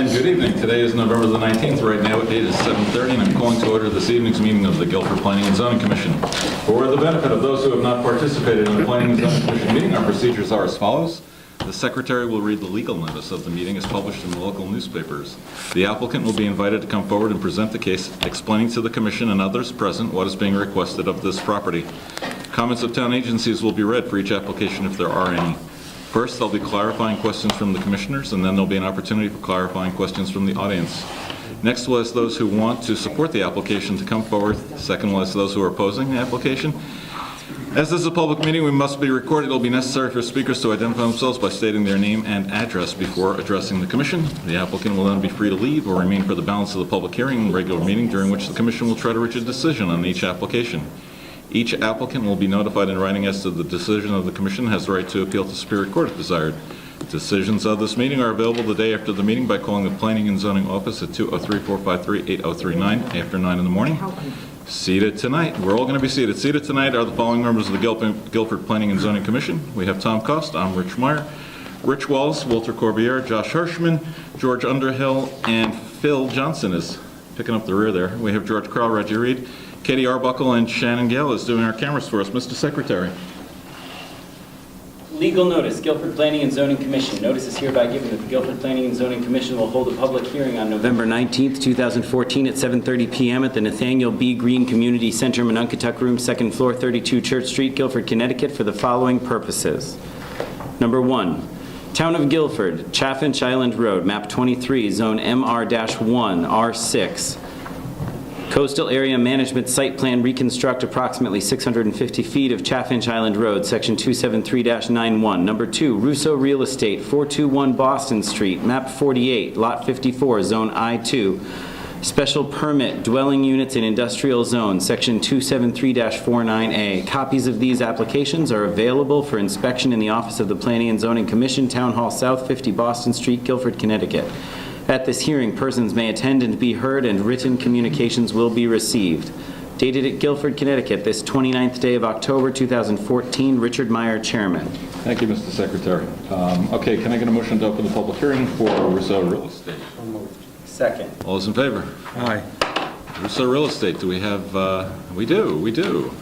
And good evening. Today is November the 19th. Right now, the date is 7:30, and I'm calling to order this evening's meeting of the Guilford Planning and Zoning Commission. For the benefit of those who have not participated in the Planning and Zoning Commission meeting, our procedures are as follows. The Secretary will read the legal notice of the meeting as published in the local newspapers. The applicant will be invited to come forward and present the case, explaining to the Commission and others present what is being requested of this property. Comments of town agencies will be read for each application if there are any. First, there'll be clarifying questions from the commissioners, and then there'll be an opportunity for clarifying questions from the audience. Next, we'll ask those who want to support the application to come forward. Second, we'll ask those who are opposing the application. As this is a public meeting, we must be recorded. It'll be necessary for speakers to identify themselves by stating their name and address before addressing the commission. The applicant will then be free to leave or remain for the balance of the public hearing and regular meeting, during which the commission will try to reach a decision on each application. Each applicant will be notified in writing as to the decision of the commission, has the right to appeal to Superior Court if desired. Decisions of this meeting are available the day after the meeting by calling the Planning and Zoning Office at 203-453-8039 after 9 in the morning. Seated tonight, we're all going to be seated. Seated tonight are the following members of the Guilford Planning and Zoning Commission. We have Tom Cost, I'm Rich Meyer, Rich Wallace, Walter Corbiere, Josh Hirschman, George Underhill, and Phil Johnson is picking up the rear there. We have George Carl, Reggie Reed, Katie Arbuckle, and Shannon Gale is doing our cameras for us. Mr. Secretary. Legal notice, Guilford Planning and Zoning Commission. Notice is hereby given that the Guilford Planning and Zoning Commission will hold a public hearing on November 19th, 2014 at 7:30 p.m. at the Nathaniel B. Green Community Center, Monunketuck Room, 2nd floor, 32 Church Street, Guilford, Connecticut, for the following purposes. Number 1, Town of Guilford, Chaffinch Island Road, map 23, zone MR-1, R6. Coastal Area Management Site Plan reconstruct approximately 650 feet of Chaffinch Island Road, Section 273-91. Number 2, Russo Real Estate, 421 Boston Street, map 48, lot 54, zone I2. Special permit, dwelling units in industrial zone, Section 273-49A. Copies of these applications are available for inspection in the Office of the Planning and Zoning Commission, Town Hall South, 50 Boston Street, Guilford, Connecticut. At this hearing, persons may attend and be heard, and written communications will be received. Dated at Guilford, Connecticut, this 29th day of October, 2014, Richard Meyer, Chairman. Thank you, Mr. Secretary. Okay, can I get a motion to open the public hearing for Russo Real Estate? Second. All those in favor? Aye. Russo Real Estate, do we have, we do.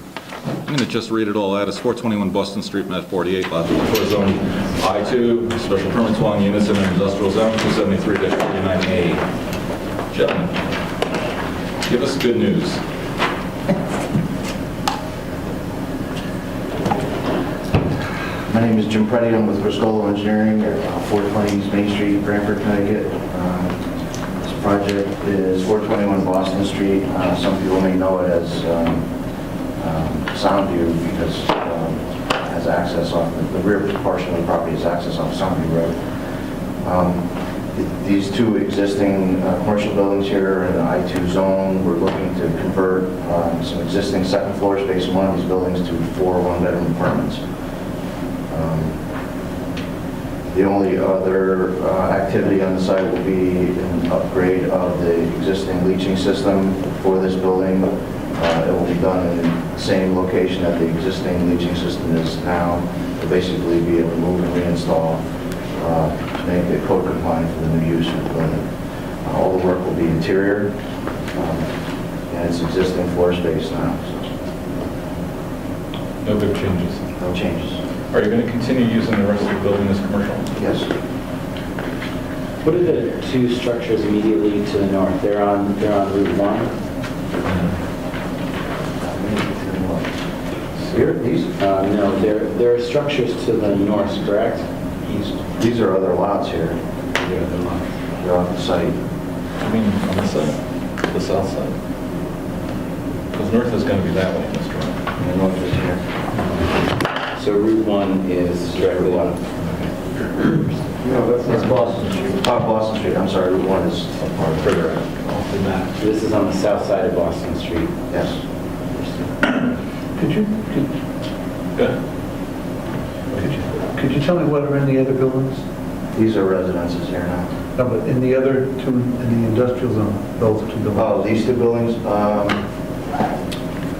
I'm going to just read it all out. It's 421 Boston Street, map 48, lot 54, zone I2, special permit dwelling units in an industrial zone, 273-49A. Gentlemen, give us good news. My name is Jim Preddy. I'm with Riscolo Engineering at 420 East Main Street, Branford, Connecticut. This project is 421 Boston Street. Some people may know it as Soundview because it has access off the rear portion of the property has access off Soundview Road. These two existing commercial buildings here in the I2 zone, we're looking to convert some existing second floor space in one of these buildings to 4 one-bedroom apartments. The only other activity on the site will be an upgrade of the existing leaching system for this building. It will be done in the same location that the existing leaching system is now. We'll basically be able to move and reinstall to make it code compliant for the new use of the building. All the work will be interior, and it's existing floor space now. No big changes. No changes. Are you going to continue using the rest of the building as commercial? Yes. What are the two structures immediately to the north? They're on Route 1? Here, these? No, there are structures to the north, correct? East. These are other lots here. They're the north. They're off the site. I mean, on the side, the south side. Because north is going to be that way, Mr. Ryan. And the north is here. So Route 1 is directly on. No, that's Boston Street. Oh, Boston Street. I'm sorry. Route 1 is further out. Off the map. This is on the south side of Boston Street. Yes. Could you tell me what are in the other buildings? These are residences here now. No, but in the other two, in the industrial zone, those two buildings. Oh, these two buildings,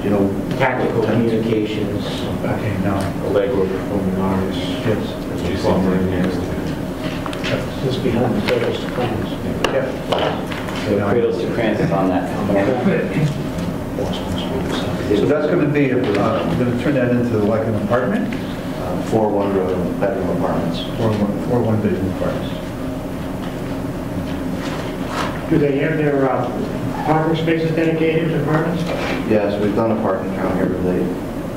you know, Tactical communications. Okay, now. Allegro Performing Arts. Yes. GC. Just behind the Cradles to Plans. So Cradles to Crans is on that. So that's going to be, going to turn that into like an apartment? 4 one-bedroom apartments. Or one-bedroom apartments? Do they have their parking spaces dedicated to apartments? Yes, we've done a parking count here.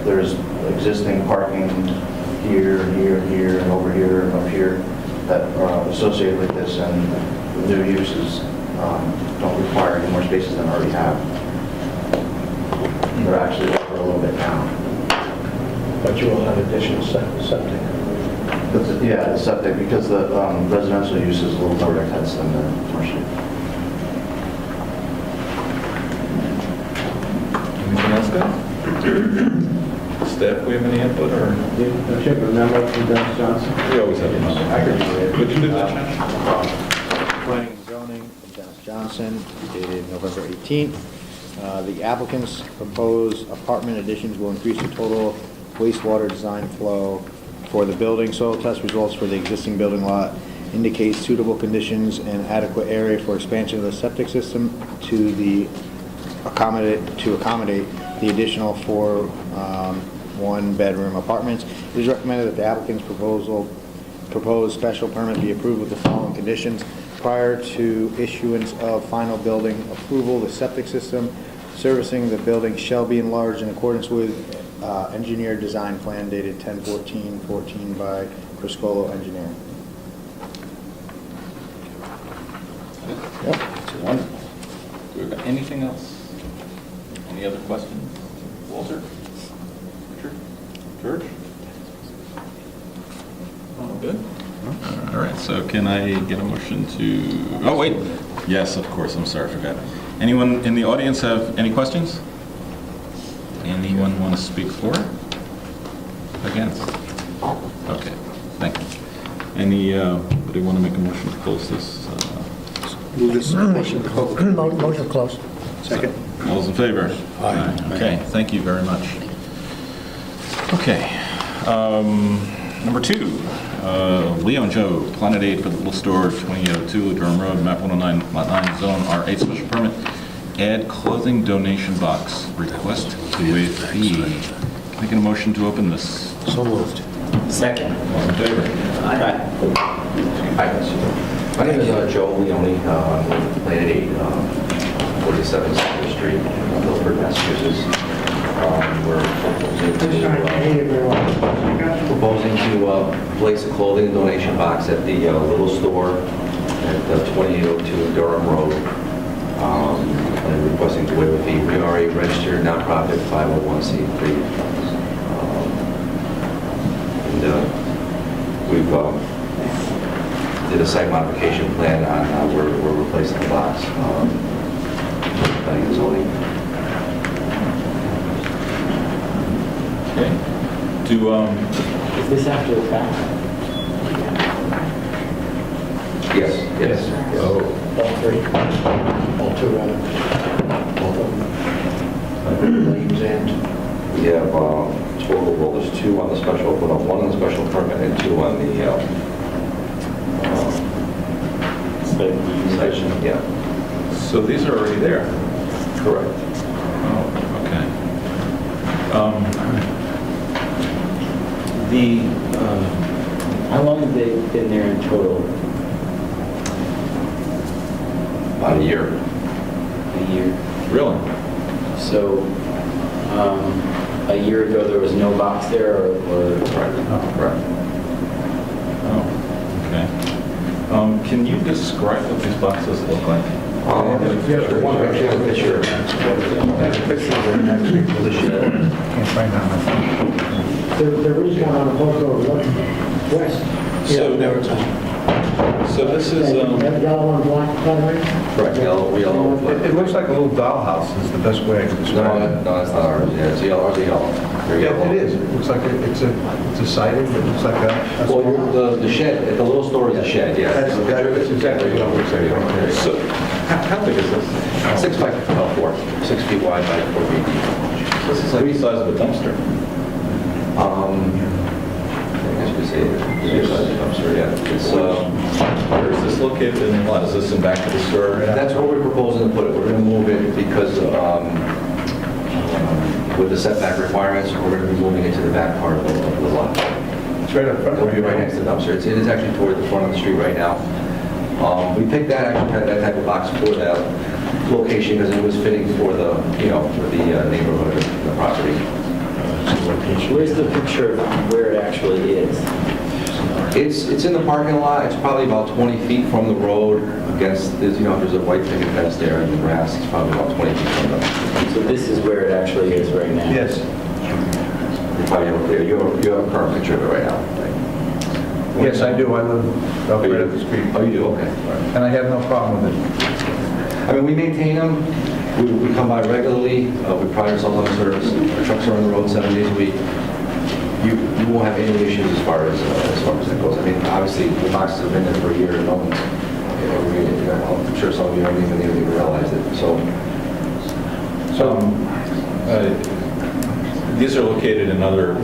There's existing parking here, here, here, and over here, and up here that are associated with this, and the new uses don't require any more spaces than I already have. They're actually over a little bit now. But you will have additional septic. Yeah, the septic, because the residential use is a little more intense than the commercial. Anything else, guys? Staff, we have any input, or? Don't you have a memo from Dennis Johnson? We always have a memo. I can read it. Would you do that, Jen? Planning and zoning from Dennis Johnson, dated November 18th. The applicant's proposed apartment additions will increase the total wastewater design flow for the building. Soil test results for the existing building lot indicate suitable conditions and adequate area for expansion of the septic system to accommodate the additional 4 one-bedroom apartments. It is recommended that the applicant's proposed special permit be approved with the following conditions. Prior to issuance of final building approval, the septic system servicing the building shall be enlarged in accordance with engineered design plan dated 10/14/14 by Criscolo Engineering. Wonderful. Do we have anything else? Any other questions? Walter? Richard? George? All good? All right, so can I get a motion to, oh, wait. Yes, of course, I'm sorry, I forgot. Anyone in the audience have any questions? Anyone want to speak for? Against? Okay, thank you. Anybody want to make a motion to close this? Motion closed. Second. All those in favor? Aye. Okay, thank you very much. Okay, number 2, Leo and Joe, Planet 8 for the Little Store, 2002 Durham Road, map 109, lot 9, zone R8, special permit. Add clothing donation box, request to waive fee. Making a motion to open this. So moved. Second. All in favor? Aye. My name is Joe Leone, Planet 8, 47 Center Street, Milford, Massachusetts. We're proposing to place a clothing donation box at the Little Store at 2802 Durham Road, and requesting to waive a fee. We are a registered nonprofit 501c3. We've did a site modification plan on where we're replacing the box. Planning and zoning. Okay. Is this after the fact? Yes, yes. Oh, All 3. All 2, rather. Both of them. Names and... We have total, well, there's 2 on the special, well, 1 on the special permit and 2 on the section, yeah, so these are already there? correct. Oh, okay. How long have they been there in total? About a year. A year. Really? So, a year ago, there was no box there, or Right, correct. Oh, okay. Can you describe what these boxes look like? Sure, one picture. Can't find that. There is one on the photo west. So this is, That yellow and black coloring? Correct, yellow. It looks like a little dollhouse is the best way I can No, describe it. no, it's not ours, yeah, it's yellow, They're yellow. Yeah, it is. It looks like it's a siding, it looks like a... Well, the shed, the little store is a shed, yeah. That's exactly what I was saying. so how big is this? 6 by 4, 6 feet wide by 4 feet deep. This is like the size of a dumpster. guess you could say, dumpster, yeah. It's, Where is this located in the lot? Is this in back of the store? that's where we're proposing to put it. We're going to move it because with the setback requirements, we're going to be moving it to the back part of the lot. It's right up front. It'll be right next to the dumpster. It is actually toward the front of the street right now. We picked that type of box for that location because it was fitting for the, for the neighborhood, the property. Where's the picture of where it actually is? It's in the parking lot. It's probably about 20 feet from the road against, there's a white picket fence there in the grass. It's probably about 20 feet from the, So this is where it actually is right now? Yes. you probably have you have a current picture of it right now. Right? Yes, I do. I live up right up the street. Oh, you do? Okay. And I have no problem with it. I mean, we maintain them. We come by regularly. We pride ourselves on service. Our trucks are on the road 7 days a week. You won't have any issues as far as that goes. I mean, obviously, the boxes have been there for a year and no one's, I'm sure some of you haven't even realized it. So, These are located in other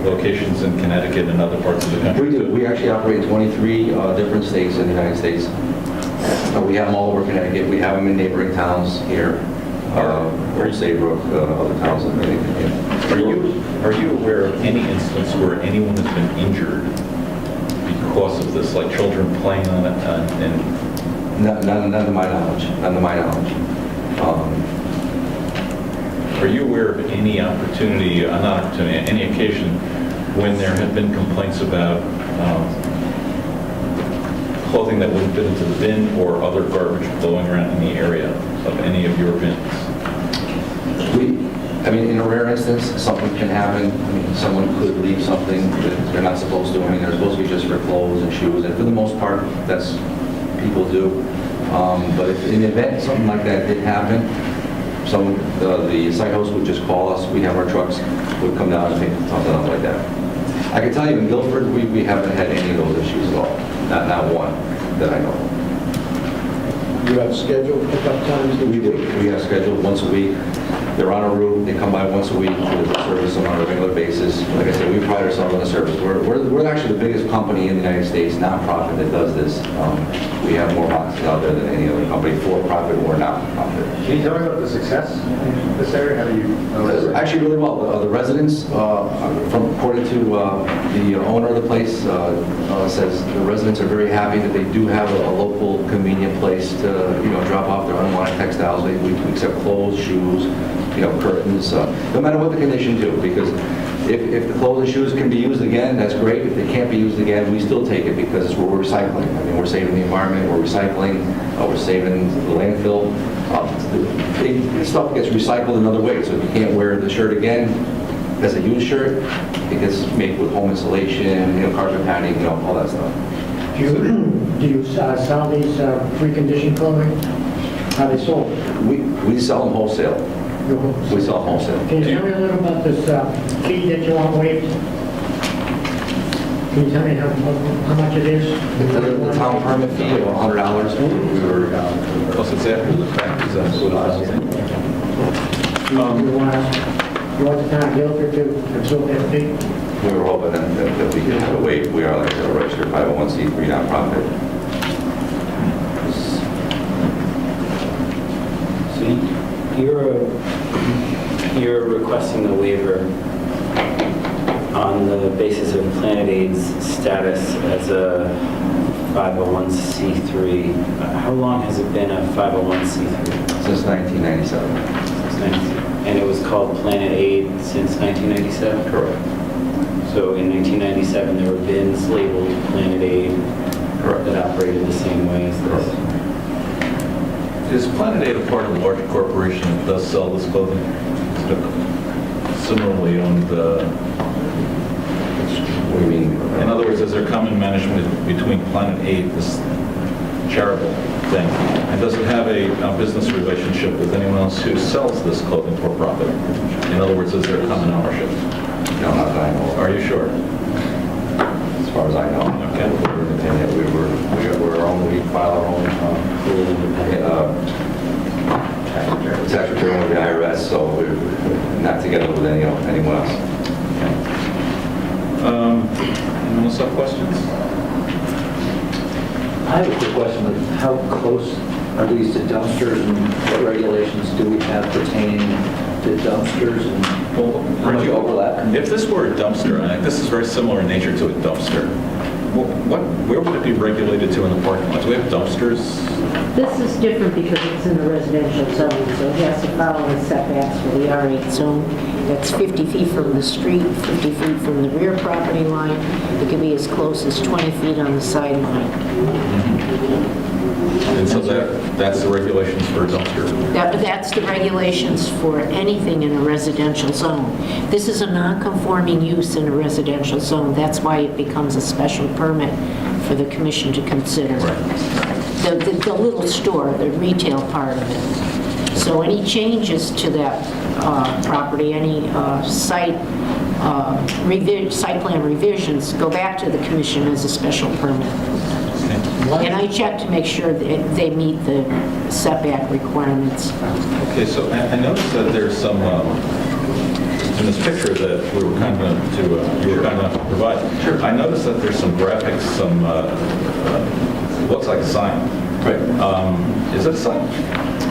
locations in Connecticut and other parts of the country. we do. We actually operate in 23 different states in the United States. We have them all over Connecticut. We have them in neighboring towns here, or Saybrook, other towns. Are you aware of any instance where anyone has been injured because of this, like children playing on it? None to my knowledge. None to my knowledge. Are you aware of any opportunity, not opportunity, any occasion when there have been complaints about clothing that wouldn't fit into the bin or other garbage blowing around in the area of any of your bins? I mean, in a rare instance, something can happen. I mean, someone could leave something that they're not supposed to. I mean, they're supposed to be just for clothes and shoes, and for the most part, that's people do. But if in the event something like that did happen, the site host would just call us. We have our trucks would come down and pick something up like that. I can tell you, in Guilford, we haven't had any of those issues at all. Not one that I know of. You have scheduled pickup times? We do. We have scheduled once a week. They're on a route. They come by once a week to service them on a regular basis. Like I said, we pride ourselves on the service. We're actually the biggest company in the United States, nonprofit, that does this. We have more boxes out there than any other company, for-profit or not-for-profit. Can you tell me about the success in this area? How do you... Actually, really well. The residents, according to the owner of the place, says the residents are very happy that they do have a local convenient place to, drop off their unwanted textiles. We accept clothes, shoes, curtains, no matter what the condition do, because if the clothes and shoes can be used again, that's great. If they can't be used again, we still take it because we're recycling. I mean, we're saving the environment, we're recycling, we're saving the landfill. The stuff gets recycled in other ways, so if you can't wear the shirt again as a used shirt, it gets made with home insulation, carpet padding, all that stuff. Do you sell these preconditioned clothing? How are they sold? We sell them wholesale. We sell them wholesale. Can you tell me a little about this fee that you want waived? Can you tell me how much it is? The town permit fee of $100. We were, Plus it's after the fact, is that what I was saying? You want the town of Guilford to absorb that fee? we were hoping that we could have a waive. We are like a registered 501c3 nonprofit. So you're requesting the waiver on the basis of Planet Aid's status as a 501c3. How long has it been a 501c3? Since 1997. And it was called Planet Aid since 1997? Correct. So in 1997, there were bins labeled Planet Aid Correct. that operated the same way as this? Is Planet Aid a part of a larger corporation that does sell this clothing? Is it similarly owned? What do you mean? In other words, is there common management between Planet Aid, this charitable thing, and does it have a business relationship with anyone else who sells this clothing for profit? In other words, is there common ownership? No, not that I know of. Are you sure? As far as I know. Okay. We're our own, we file our own tax return with the IRS, so we're not together with anyone else. Anyone else have questions? I have a quick question, like how close are these to dumpsters and what regulations do we have pertaining to dumpsters and how much overlap? If this were a dumpster, and this is very similar in nature to a dumpster, where would it be regulated to in the parking lot? Do we have dumpsters? This is different because it's in the residential zone, so it has to follow the setbacks for the R8 zone. That's 50 feet from the street, 50 feet from the rear property line. It can be as close as 20 feet on the sideline. And so that's the regulations for a dumpster? That's the regulations for anything in a residential zone. This is a non-conforming use in a residential zone. That's why it becomes a special permit for the commission to consider. The little store, the retail part of it. So any changes to that property, any site plan revisions, go back to the commission as a special permit. And I checked to make sure that they meet the setback requirements. Okay, so I noticed that there's some, in this picture that we were kind enough to, you were kind enough to provide. Sure. I noticed that there's some graphics, some, looks like a sign. Right. Is it a sign?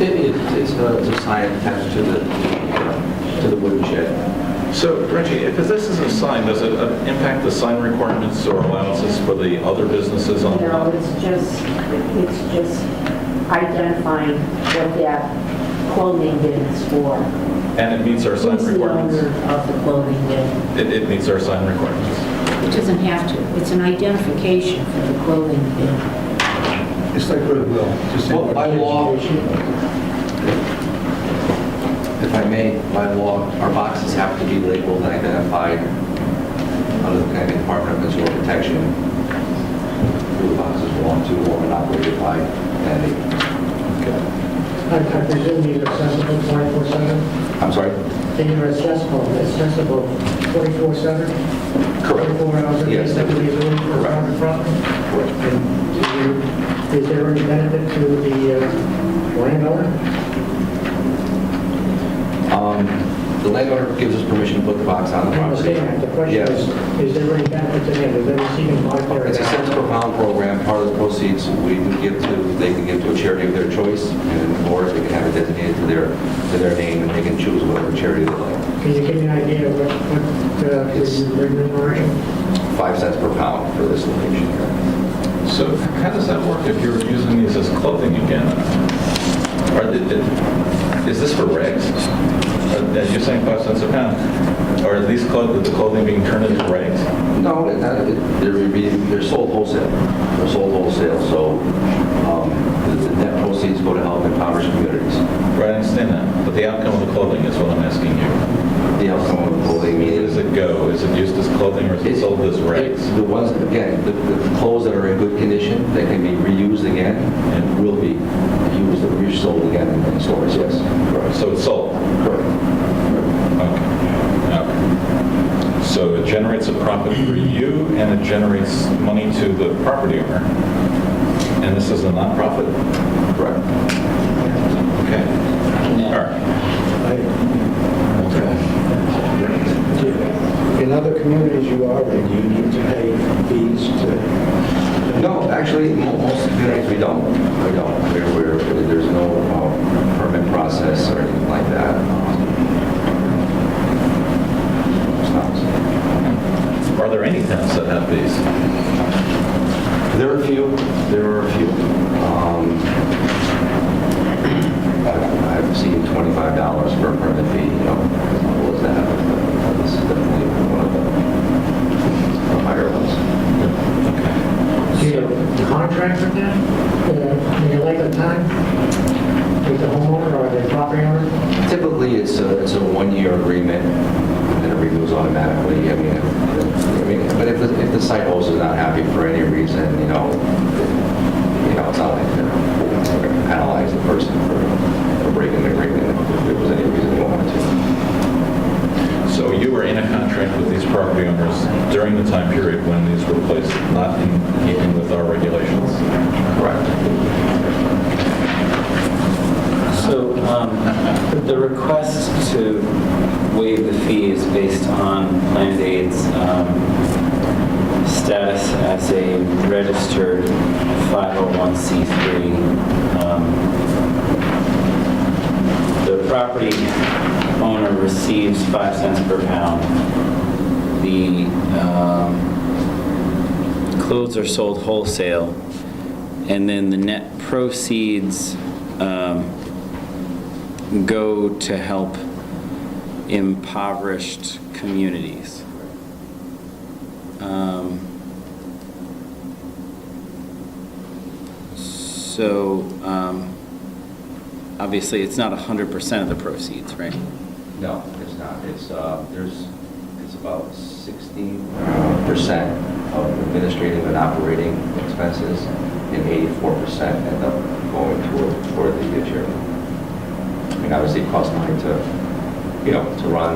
It's a sign attached to the wooden shed. So, Reggie, if this is a sign, does it impact the sign requirements or allowances for the other businesses on the No, lot? it's just identifying what that clothing bin is for. And it meets our sign Who's the requirements? owner of the clothing bin? It meets our sign requirements. It doesn't have to. It's an identification for the clothing bin. It's like Goodwill. Just say- Well, by law, if I may, by law, our boxes have to be labeled and identified under the Connecticut Department of Consumer Protection, who the boxes belong to or are operated by, and I presume these are accessible 24/7? I'm sorry? They are accessible 24/7? Correct. 24 hours a day, Yes. 7 days a week for private property? And is there any benefit to the landowner? The landowner gives us permission to put the box on the I property. understand. The question Yes. is there any benefit to them? Is there receiving monetary? It's a cents per pound program. Part of the proceeds we would give to, they can give to a charity of their choice, and or they can have it designated to their name, and they can choose whatever charity they like. Can you give me an idea of what is remuneration? 5 cents per pound for this location here. So how does that work if you're using these as clothing again? Is this for rags? As you're saying 5 cents a pound, or are these the clothing being turned into rags? No, they're sold wholesale. They're sold wholesale, so the net proceeds go to help impoverish communities. Right, I understand that, but the outcome of the clothing is what I'm asking you. The outcome of the clothing Where means does it go? Is it used as clothing or is it sold as rags? the ones, again, the clothes that are in good condition, that can be reused again, and will be used and resold again in stores, yes. Correct. So it's sold? Correct. Okay. So it generates a profit for you and it generates money to the property owner. And this is a nonprofit? Correct. Okay. All right. In other communities you are in, do you need to pay fees to? No, actually, most communities we don't. We don't. There's no permit process or anything like that. It's not. Are there any towns that have these? There are a few. There are a few. I've seen $25 for a permit fee, as little as that. But this is definitely one of the higher ones. Do you have a contract with them? In your length of time? With the homeowner or the property owner? Typically, it's a 1-year agreement, and then it renews automatically. But if the site host is not happy for any reason, it's not like they're going to penalize the person for breaking the agreement if there was any reason they wanted to. So you were in a contract with these property owners during the time period when these were placed, not in keeping with our regulations? Correct. So the request to waive the fee is based on Land Aid's C3. The property owner receives 5 cents per pound. The clothes are sold wholesale, and then the net proceeds go to help impoverished communities. So, obviously, it's not 100% of the proceeds, right? No, it's not. It's about 16% of administrative and operating expenses, and 84% end up going toward the charity. I mean, obviously, it costs money to run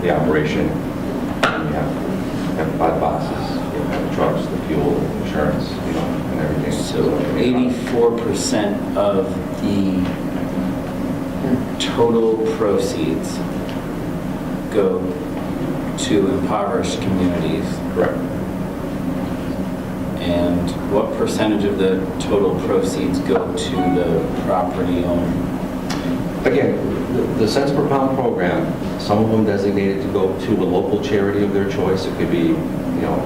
the operation. You have to buy the boxes, you have the trucks, the fuel, insurance, and everything. So 84% of the total proceeds go to impoverished communities. Correct. And what percentage of the total proceeds go to the property owner? Again, the cents per pound program, some of them designated to go to a local charity of their choice. It could be,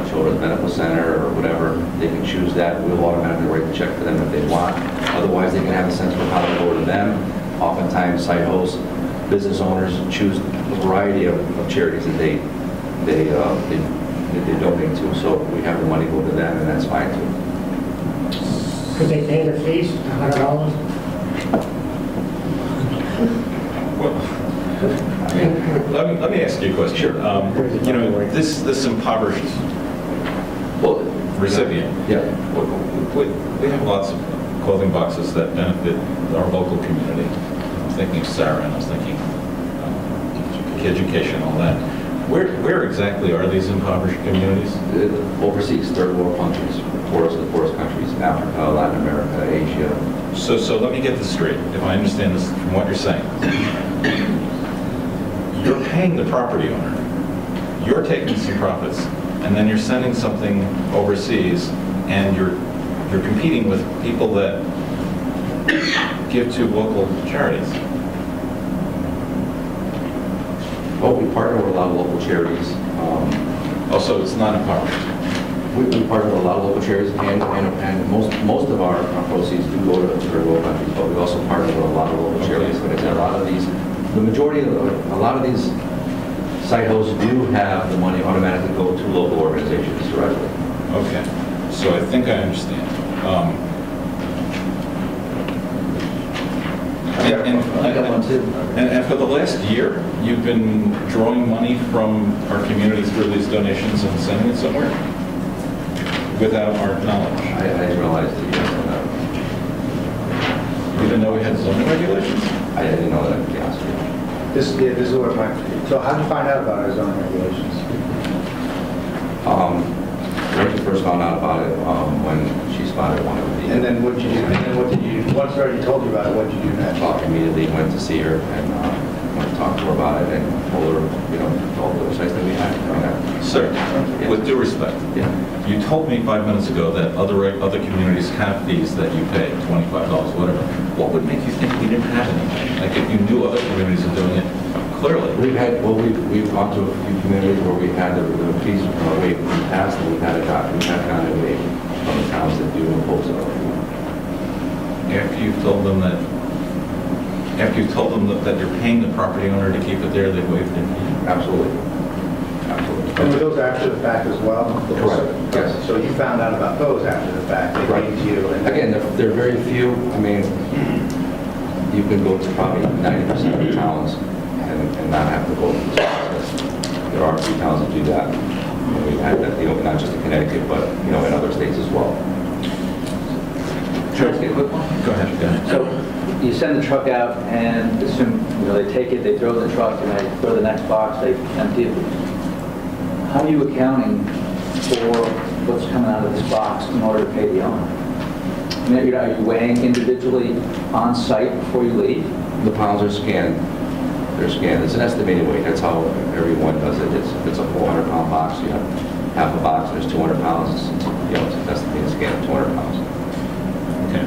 Children's Medical Center or whatever. They can choose that. We'll automatically write the check for them if they want. Otherwise, they can have the cents per pound go to them. Oftentimes, site hosts, business owners choose a variety of charities that they donate to. So we have the money go to them, and that's fine too. Could they pay the fees, $100? Let me ask you a question. Sure. This impoverished Well, recipient, yeah. we have lots of clothing boxes that benefit our local community. I'm thinking of Sarah, and I was thinking education, all that. Where exactly are these impoverished communities? Overseas, third world countries, the poorest countries, Africa, Latin America, Asia. So let me get this straight, if I understand this from what you're saying. You're paying the property owner, you're taking some profits, and then you're sending something overseas, and you're competing with people that give to local charities. Well, we partner with a lot of local charities. Also, it's not impoverished. We partner with a lot of local charities, and most of our proceeds do go to third world countries, but we also partner with a lot of local charities. But a lot of these, a lot of these site hosts do have the money automatically go to local organizations directly. Okay, so I think I understand. I got one too. And for the last year, you've been drawing money from our community through these donations and sending it somewhere without our knowledge. I didn't realize that you guys know that. You didn't know we had zoning regulations? I didn't know that, to be honest with you. This is what so how did you find out about our zoning regulations? Rachel first found out about it when she spotted one of the... And then what did you do? Once I already told you about it, what did you do next? Immediately went to see her and went to talk to her about it and told her, all the websites that we had. Sir, with due respect, Yeah. you told me 5 minutes ago that other communities have fees that you pay, $25, whatever. What would make you think we didn't have any? Like if you knew other communities are doing it, clearly. We've gone to a few communities where we had the fees waived in the past, and we've had gone away from the towns that do impose it. After you've told them that you're paying the property owner to keep it there, they waive their fee? Absolutely. And were those after the fact as well? Correct, yes. So you found out about those after the fact, they Right. came to you and... Again, there are very few. I mean, you can go to probably 90% of the towns and not have to go through this process. There are a few towns that do that. And we've had that, not just in Connecticut, but, in other states as well. Can I ask you a quick one? Go ahead. So you send the truck out and assume, they take it, they throw it in the truck, and they go to the next box, they empty it. How are you accounting for what's coming out of this box in order to pay the owner? I mean, are you weighing individually on site before you leave? The pounds are scanned. They're scanned. It's an estimated weight. That's how everyone does it. It's a 400-pound box. You have half a box. There's 200 pounds. It's an estimated scan of 200 pounds. Okay.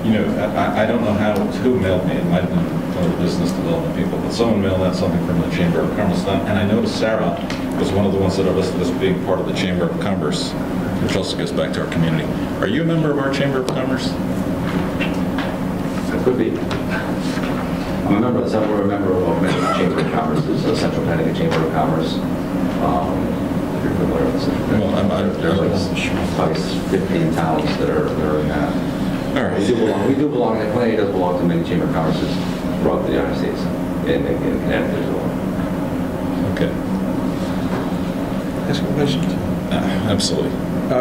You know, I don't know who mailed me. It might have been one of the business development people, but someone mailed out something from the Chamber of Commerce. And I noticed Sarah was one of the ones that are listed as being part of the Chamber of Commerce, which also goes back to our community. Are you a member of our Chamber of Commerce? It could be. I'm a member of many Chamber of Commerce. There's a Central Connecticut Chamber of Commerce. If you're familiar with Central Connecticut. Well, There's like probably 15 towns that are in that. All right. We do belong, and Connecticut does belong to many Chamber of Commerces throughout the United States, in Connecticut as well. Okay. Ask a question. Absolutely.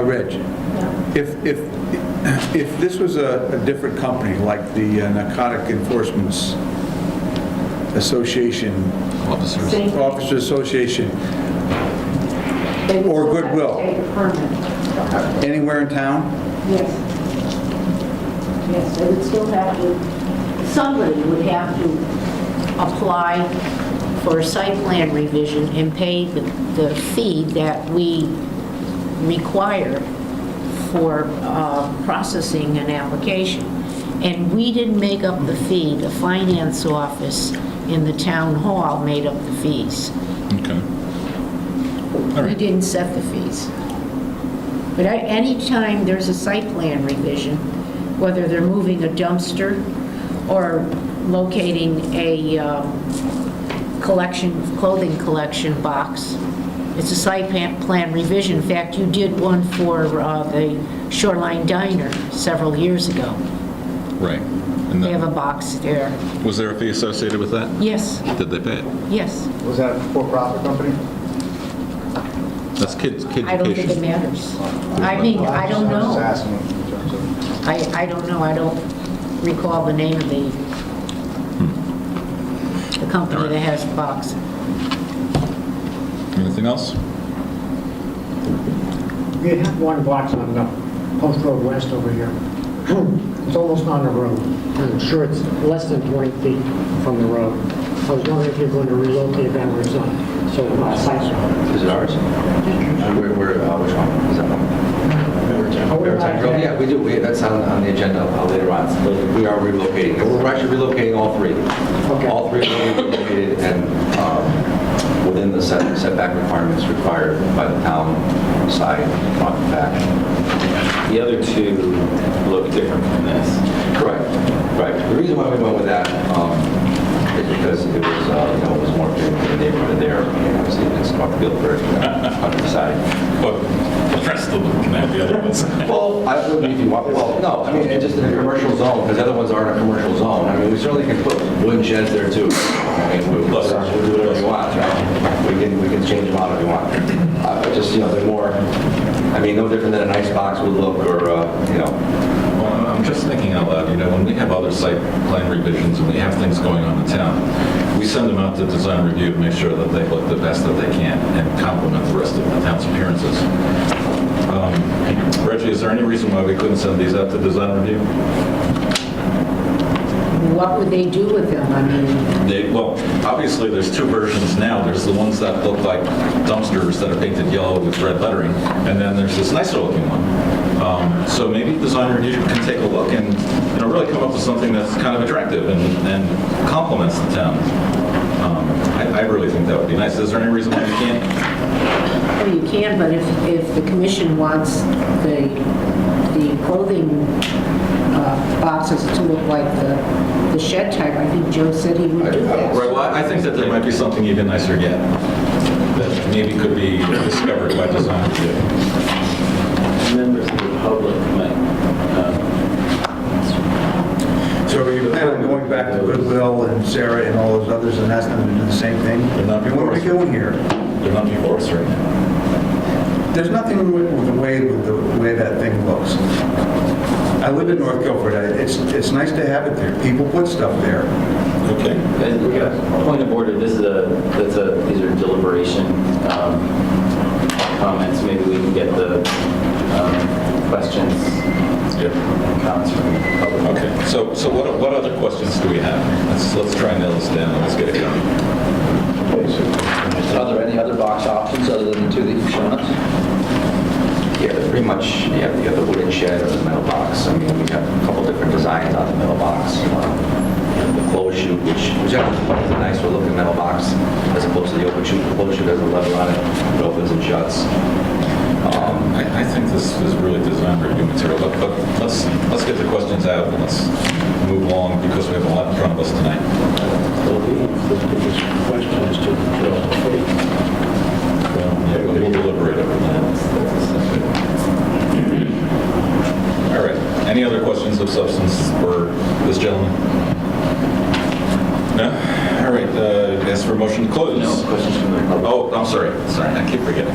Reg, if this was a different company, like the Narcotic Enforcement Association, Officers. Same. Officers Association, They would Or still have to Goodwill. take a permit. anywhere in town? Yes. Yes, they would still have to, somebody would have to apply for a site plan revision and pay the fee that we require for processing an application. And we didn't make up the fee, the finance office in the town hall made up the fees. Okay. All We right. didn't set the fees. But anytime there's a site plan revision, whether they're moving a dumpster or locating a clothing collection box, it's a site plan revision. In fact, you did one for the Shoreline Diner several years ago. Right. And They have a then, box there. was there a fee associated with that? Yes, Did they pay it? yes. Was that a for-profit company? That's kids I don't think it education. matters. I mean, I don't I was just know. asking in terms of... I don't know. I don't recall the name of the company that has the box. Anything else? We have one box on Post Road West over here. It's almost on the road. I'm sure it's less than 20 feet from the road. I was wondering if you're going to relocate that or it's on, so site. Is it ours? Which one? Is that one? Maritime Grove? Yeah, we do. That's on the agenda later on. We are relocating. We're actually relocating all three. Okay. All three are relocated and within the setback requirements required by the town side, front and back. The other two look different from this. Correct. Right. The reason why we went with that is because it was, it was more fitting to the neighborhood there. Obviously, it's North Guilford, countryside. But the rest of them can have the other ones. Well, I would if you want, well, no, I mean, it's just in a commercial zone, because the other ones aren't a commercial zone. I mean, we certainly can put wooden sheds there too. I mean, we'll do whatever you want, right? We can change them out if you want. But just, they're more, I mean, no different than an ice box would look or, Well, I'm just thinking out loud, when we have other site plan revisions and we have things going on in town, we send them out to design review to make sure that they look the best that they can and complement the rest of the town's appearances. Reggie, is there any reason why we couldn't send these out to design review? What would they do with them? I mean, Well, obviously, there's two versions now. There's the ones that look like dumpsters that are painted yellow with red lettering, and then there's this nicer looking one. So maybe design review can take a look and really come up with something that's kind of attractive and complements the town. I really think that would be nice. Is there any reason why you can't? well, you can, but if the commission wants the clothing boxes to look like the shed type, I think Joe said he would do that. Right, well, I think that there might be something even nicer yet that maybe could be discovered by design review. Members of the public might, So are you planning on going back to Goodwill and Sarah and all those others and asking them to do the same thing? They're not What are we doing here? They're not before us right now. There's nothing with the way that thing looks. I live in North Guilford. It's nice to have it there. People put stuff there. Okay. and point of order, these are deliberation comments. Maybe we can get the questions Yeah. and comments from the public. Okay, so what other questions do we have? Let's try and nail this down, let's get it going. Are there any other box options other than the two that you've shown us? Yeah, pretty much, you have the wooden shed, It's a nicer looking metal box as opposed to the open chute. The open chute has a lever on it. It opens and shuts. I think this is really designed for new material, but let's get the questions out and let's move along because we have a lot in front of us tonight. The biggest question is to fill the fee. Yeah, we'll deliberate over that. All right. Any other questions of substance for this gentleman? No? All right. Ask for a motion to close. No questions from the public. Oh, I'm sorry. Sorry, I keep forgetting.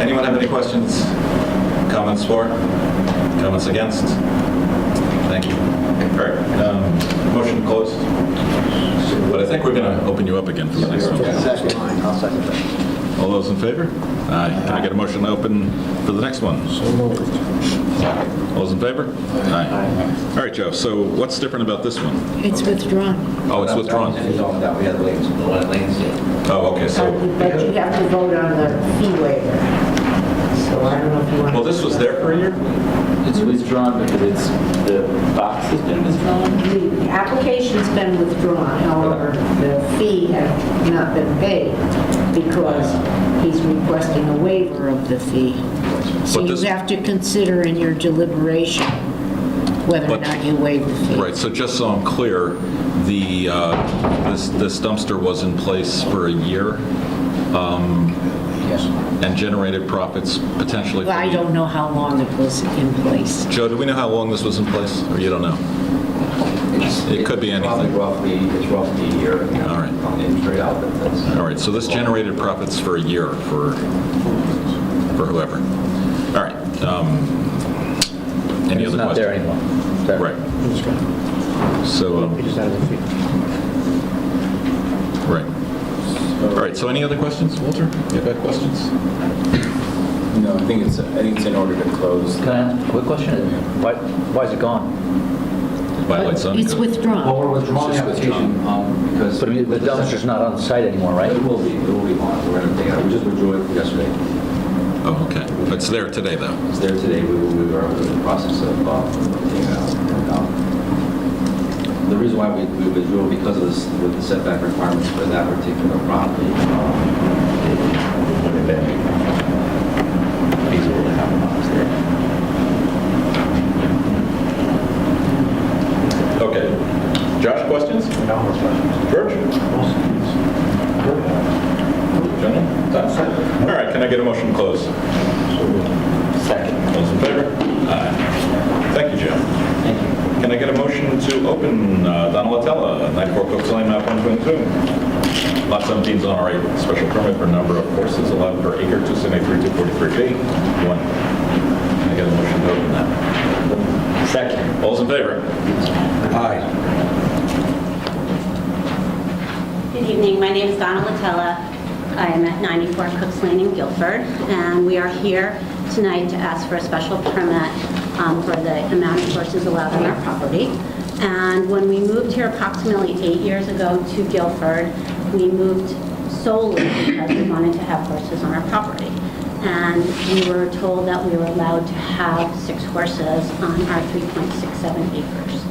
Anyone have any questions? Comments for? Comments against? Thank you. All right. Motion to close. But I think we're going to open you up again for the next one. Second line, I'll second that. All those in favor? Aye. Can I get a motion to open for the next one? So moved. All those in favor? Aye. All right, Joe, so what's different about this one? It's withdrawn. Oh, it's withdrawn. And he's on that. We had the lanes, the one at Lanes. Oh, okay, so, But you have to vote on the fee waiver. So I don't know if you want. well, this was there for a year? It's withdrawn because the box has been withdrawn? The application's been withdrawn, however, the fee has not been paid because he's requesting a waiver of the fee. So But you this- have to consider in your deliberation whether or But- not you waive the fee. Right, so just so I'm clear, this dumpster was in place for a year Yes. and generated profits potentially for Well, I don't know how long it was in place. Joe, do we know how long this was in place, or you don't know? It could be anything. It's roughly a year. All right. On the industry outlet. That's All right, so this generated profits for a year for whoever. All right. Any It's other not there questions? anymore. Is that Right. So, We just added the fee. right. All right, so any other questions, Walter? You have questions? No, I think it's in order to close. Can I ask a quick question? Why is it gone? Violate zoning It's code. withdrawn. Well, we're withdrawing the application because... But I mean, the dumpster's not on site anymore, right? It will be on. We're going to take it out. We just withdrew it yesterday. Oh, okay. It's there today, though. It's there today. We are in the process of taking it out. The reason why we withdrew it because of this, with the setback requirements for that particular property. It would have been feasible to have a box there. Okay. Josh, questions? No more questions. George? Gentlemen? Done? All right, can I get a motion to close? Second. Those in favor? Aye. Thank you, Joe. Thank you. Can I get a motion to open Donatella, 94 Cooks Lane, map 122? Lot 17 zone R8, special permit for number of horses allowed per acre, 273, 243B. One. Can I get a motion to open that? Second. All those in favor? Aye. Good evening, my name is Donna Latella. I am at 94 Cooks Lane in Guilford, and we are here tonight to ask for a special permit for the amount of horses allowed on our property. And when we moved here approximately 8 years ago to Guilford, we moved solely because we wanted to have horses on our property. And we were told that we were allowed to have 6 horses on our 3.67 acres.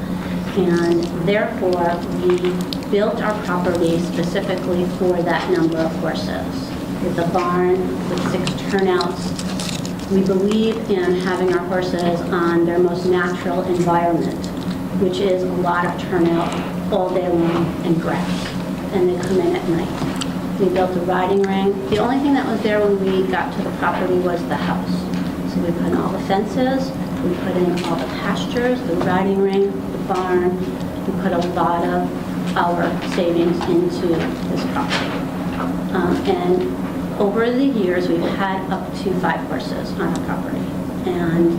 And therefore, we built our property specifically for that number of horses. With a barn, with 6 turnouts. We believe in having our horses on their most natural environment, which is a lot of turnout all day long and grass. And they come in at night. We built a riding ring. The only thing that was there when we got to the property was the house. So we put in all the fences, we put in all the pastures, the riding ring, the barn. We put a lot of our savings into this property. And over the years, we've had up to 5 horses on our property. And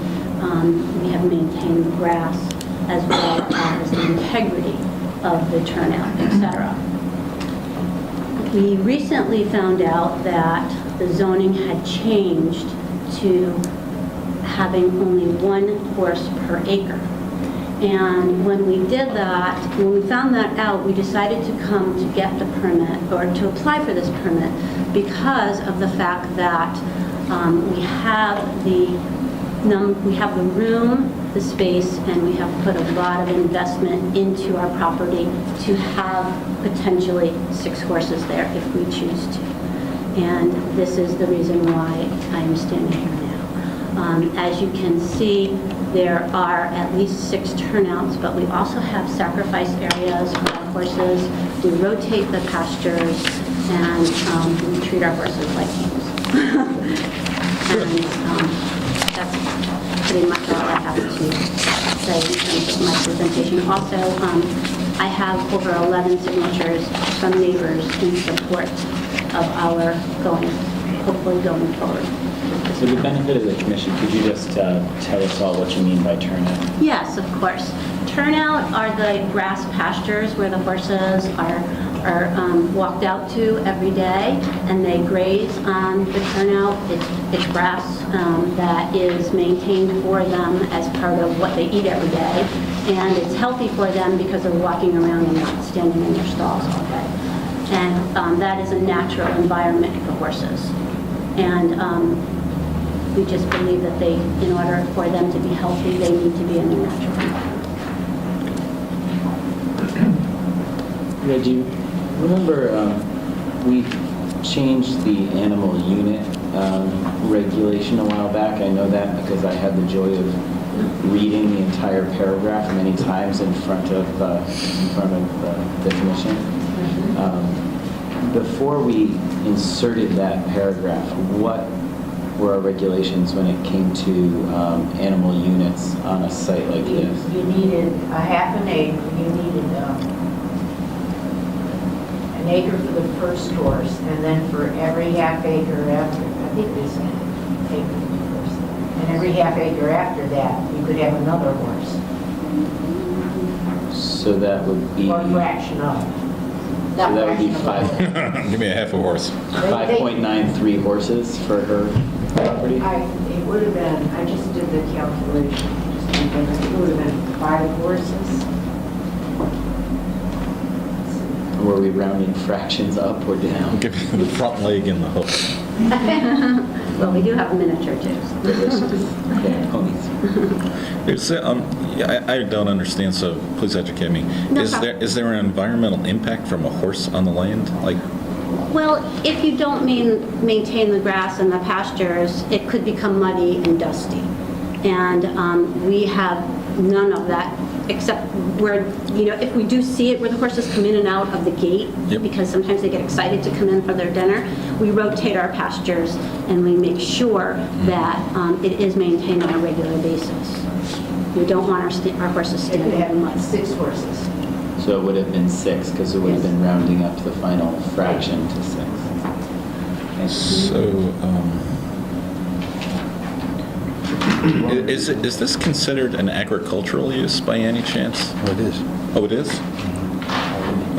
we have maintained the grass as well as the integrity of the turnout, etc. We recently found out that the zoning had changed to having only 1 horse per acre. And when we did that, when we found that out, we decided to come to get the permit, or to apply for this permit, because of the fact that we have the room the space, and we have put a lot of investment into our property to have potentially 6 horses there if we choose to. And this is the reason why I am standing here now. As you can see, there are at least 6 turnouts, but we also have sacrifice areas for our horses. We rotate the pastures, and we treat our horses like kings. And that's pretty much all I have to say in terms of my presentation. Also, I have over 11 signatures from neighbors in support of our hopefully going forward. For the benefit of the commission, could you just tell us all what you mean by turnout? Yes, of course. Turnout are the grass pastures where the horses are walked out to every day, and they graze on the turnout. It's grass that is maintained for them as part of what they eat every day, and it's healthy for them because they're walking around and not standing in their stalls all day. And that is a natural environment for horses. And we just believe that in order for them to be healthy, they need to be in their natural environment. Yeah, do you remember we changed the animal unit regulation a while back? I know that because I had the joy of reading the entire paragraph many times in front of the commission. Before we inserted that paragraph, what were our regulations when it came to animal units on a site like this? You needed a half an acre, you needed an acre for the first horse, and then for every half acre after, I think they said acre first, and every half acre after that, you could have another horse, So that would be... or a fraction of. So that would be Give me a half a horse. 5.93 horses for her property? It would have been, I just did the calculation, it would have been 5 horses. Were we rounding fractions up or down? Give me the front leg and the hook. Well, we do have a miniature too. Yeah, ponies. I don't understand, so please educate me. No Is there an environmental impact from a horse on the land? Like, Well, if you don't maintain the grass and the pastures, it could become muddy and dusty. And we have none of that, except where, if we do see it, where the horses come in and out of the gate, Yep. because sometimes they get excited to come in for their dinner, we rotate our pastures and we make sure that it is maintained on a regular basis. We don't want our horses They could standing have in mud. 6 horses. So it would have been 6, because it would have been rounding up the final fraction to 6. so, is this considered an agricultural use by any chance? Oh, it is. Oh, it is?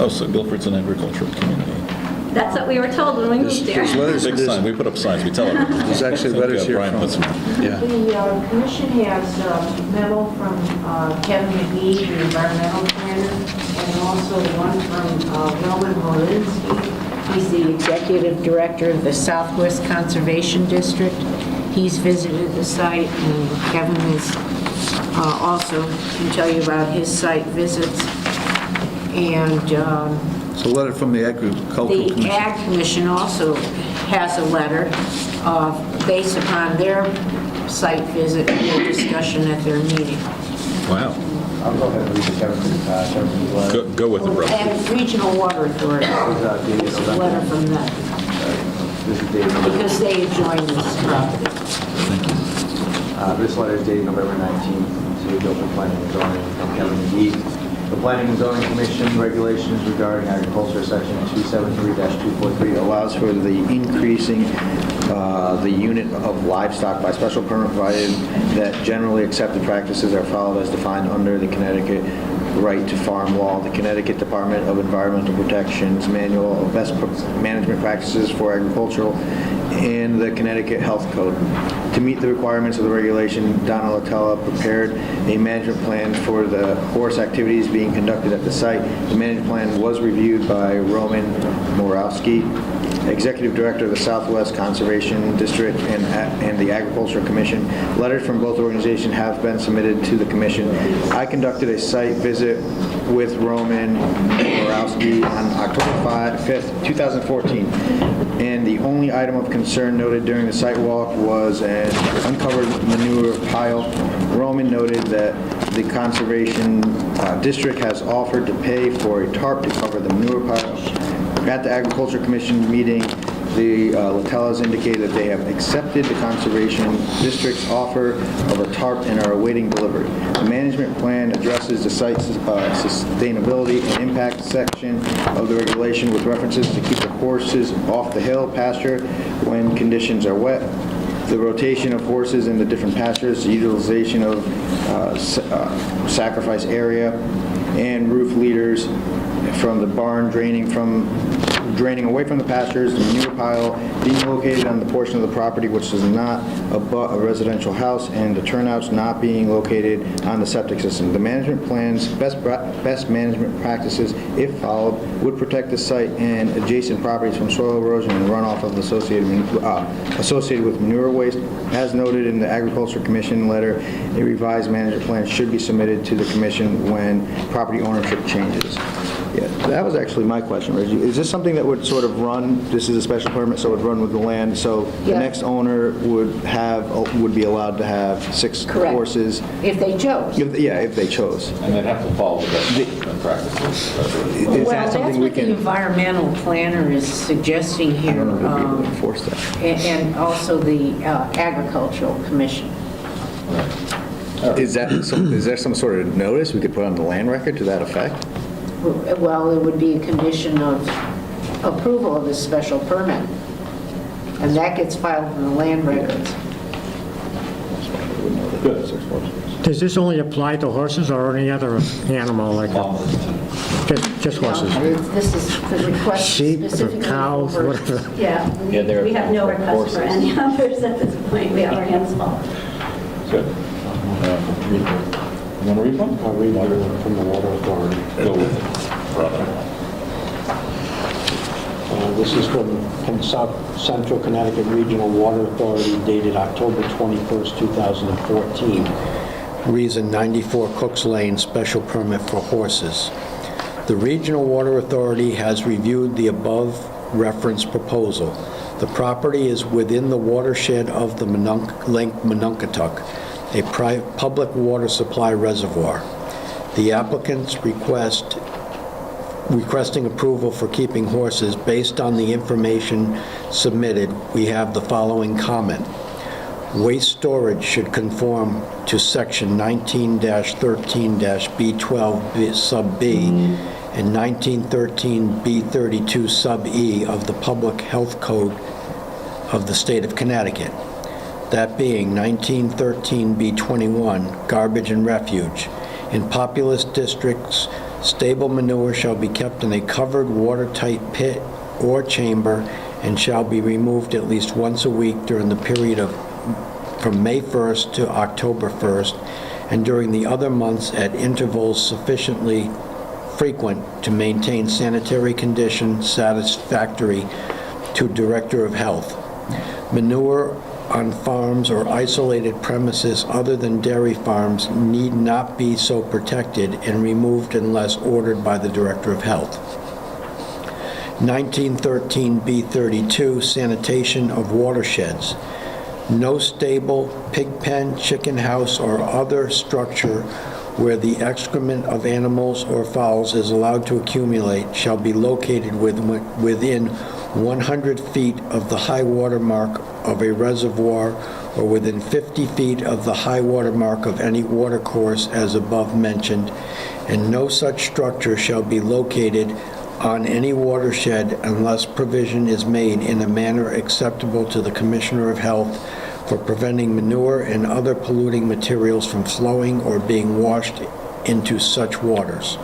Oh, so Guilford's an agricultural community. That's what we were told when we moved there. There's letters, Big sign, we put up signs, we tell everyone. there's actually letters here Brian from, puts them. yeah. The commission has a memo from Kevin McGee, the environmental planner, and also one from Roman Molinsky. He's the executive director of the Southwest Conservation District. He's visited the site, and Kevin is also can tell you about his site visits. And It's a letter from the Agricultural the Commission. Ag Commission also has a letter based upon their site visit and their discussion at their meeting. Wow. I'll go ahead and read the Kevin's letter. Go with it, bro. And Regional Water Authority, it's a letter from them, This is dated, because they joined this property. this letter is dated November 19th to Guilford Planning and Zoning from Kevin McGee. The Planning and Zoning Commission regulations regarding agriculture, section 273-243, allows for the increasing the unit of livestock by special permit, provided that generally accepted practices are followed as defined under the Connecticut Right to Farm Law, the Connecticut Department of Environmental Protection's Manual of Best Management Practices for Agricultural, and the Connecticut Health Code. To meet the requirements of the regulation, Donna Latella prepared a management plan for the horse activities being conducted at the site. The management plan was reviewed by Roman Morawski Executive Director of the Southwest Conservation District and the Agricultural Commission. Letters from both organizations have been submitted to the commission. I conducted a site visit with Roman Borowski on October 5th, 2014, and the only item of concern noted during the site walk was an uncovered manure pile. Roman noted that the Conservation District has offered to pay for a tarp to cover the manure pile. At the Agriculture Commission meeting, the Latellas indicated that they have accepted the Conservation District's offer of a tarp and are awaiting delivery. The management plan addresses the site's sustainability and impact section of the regulation with references to keep the horses off the hill pasture when conditions are wet, the rotation of horses in the different pastures, the utilization of sacrifice area, and roof leaders from the barn draining away from the pastures, the manure pile being located on the portion of the property which is not abut a residential house, and the turnouts not being located on the septic system. The management plan's best management practices, if followed, would protect the site and adjacent properties from soil erosion and runoff of the associated with manure waste. As noted in the Agriculture Commission letter, a revised management plan should be submitted to the commission when property ownership changes. Yeah, that was actually my question, Reggie. Is this something that would sort of run, this is a special permit, so it would run with the land, so the Yeah. next owner would be allowed to have 6 Correct. horses? If they chose. Yeah, if they chose. And they'd have to follow the best practices. Is Well, that that's something we what the can, environmental planner is suggesting I here, don't know if we'll be able to enforce that. and also the Agricultural Commission. Is there some sort of notice we could put on the land record to that effect? Well, it would be a condition of approval of this special permit, and that gets filed in the land records. Does this only apply to horses or any other animal like that? Just horses? This is the request Sheep or specifically cows, for- whatever. Yeah, we have no request for any others at this point. We have our hands full. Good. You want to read one? I'll read one from the Water Authority. Go with it, brother. This is from South Central Connecticut Regional Water Authority dated October 21st, 2014. Reason 94 Cooks Lane special permit for horses. The Regional Water Authority has reviewed the above referenced proposal. The property is within the watershed of the Lake Monunketuk, a public water supply reservoir. The applicant's requesting approval for keeping horses. Based on the information submitted, we have the following comment. Waste storage should conform to section 19-13-B12 sub B and 1913-B32 sub E of the Public Health Code of the State of Connecticut. That being 1913-B21, garbage and refuge. In populous districts, stable manure shall be kept in a covered watertight pit or chamber and shall be removed at least once a week during the period from May 1st to October 1st, and during the other months at intervals sufficiently frequent to maintain sanitary conditions satisfactory to Director of Health. Manure on farms or isolated premises other than dairy farms need not be so protected and removed unless ordered by the Director of Health. 1913-B32, sanitation of watersheds. No stable, pig pen, chicken house, or other structure where the excrement of animals or fowls is allowed to accumulate shall be located within 100 feet of the high water mark of a reservoir or within 50 feet of the high water mark of any watercourse as above mentioned, and no such structure shall be located on any watershed unless provision is made in a manner acceptable to the Commissioner of Health for preventing manure and other polluting materials from flowing or being washed into such waters.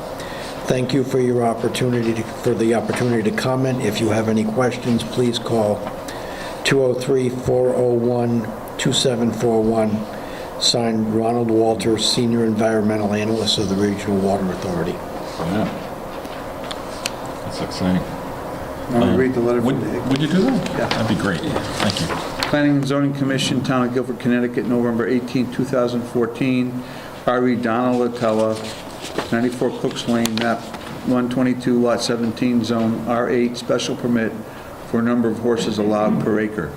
Thank you for the opportunity to comment. If you have any questions, please call 203-401-2741. Signed, Ronald Walters, Senior Environmental Analyst of the Regional Water Authority. Yeah. That's exciting. Want me to read the letter? Would you do that? Yeah. That'd be great. Thank you. Planning and Zoning Commission, Town of Guilford, Connecticut, November 18, 2014. R.E. Donna Latella, 94 Cooks Lane, map 122, lot 17, zone R8, special permit for a number of horses allowed per acre.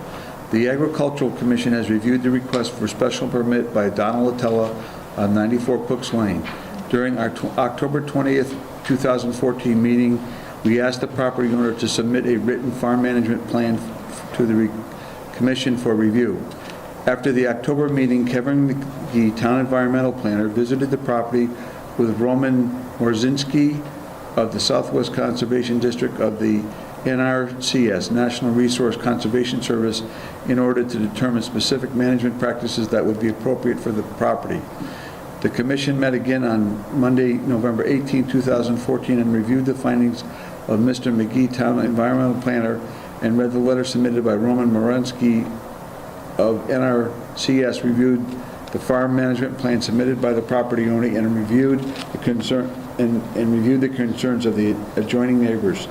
The Agricultural Commission has reviewed the request for special permit by Donna Latella on 94 Cooks Lane. During our October 20th, 2014 meeting, we asked the property owner to submit a written farm management plan to the Commission for review. After the October meeting, Kevin McGee, Town Environmental Planner, visited the property with Roman Morzinski of the Southwest Conservation District of the NRCS, National Resource Conservation Service, in order to determine specific management practices that would be appropriate for the property. The Commission met again on Monday, November 18, 2014, and reviewed the findings of Mr. McGee, Town Environmental Planner, and read the letter submitted by Roman Morzinski of NRCS, reviewed the farm management plan submitted by the property owner, and reviewed the concerns of the adjoining neighbors.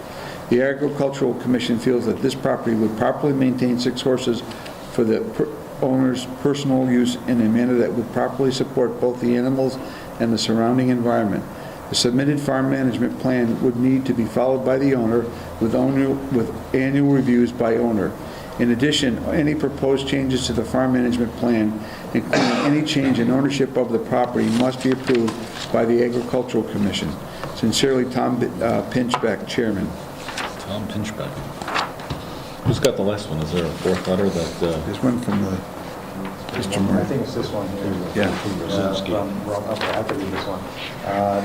The Agricultural Commission feels that this property would properly maintain 6 horses for the owner's personal use in a manner that would properly support both the animals and the surrounding environment. The submitted farm management plan would need to be followed by the owner with annual reviews by owner. In addition, any proposed changes to the farm management plan, including any change in ownership of the property, must be approved by the Agricultural Commission. Sincerely, Tom Pinchbeck, Chairman. Tom Pinchbeck. Who's got the last one? Is there a fourth letter that... This one from the... I think it's this one here. Yeah. Okay, I have to read this one.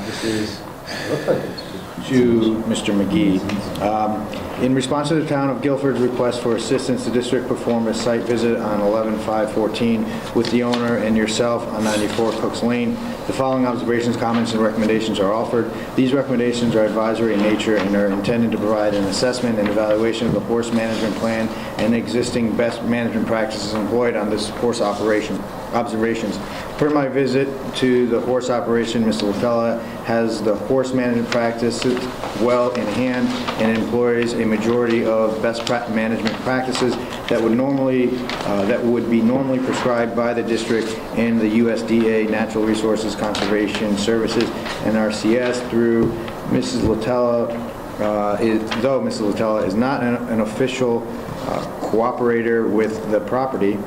This is, it looks like it's to Mr. McGee. In response to the Town of Guilford's request for assistance, the district performed a site visit on 11/5/14 with the owner and yourself on 94 Cooks Lane. The following observations, comments, and recommendations are offered. These recommendations are advisory in nature and are intended to provide an assessment and evaluation of the horse management plan and existing best management practices employed on this horse observations. Per my visit to the horse operation, Mr. Latella has the horse management practices well in hand and employs a majority of best management practices that would be normally prescribed by the district and the USDA Natural Resources Conservation Services, NRCS, through Mrs. Latella. Though Mrs. Latella is not an official cooperator with the property,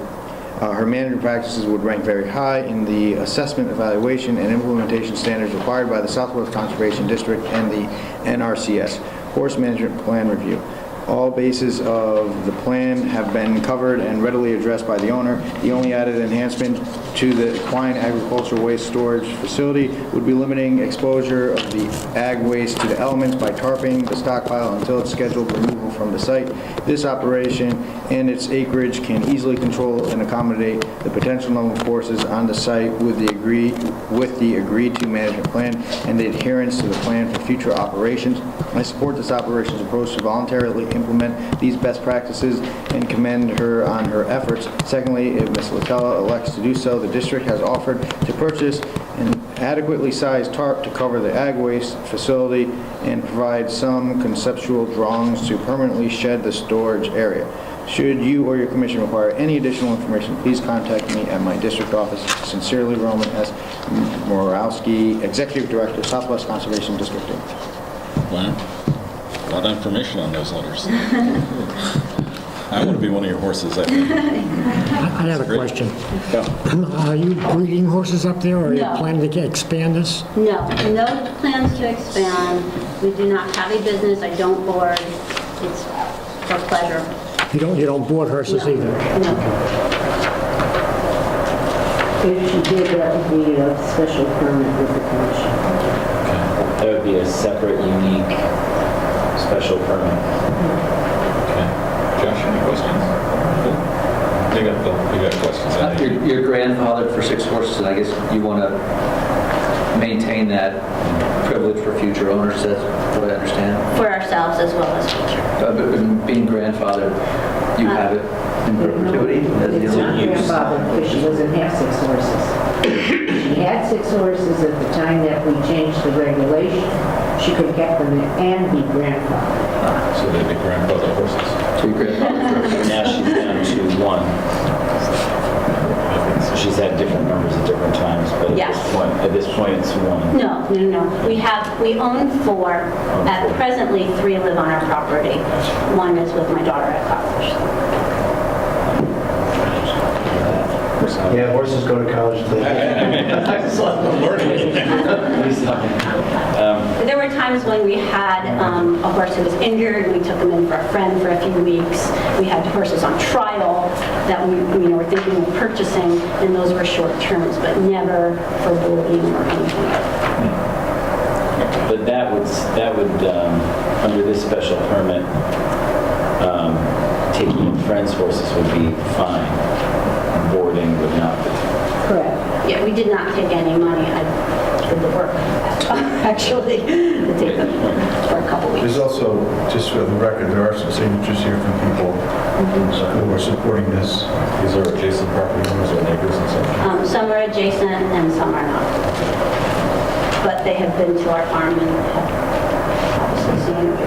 her management practices would rank very high in the assessment, evaluation, and implementation standards required by the Southwest Conservation District and the NRCS. Horse Management Plan Review. All bases of the plan have been covered and readily addressed by the owner. The only added enhancement to the equine agricultural waste storage facility would be limiting exposure of the ag waste to the elements by tarping the stockpile until its scheduled removal from the site. This operation and its acreage can easily control and accommodate the potential number of horses on the site with the agreed-to management plan and the adherence to the plan for future operations. I support this operations approach to voluntarily implement these best practices and commend her on her efforts. Secondly, if Ms. Latella elects to do so, the district has offered to purchase an adequately sized tarp to cover the ag waste facility and provide some conceptual drawings to permanently shed the storage area. Should you or your commission require any additional information, please contact me at my district office. Sincerely, Roman S. Morawski, Executive Director, Southwest Conservation District. Wow. A lot of information on those letters. I want to be one of your horses, I think. I have a question. Yeah. Are you breeding horses up there, or are you No. planning to expand this? No, no plans to expand. We do not have a business. I don't board. It's for pleasure. You don't board horses No. either? No. If she did, that would be a special permit with the commission. That would be a separate, unique, special permit. Okay. Josh, any questions? You got questions? You're grandfathered for 6 horses, and I guess you want to maintain that privilege for future owners, that's what I understand? For ourselves as well as future. But being grandfathered, you have it in perpetuity? as the It's only not use? grandfathered because she doesn't have 6 horses. She had 6 horses at the time that we changed the regulation. She could have kept them and be grandfathered. So they'd be grandfather horses. Now she's down to one. So she's had different numbers at different times, but Yes. at this point it's one. No. We own 4. Presently, 3 live on our property. 1 is with my daughter at college. Yeah, horses go to college. There were times when we had a horse who was injured, we took him in for a friend for a few weeks. We had horses on trial that we were thinking of purchasing, and those were short terms, but never for bullying or anything. But that would under this special permit, taking in friends' horses would be fine. Boarding would not be. Correct. Yeah, we did not take any money. I did the work, actually, to take them for a couple weeks. There's also, just for the record, there are some signatures here from people who are supporting this. These are adjacent property owners or neighbors and such. Some are adjacent and some are not. But they have been to our farm and have obviously seen it.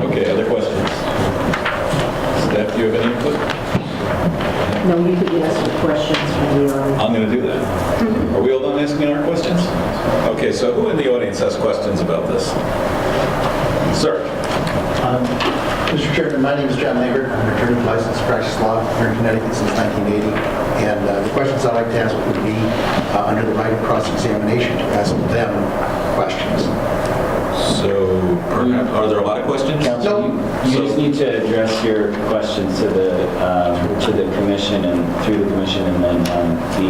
Okay, other questions? Steph, do you have any input? No, you could ask the questions from the audience. I'm going to do that. Are we all done asking our questions? Okay, so who in the audience has questions about this? Sir? Mr. Chairman, my name is John Lambert. I'm an attorney licensed to practice law here in Connecticut since 1980. And the questions I'd like to ask would be under the right of cross-examination to ask them questions. So, perhaps, are there a lot of questions? Counsel, you just need to address your questions to the commission and through the commission, and then the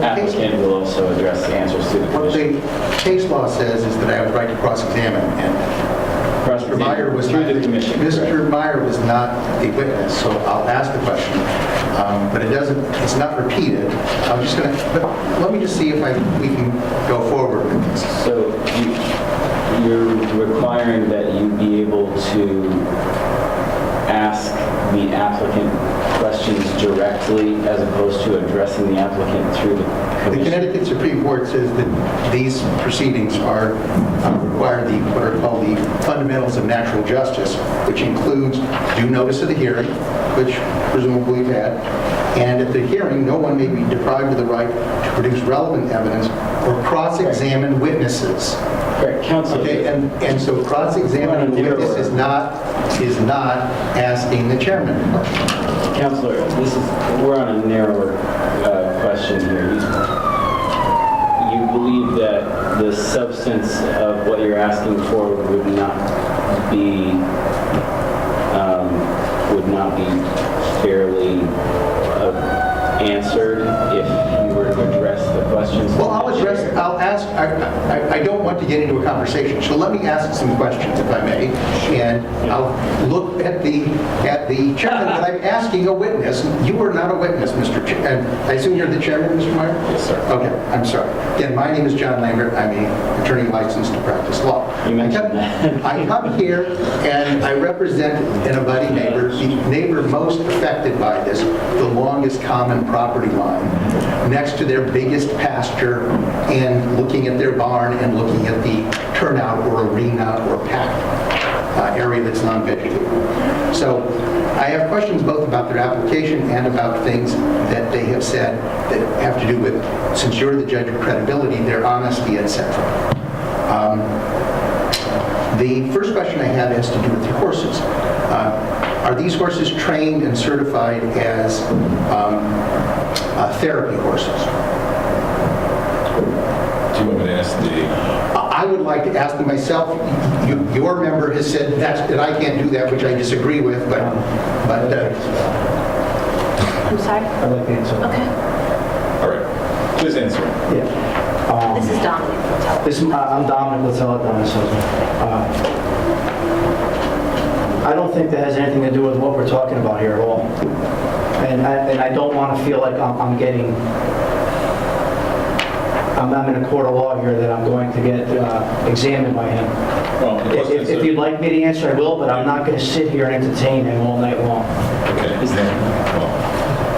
applicant will also address the answers to the What commission. the case law says is that I have the right to cross-examine, and Mr. Meyer was Through not, the commission, correct. Mr. Meyer was not a witness, so I'll ask the question. But it's not repeated. I'm just going to, but let me just see if we can go forward with this. So you're requiring that you be able to ask the applicant questions directly as opposed to addressing the applicant through the The commission? Connecticut Supreme Court says that these proceedings require what are called the fundamentals of natural justice, which includes due notice of the hearing, which presumably you've had, and at the hearing, no one may be deprived of the right to produce relevant evidence or cross-examine witnesses. Correct, counsel. Okay, and so cross-examining the witness is not asking the chairman a question. Counselor, we're on a narrower question here. You believe that the substance of what you're asking for would not be fairly answered if you were to address the questions? Well, I'll ask, I don't want to get into a conversation, so let me ask some questions, if I may, and I'll look at the chairman, but I'm asking a witness. You are not a witness, Mr. Chairman. I assume you're the chairman, Mr. Meyer? Yes, sir. Okay, I'm sorry. Again, my name is John Lambert. I'm an attorney licensed to practice law. You mentioned that. I come here and I represent an abutting neighbor, the neighbor most affected by this, the longest common property line, next to their biggest pasture, and looking at their barn and looking at the turnout or arena or packed area that's non-vegetated. So I have questions both about their application and about things that they have said that have to do with, since you're the judge of credibility, their honesty, etc. The first question I have has to do with the horses. Are these horses trained and certified as therapy horses? Do you want me to ask the... I would like to ask them myself. Your member has said that I can't do that, which I disagree with, but I'm sorry? I'd like to answer. Okay. All right, please answer. Yeah. This is Dominic. I'm Dominic Littell, Dominic Souza. I don't think that has anything to do with what we're talking about here at all. And I don't want to feel like I'm in a court of law here that I'm going to get examined by him. Well, the question is... If you'd like me to answer, I will, but I'm not going to sit here and entertain him all night long.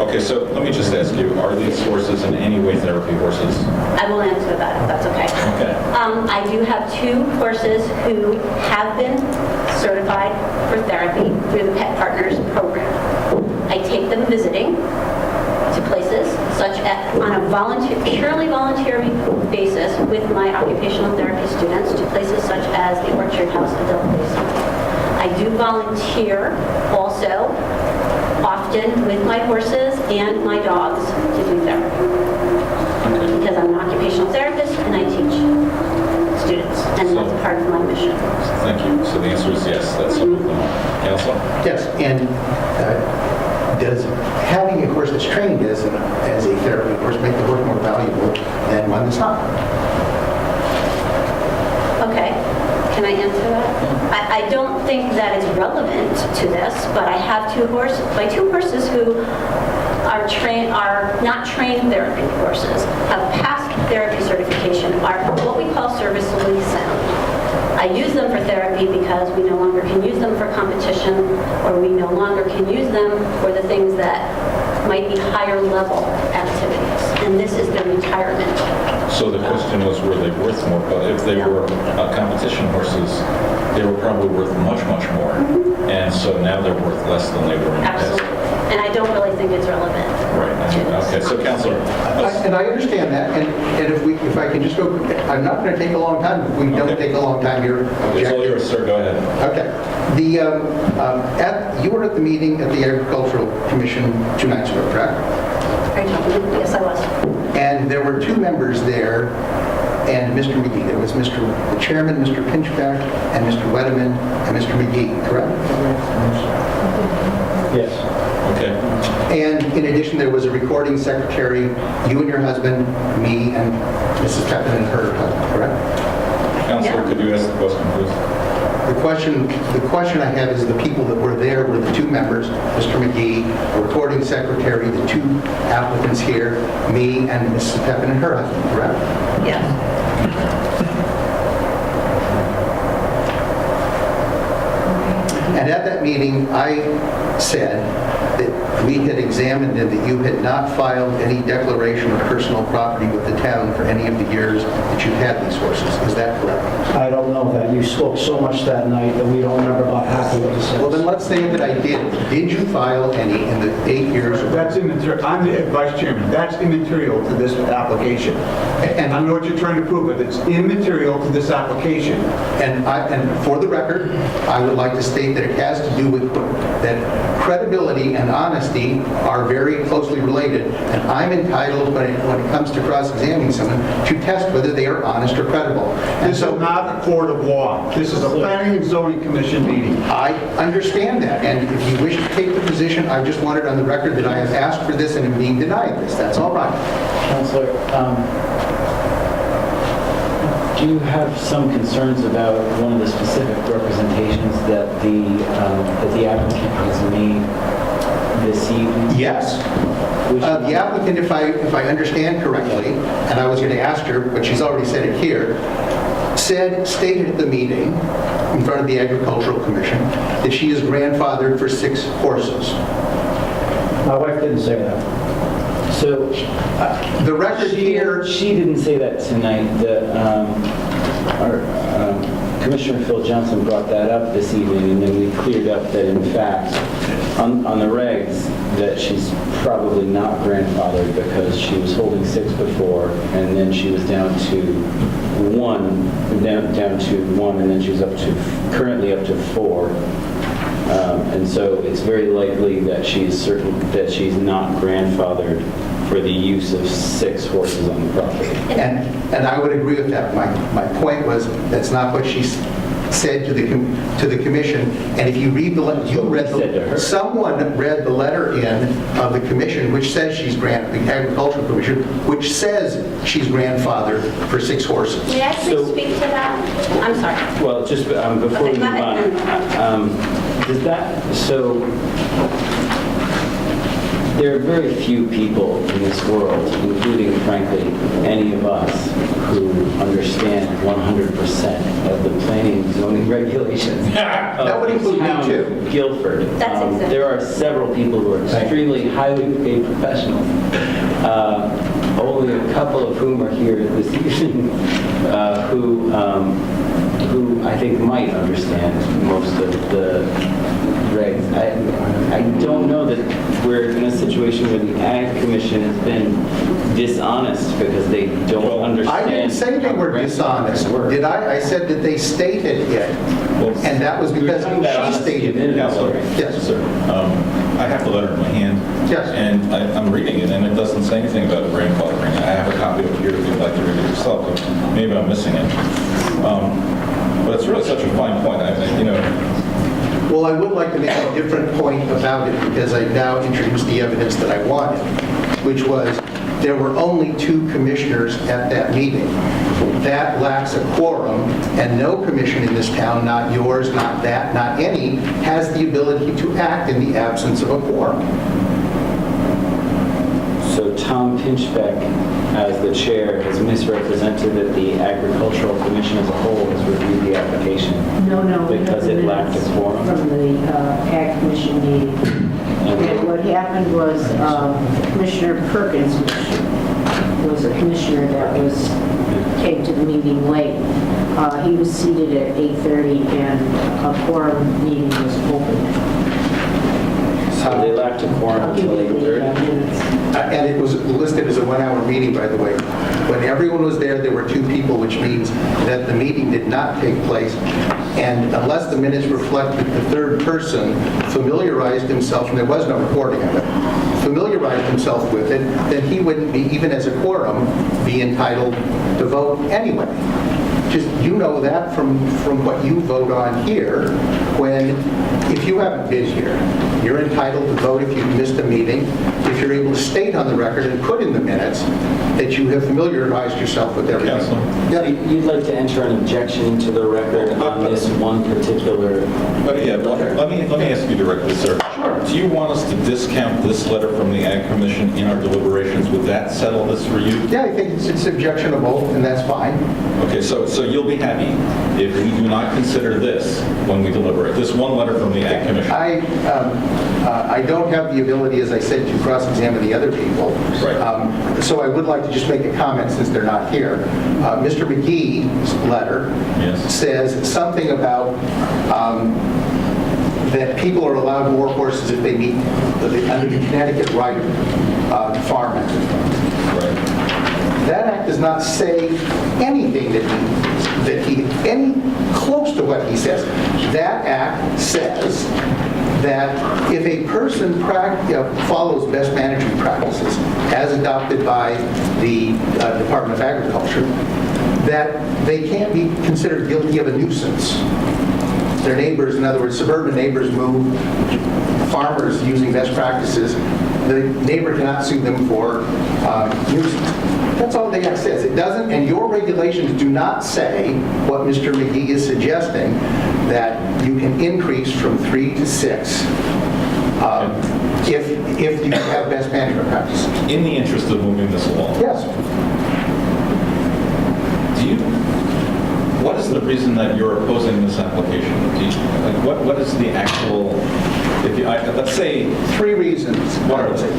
Okay. Okay, so let me just ask you, are these horses in any way therapy horses? I will answer that if that's okay. Okay. I do have 2 horses who have been certified for therapy through the Pet Partners program. I take them visiting to places such as, on a purely voluntary basis with my occupational therapy students, to places such as the Orchard House Adult Play Center. I do volunteer also often with my horses and my dogs to do therapy. Because I'm an occupational therapist and I teach students, and that's part of my mission. Thank you. So the answer is yes, that's some of them. Council? Yes, and does having a horse that's trained as a therapy horse make the horse more valuable than one that's not? Okay, can I answer that? I don't think that it's relevant to this, but I have 2 horses, my 2 horses who are not trained therapy horses, have passed therapy certification, are what we call serviceably sound. I use them for therapy because we no longer can use them for competition, or we no longer can use them for the things that might be higher level activities. And this is the retirement. So the question was, were they worth more? But if they were competition horses, they were probably worth much, much more. And so now they're worth less than they were in the past. Absolutely. And I don't really think it's relevant. Right. Okay, so Councilor. And I understand that, and if I can just go, I'm not going to take a long time. If we don't take a long time here. It's all yours, sir. Go ahead. Okay. You were at the meeting at the Agricultural Commission 2 nights ago, correct? Are you talking to me? Yes, I was. And there were 2 members there, and Mr. McGee. There was the chairman, Mr. Pinchback, and Mr. Wedeman, and Mr. McGee, correct? Yes. Okay. And in addition, there was a recording secretary, you and your husband, me, and Mrs. Pepin and her husband, correct? Councilor, could you ask the question, please? The question I have is the people that were there were the 2 members, Mr. McGee, the recording secretary, the 2 applicants here, me, and Mrs. Pepin and her husband, correct? Yes. And at that meeting, I said that we had examined and that you had not filed any declaration of personal property with the town for any of the years that you've had these horses. Is that correct? I don't know that. You spoke so much that night that we don't remember about half of what you said. Well, then let's say that I did. Did you file any in the 8 years? That's immaterial. I'm the vice chairman. That's immaterial to this application. And I know what you're trying to prove, but it's immaterial to this application. And for the record, I would like to state that it has to do with that credibility and honesty are very closely related, and I'm entitled, when it comes to cross-examining someone, to test whether they are honest or credible. And This is not a court of law. This is a planning and zoning commission meeting. I understand that, and if you wish to take the position, I just want it on the record that I have asked for this and am being denied this. That's all right. Counselor, do you have some concerns about one of the specific representations that the applicant has made this evening? Yes. Which The applicant, if I understand correctly, and I was going to ask her, but she's already said it here, stated at the meeting in front of the Agricultural Commission that she is grandfathered for 6 horses. My wife didn't say that. So The record here... She didn't say that tonight. Commissioner Phil Johnson brought that up this evening, and then we cleared up that in fact, on the regs, that she's probably not grandfathered because she was holding 6 before, and then she was down to 1, and then she was currently up to 4. And so it's very likely that she's not grandfathered for the use of 6 horses on the property. And I would agree with that. My point was, that's not what she said to the commission. And if you read the letter, someone read the letter in of the commission, which says she's the Agricultural Commission, which says she's grandfathered for 6 horses. May I please speak to that? I'm sorry. Well, just before we move on, does that, so there are very few people in this world, including, frankly, any of us, who understand 100% of the planning and zoning regulations. That would include me, too. Guilford. That's exactly- There are several people who are extremely highly paid professionals, only a couple of whom are here this evening, who I think might understand most of the regs. I don't know that we're in a situation where the Ag Commission has been dishonest because they don't understand. I didn't say they were dishonest, did I? I said that they stated it, and that was because she stated it. Yes. Sir, I have the letter in my hand. Yes. And I'm reading it, and it doesn't say anything about grandfathering. I have a copy of it here if you'd like to read it yourself, but maybe I'm missing it. But it's really such a fine point. I think, Well, I would like to make a different point about it because I now introduced the evidence that I wanted, which was there were only 2 commissioners at that meeting. That lacks a quorum, and no commission in this town, not yours, not that, not any, has the ability to act in the absence of a quorum. So Tom Pinchbeck, as the chair, has misrepresented that the Agricultural Commission as a whole has reviewed the application. No. Because it lacked a quorum? From the Ag Commission meeting. And what happened was Commissioner Perkins, which was a commissioner that came to the meeting late. He was seated at 8:30 and a quorum meeting was open. So they lacked a quorum I'll give until you the 8:30? minutes. And it was listed as a 1-hour meeting, by the way. When everyone was there were 2 people, which means that the meeting did not take place. And unless the minutes reflect that the third person familiarized himself, and there was no recording of it, familiarized himself with it, then he wouldn't be, even as a quorum, be entitled to vote anyway. Just, you know that from what you vote on here, when, if you haven't been here, you're entitled to vote if you've missed a meeting, if you're able to state on the record and put in the minutes that you have familiarized yourself with everything. Counselor? Yeah. You'd like to enter an objection into the record on this one particular... let me ask you directly, sir. Sure. Do you want us to discount this letter from the Ag Commission in our deliberations? Would that settle this for you? Yeah, I think it's objectionable, and that's fine. Okay, so you'll be happy if we do not consider this when we deliberate, this one letter from the Ag Commission? I don't have the ability, as I said, to cross-examine the other people. Right. So I would like to just make a comment since they're not here. Mr. McGee's letter Yes. says something about that people are allowed more horses if they meet under the Connecticut right farm act. Right. That act does not say anything any close to what he says. That act says that if a person follows best management practices as adopted by the Department of Agriculture, that they can't be considered guilty of a nuisance. Their neighbors, in other words, suburban neighbors move farmers using best practices, the neighbor cannot sue them for nuisance. That's all the act says. It doesn't, and your regulations do not say what Mr. McGee is suggesting, that you can increase from 3 to 6 if you have best management practices. In the interest of moving this along. Yes. What is the reason that you're opposing this application? What is the actual, let's say... 3 reasons. What are they?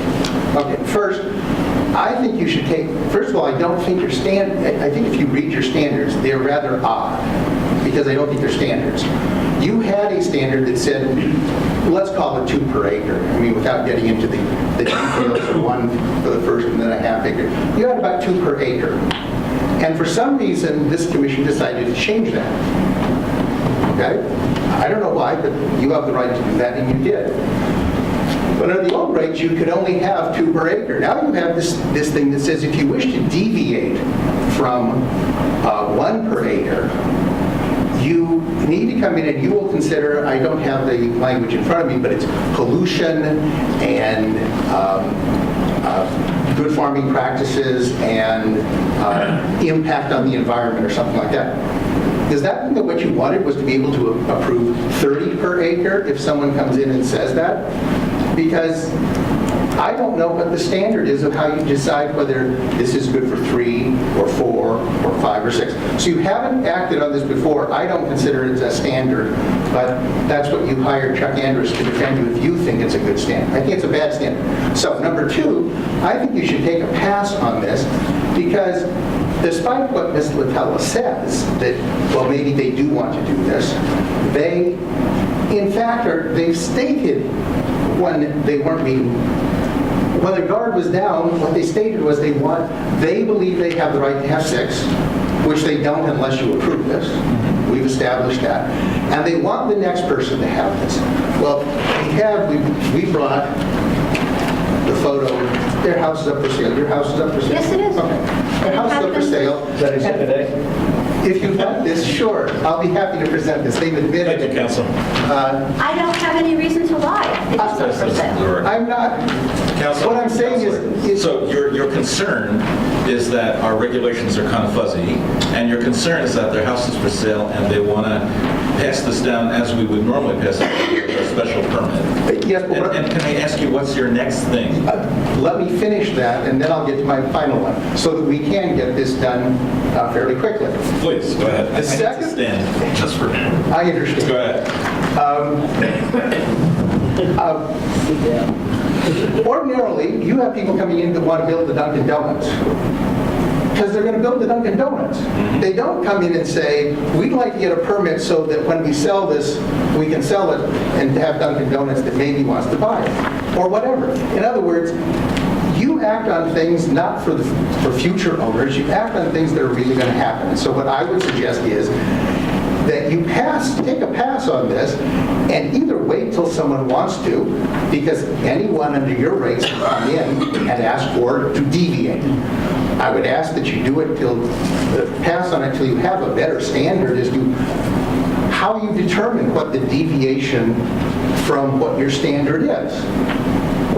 Okay, first, I think you should first of all, I don't think I think if you read your standards, they're rather odd, because I don't think they're standards. You had a standard that said, let's call it 2 per acre. I mean, without getting into the details of 1 for the first and then a half acre. You had about 2 per acre. And for some reason, this commission decided to change that. Okay? I don't know why, but you have the right to do that, and you did. But under the old rates, you could only have 2 per acre. Now you have this thing that says if you wish to deviate from 1 per acre, you need to come in and you will consider, I don't have the language in front of me, but it's pollution and good farming practices and impact on the environment or something like that. Does that mean that what you wanted was to be able to approve 30 per acre if someone comes in and says that? Because I don't know what the standard is of how you decide whether this is good for 3 or 4 or 5 or 6. So you haven't acted on this before. I don't consider it a standard, but that's what you hired Chuck Andrus to defend you if you think it's a good standard. I think it's a bad standard. So number 2, I think you should take a pass on this because despite what Ms. Latella says, that, well, maybe they do want to do this, they, in fact, they've stated when they weren't meeting, when the guard was down, what they stated was they believe they have the right to have 6, which they don't unless you approve this. We've established that. And they want the next person to have this. Well, we brought the photo. Their house is up for sale. Your house is up for sale? Yes, it is. Okay. Their house is up for sale. Is that exhibit A? If you want this, sure, I'll be happy to present this. They've admitted it. Council. I don't have any reason to lie. It is up for sale. I'm not, Council. what I'm saying is... So your concern is that our regulations are kind of fuzzy, and your concern is that their house is for sale and they want to pass this down as we would normally pass it, a special permit. Yes, but And can I ask you, what's your next thing? let me finish that, and then I'll get to my final one, so that we can get this done fairly quickly. Please, go ahead. I need to second- stand just for... I understand. Go ahead. Ordinarily, you have people coming in that want to build the Dunkin' Donuts, because they're going to build the Dunkin' Donuts. They don't come in and say, we'd like to get a permit so that when we sell this, we can sell it and have Dunkin' Donuts that maybe wants to buy it, or whatever. In other words, you act on things not for future owners, you act on things that are really going to happen. And so what I would suggest is that you take a pass on this, and either wait till someone wants to, because anyone under your regs can come in and ask for to deviate. I would ask that you do it pass on it till you have a better standard as to how you determine what the deviation from what your standard is.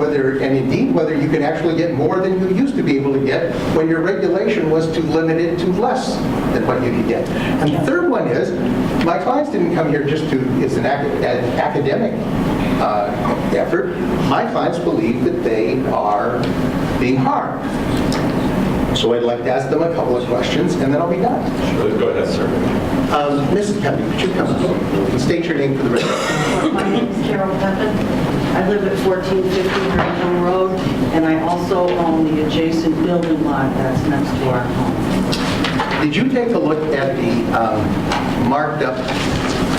And indeed, whether you can actually get more than you used to be able to get when your regulation was to limit it to less than what you could get. And the third one is, my clients didn't come here just it's an academic effort. My clients believe that they are being harmed. So I'd like to ask them a couple of questions, and then I'll be done. Sure. Go ahead, sir. Mrs. Pepe, could you come up and state your name for the record? My name is Carol Pepin. I live at 1450 Greenhill Road, and I also own the adjacent building lot that's next to our home. Did you take a look at the marked up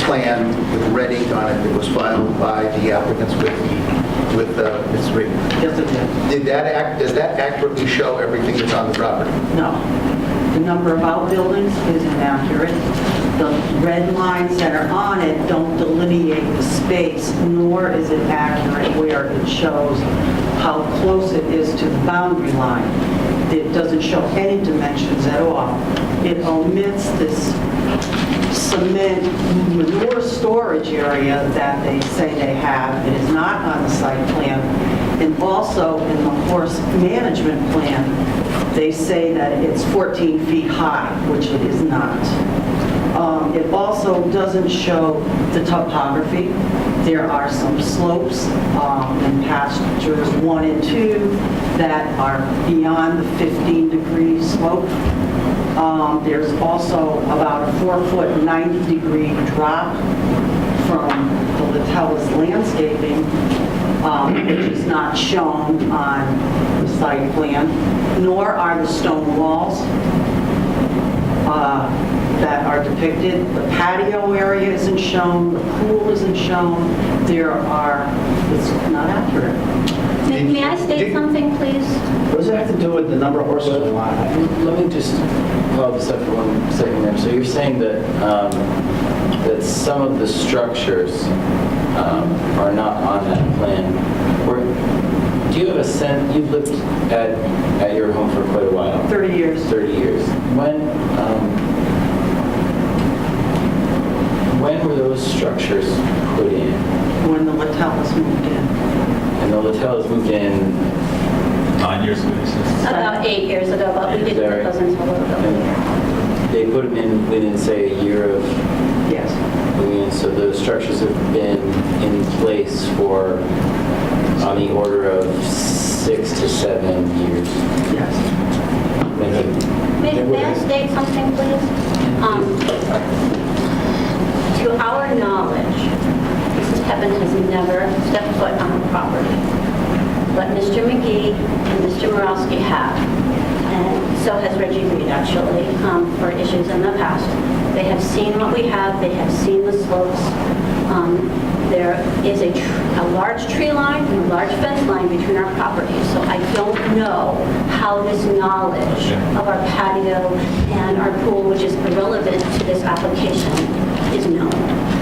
plan with red ink on it that was filed by the applicants with Ms. Reed? Yes, it did. Does that accurately show everything that's on the property? No. The number of outbuildings is inaccurate. The red lines that are on it don't delineate the space, nor is it accurate where it shows how close it is to the boundary line. It doesn't show any dimensions at all. It omits this cement manure storage area that they say they have. It is not on the site plan. And also in the horse management plan, they say that it's 14 feet high, which it is not. It also doesn't show the topography. There are some slopes in pastures 1 and 2 that are beyond the 15-degree slope. There's also about a 4-foot 90-degree drop from the Latella's landscaping, which is not shown on the site plan, nor are the stone walls that are depicted. The patio area isn't shown, the pool isn't shown. It's not accurate. May I state something, please? What does it have to do with the number of horses on the lot? Let me just follow this up for 1 second there. So you're saying that that some of the structures are not on that plan. Do you have a sense, you've lived at your home for quite a while? 30 years. 30 years. When were those structures put in? When the Latellas moved in. And the Latellas moved in 9 years ago, you said. About 8 years ago, but we didn't put those until a little bit later. they put them in within, say, a year of Yes. moving in, so those structures have been in place for on the order of 6 to 7 years. Yes. Thank you. May I state something, please? To our knowledge, Mrs. Pepin has never stepped foot on the property, but Mr. McGee and Mr. Morowski have, and so has Reggie Reed, actually, for issues in the past. They have seen what we have, they have seen the slopes. There is a large tree line and a large fence line between our properties, so I don't know how this knowledge of our patio and our pool, which is irrelevant to this application, is known.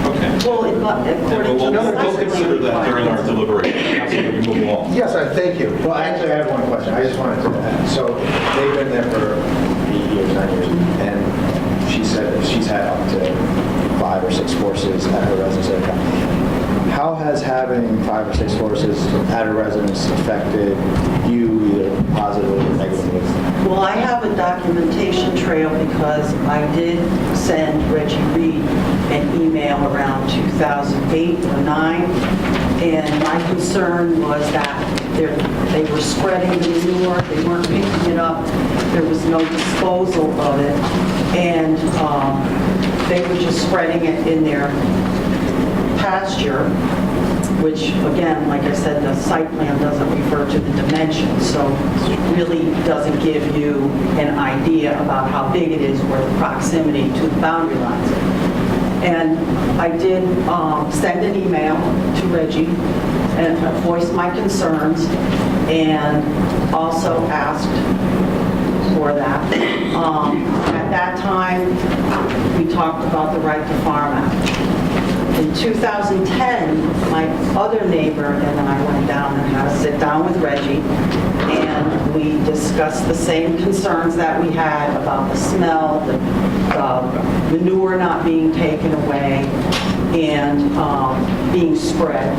Okay. Well, according to We'll consider that during our deliberation. Councilor, we move along. Yes, thank you. Well, actually, I have one question. I just wanted to add. So they've been there for 8 years, 9 years, and she said that she's had up to 5 or 6 horses at her residence area. How has having 5 or 6 horses at her residence affected you either positively or negatively? Well, I have a documentation trail because I did send Reggie Reed an email around 2008 or 9, and my concern was that they were spreading the manure, they weren't picking it up, there was no disposal of it, and they were just spreading it in their pasture, which again, like I said, the site plan doesn't refer to the dimensions, so it really doesn't give you an idea about how big it is or the proximity to the boundary lines. And I did send an email to Reggie and voiced my concerns and also asked for that. At that time, we talked about the right to farm act. In 2010, my other neighbor and I went down and had a sit down with Reggie, and we discussed the same concerns that we had about the smell, the manure not being taken away, and being spread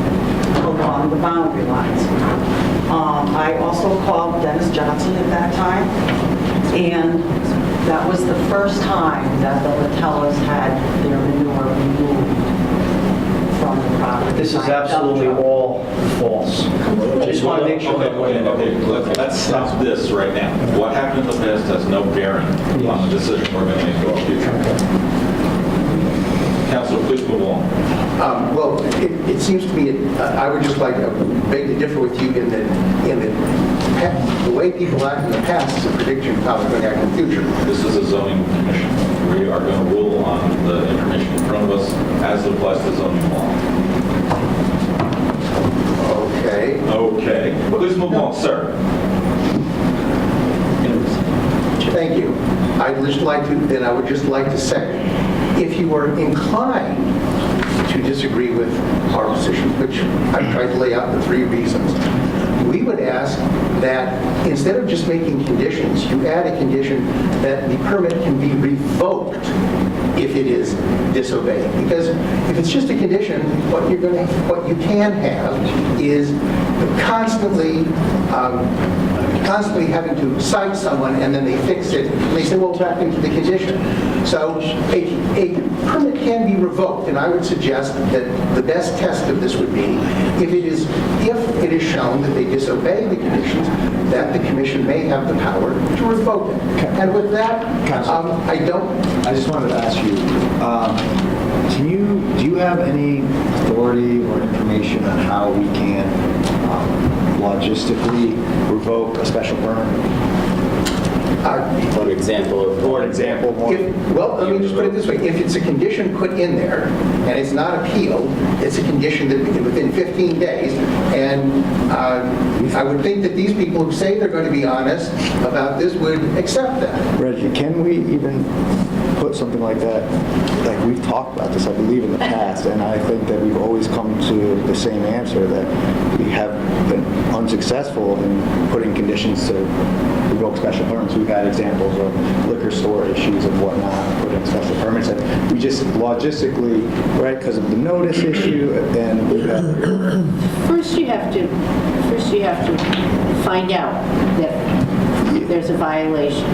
along the boundary lines. I also called Dennis Johnson at that time, and that was the first time that the Latellas had their manure removed from the property. This is absolutely all false. I just want to make sure that... Okay, let's stop this right now. What happened in the past has no bearing on the decision we're going to make for our future. Councilor, please move along. Well, it seems to me, I would just like to beg to differ with you in that the way people act in the past is a prediction of how they're going to act in the future. This is a zoning commission. We are going to rule on the information in front of us as it applies to zoning law. Okay. Okay. Please move along, sir. Thank you. I would just like to say, if you are inclined to disagree with our position, which I've tried to lay out the 3 reasons, we would ask that instead of just making conditions, you add a condition that the permit can be revoked if it is disobeyed. Because if it's just a condition, what you can have is constantly having to cite someone and then they fix it. And they say, well, back into the condition. So a permit can be revoked, and I would suggest that the best test of this would be if it is shown that they disobey the conditions, that the commission may have the power to revoke it. And with that, I just wanted to ask you, do you have any authority or information on how we can logistically revoke a special permit? For example, Well, let me just put it this way. If it's a condition put in there and it's not appealed, it's a condition that within 15 days, and I would think that these people who say they're going to be honest about this would accept that. Reggie, can we even put something like that? Like, we've talked about this, I believe, in the past, and I think that we've always come to the same answer, that we have been unsuccessful in putting conditions to revoke special permits. We've had examples of liquor store issues and whatnot, putting special permits, and we just logistically, right, because of the notice issue, and we've had... First you have to find out that there's a violation.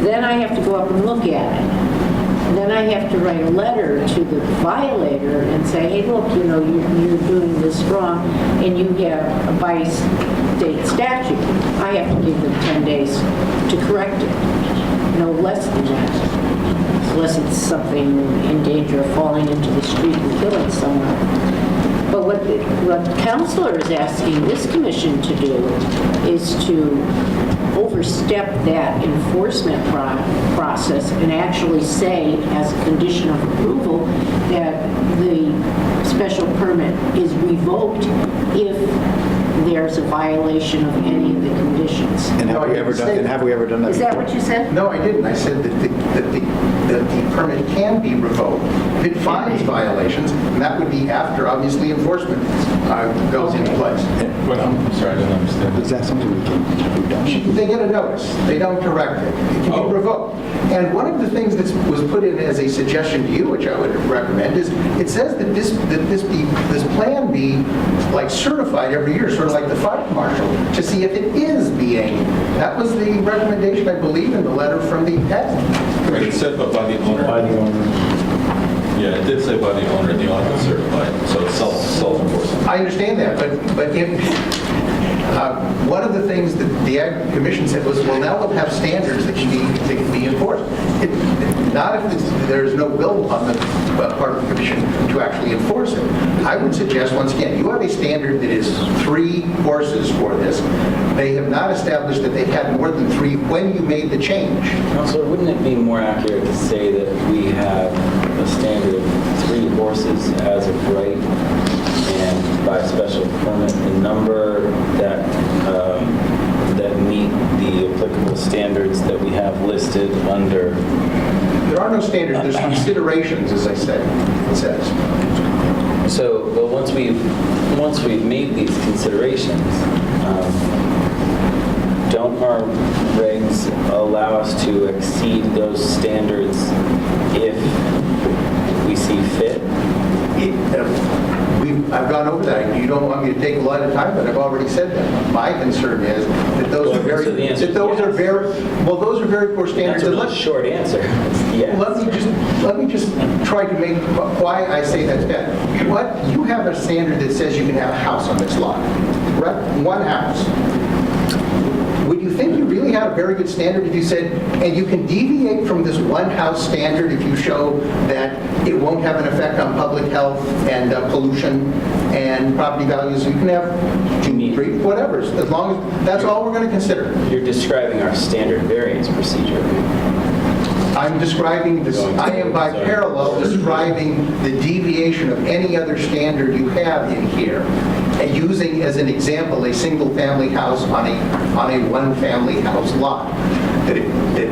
Then I have to go up and look at it. Then I have to write a letter to the violator and say, hey, look, you know, you're doing this wrong, and you have, by state statute, I have to give them 10 days to correct it. No less than that, unless it's something in danger of falling into the street and killing someone. But what Counselor is asking this commission to do is to overstep that enforcement process and actually say, as a condition of approval, that the special permit is revoked if there's a violation of any of the conditions. And have we ever done that? Is that what you said? No, I didn't. I said that the permit can be revoked if it finds violations, and that would be after, obviously, enforcement goes into place. Well, I'm sorry, I didn't understand. Is that something we can have done? They get a notice. They don't correct it. It can be revoked. And one of the things that was put in as a suggestion to you, which I would recommend, is it says that this plan be like certified every year, sort of like the fire marshal, to see if it is being. That was the recommendation, I believe, in the letter from the Ed. It said but by the owner. By the owner. Yeah, it did say by the owner, and the owner was certified, so it's self-enforcing. I understand that, but if, one of the things that the Ag Commission said was, well, now we'll have standards that can be enforced. Not if there's no will on the part of the Commission to actually enforce it. I would suggest, once again, you have a standard that is 3 horses for this. They have not established that they had more than 3 when you made the change. Counselor, wouldn't it be more accurate to say that we have a standard of 3 horses as of right, and by special permit, the number that meet the applicable standards that we have listed under? There are no standards, there's considerations, as I said, it says. So, but once we've made these considerations, don't our regs allow us to exceed those standards if we see fit? I've gone over that. You don't want me to take a lot of time, but I've already said that. My concern is that those are very, those are very poor standards. That's a really short answer. Yes. Let me just try to make why I say that's bad. You have a standard that says you can have a house on this lot, right? 1 house. Would you think you really had a very good standard if you said, and you can deviate from this 1 house standard if you show that it won't have an effect on public health and pollution and property values? You can have 2, 3, whatever, as long as that's all we're going to consider. You're describing our standard variance procedure. I'm describing this, I am by parallel describing the deviation of any other standard you have in here, and using as an example a single-family house on a one-family house lot. That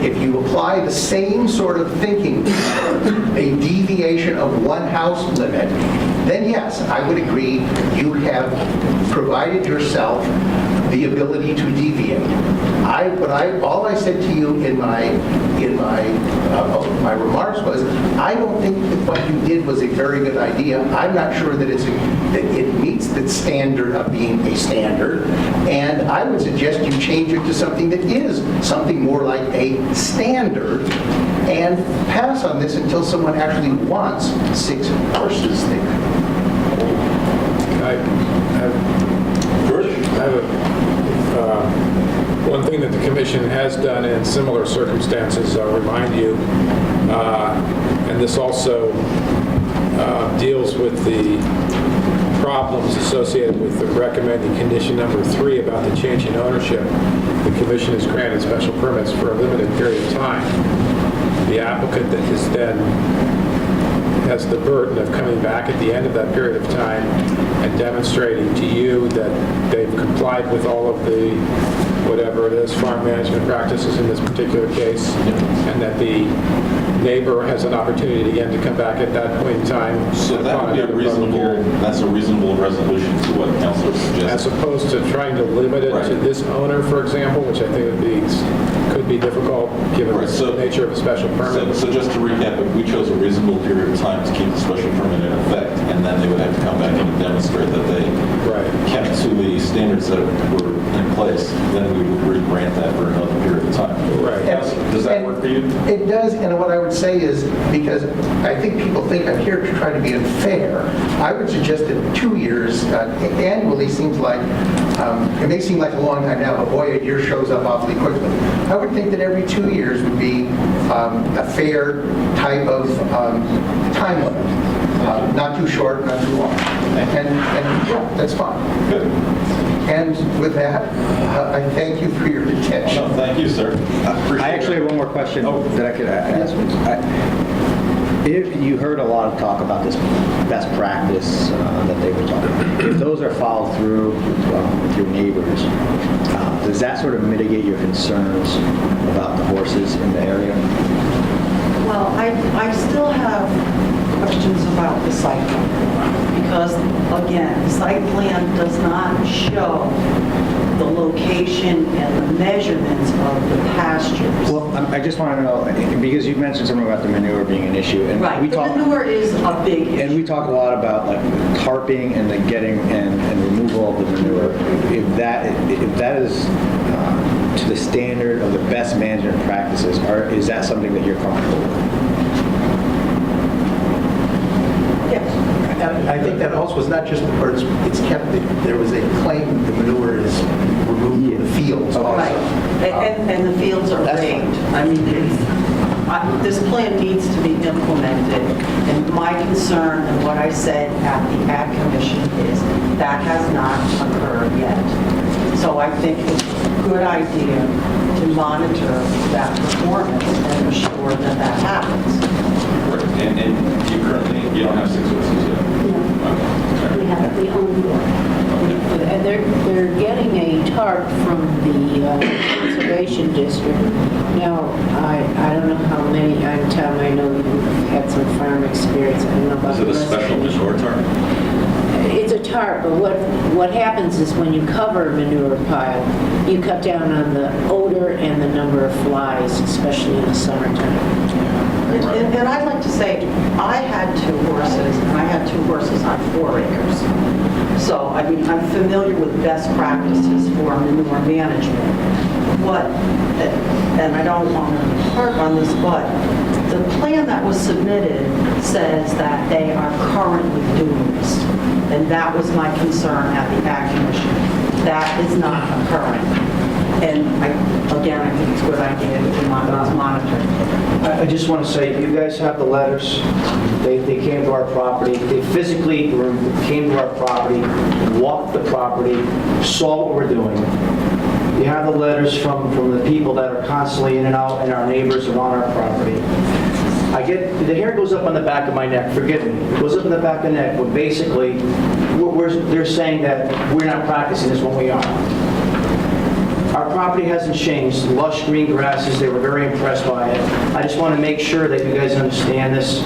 if you apply the same sort of thinking, a deviation of 1 house limit, then yes, I would agree you have provided yourself the ability to deviate. All I said to you in my remarks was, I don't think that what you did was a very good idea. I'm not sure that it meets the standard of being a standard, and I would suggest you change it to something that is something more like a standard, and pass on this until someone actually wants 6 horses there. One thing that the commission has done in similar circumstances, I'll remind you, and this also deals with the problems associated with the recommended condition number 3 about the change in ownership. The commission has granted special permits for a limited period of time. The applicant that is then has the burden of coming back at the end of that period of time and demonstrating to you that they've complied with all of the, whatever it is, farm management practices in this particular case, and that the neighbor has an opportunity again to come back at that point in time. So that would be a reasonable resolution to what Councilor suggested. As opposed to trying to limit it to this owner, for example, which I think could be difficult given the nature of a special permit. So just to recap, if we chose a reasonable period of time to keep the special permit in effect, and then they would have to come back and demonstrate that they kept to the standards that were in place, then we would re-grant that for another period of time. Right. Does that work? It does, and what I would say is, because I think people think I'm here to try to be unfair, I would suggest that 2 years annually seems like, it may seem like a long time now, but boy, a year shows up awfully quickly. I would think that every 2 years would be a fair type of time limit. Not too short, not too long. And yeah, that's fine. Good. And with that, I thank you for your attention. No, thank you, sir. I actually have one more question that I could ask. If you heard a lot of talk about this best practice that they were talking about, if those are followed through with your neighbors, does that sort of mitigate your concerns about the horses in the area? Well, I still have questions about the site plan, because again, the site plan does not show the location and the measurements of the pastures. Well, I just want to know, because you mentioned something about the manure being an issue. And Right, we the talk, manure is a big issue. and we talk a lot about like tarping and the getting and removal of the manure. If that is to the standard of the best management practices, is that something that you're comfortable with? I think that also is not just the birds, it's kept, there was a claim the manure is removed from the fields also. Right, and the fields are That's raked. I mean, this plan needs to be implemented, and my concern, and what I said at the Ag Commission, is that has not occurred yet. So I think it's a good idea to monitor that performance and assure that that happens. And you don't have 6 horses yet? We own one. And they're getting a tarp from the Conservation District. Now, I don't know how many, Tom, I know you've had some farm experience. I don't know about Is it the a rest special of you. manure tarp? It's a tarp, but what happens is when you cover a manure pile, you cut down on the odor and the number of flies, especially in the summertime. And I'd like to say, I had 2 horses, and I had 2 horses on 4 acres. So, I mean, I'm familiar with best practices for manure management. And I don't want to harp on this, but the plan that was submitted says that they are currently doing this. And that was my concern at the Ag Commission. That is not occurring. And again, I think it's a good idea to monitor. I just want to say, you guys have the letters. They came to our property. They physically came to our property, walked the property, saw what we're doing. You have the letters from the people that are constantly in and out, and our neighbors are on our property. The hair goes up on the back of my neck, forgive me. It goes up in the back of the neck, but basically, they're saying that we're not practicing this when we are. Our property hasn't changed, lush green grasses, they were very impressed by it. I just want to make sure that you guys understand this,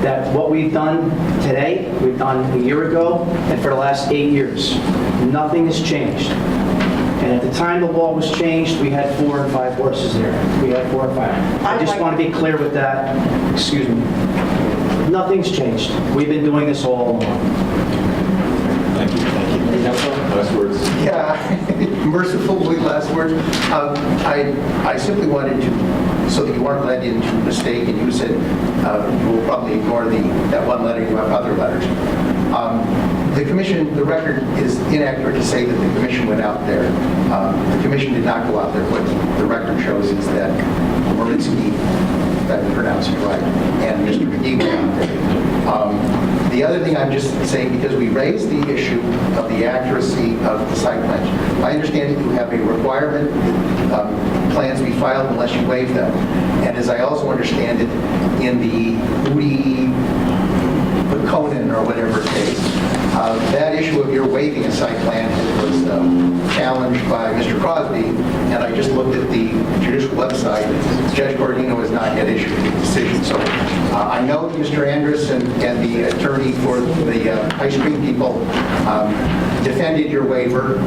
that what we've done today, we've done a year ago, and for the last 8 years. Nothing has changed. And at the time the law was changed, we had 4 and 5 horses there. We had 4 and 5. I just want to be clear with that. Excuse me. Nothing's changed. We've been doing this all along. Thank you. Last words. Yeah, mercifully last word. I simply wanted to, so that you weren't led into mistake, and you said you will probably ignore that one letter, you have other letters. The commission, the record is inaccurate to say that the commission went out there. The commission did not go out there. What the record shows is that Marinsky, if I'm pronouncing it right, and Mr. McGee went out there. The other thing I'm just saying, because we raised the issue of the accuracy of the site plans, I understand that you have a requirement that plans be filed unless you waive them. And as I also understand it, in the Udi Conan or whatever case, that issue of your waiving a site plan was challenged by Mr. Crosby, and I just looked at the judicial website. Judge Gordino has not yet issued a decision. So I know that Mr. Andrus and the attorney for the ice cream people defended your waiver.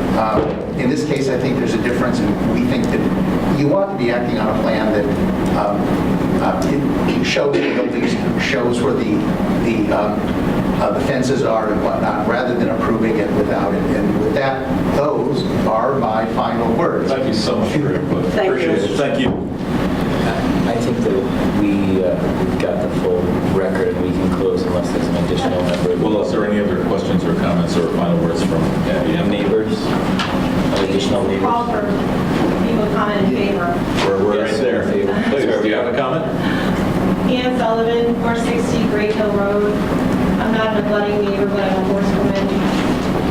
In this case, I think there's a difference, and we think that you ought to be acting on a plan that it shows the buildings, shows where the fences are and whatnot, rather than approving it without it. And with that, those are my final words. Thank you so much for your input. Thank you. Appreciate it. Thank you. I think that we got the full record and we can close unless there's an additional member. Well, is there any other questions or comments or final words from Neighbors? Additional neighbors? Call for people to comment in favor. We're right there. Please, do you have a comment? Ian Sullivan, 460 Great Hill Road. I'm not an abutting neighbor, but I'm a horsewoman.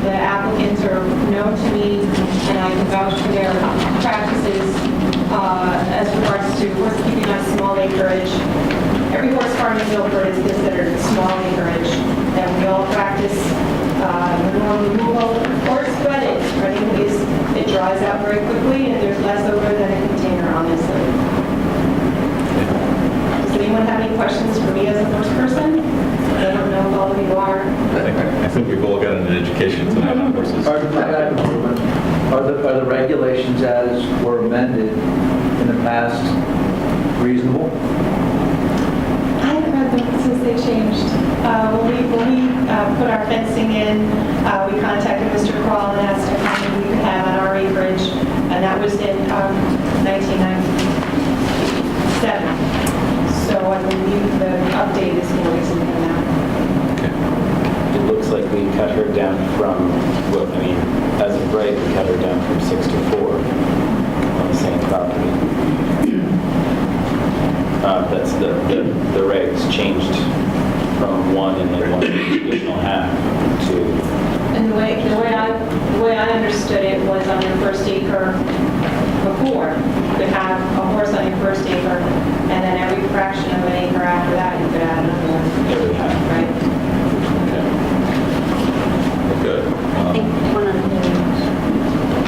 The applicants are known to me, and I can vouch for their practices as regards to horse keeping on small acreage. Every horse farm in Guilford is considered small acreage, and we all practice the removal of horse bedding. Bedding is, it dries out very quickly, and there's less odor than a container on this site. Does anyone have any questions for me as a horse person? I don't know if all of you are. I think we've all got an education tonight on horses. Are the regulations as were amended in the past reasonable? I haven't read them since they changed. When we put our fencing in, we contacted Mr. Kroll and asked him how many we could have on our acreage, and that was in 1997. So I believe the update is more recent than that. It looks like we cut her down from, well, I mean, as of right, we cut her down from 6 to 4 on the same property. That's the regs changed from 1 and then 1 additional half to... And the way I understood it was on your first acre before, you could have a horse on your first acre, and then every fraction of an acre after that, you could add another one. Every half. Right? Good.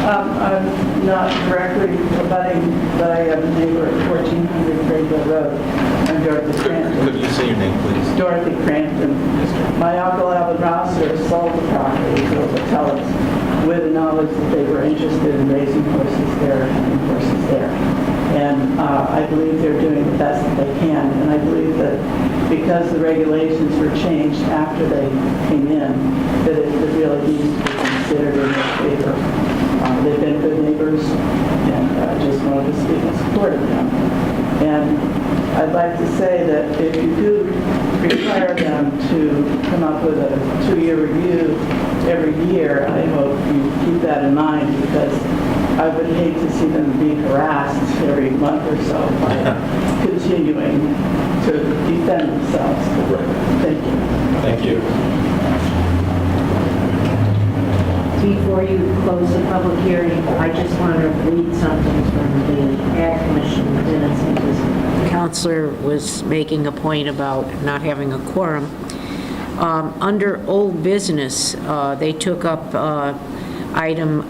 I'm not directly abutting, but I am a neighbor at 1400 Grayville Road. I'm Dorothy Crampton. Could you say your name, please? Dorothy Crampton. My uncle Alvin Rosser sold the property to the Tellers with the knowledge that they were interested in raising horses there and having horses there. And I believe they're doing the best that they can. And I believe that because the regulations were changed after they came in, that it really needs to be considered in their favor. They've been good neighbors, and I just wanted to speak in support of them. And I'd like to say that if you do require them to come up with a 2-year review every year, I hope you keep that in mind, because I would hate to see them be harassed every month or so by continuing to defend themselves. Right. Thank you. Thank you. Before you close the public hearing, I just want to read something from the Ag Commission minutes, because the counselor was making a point about not having a quorum. Under old business, they took up item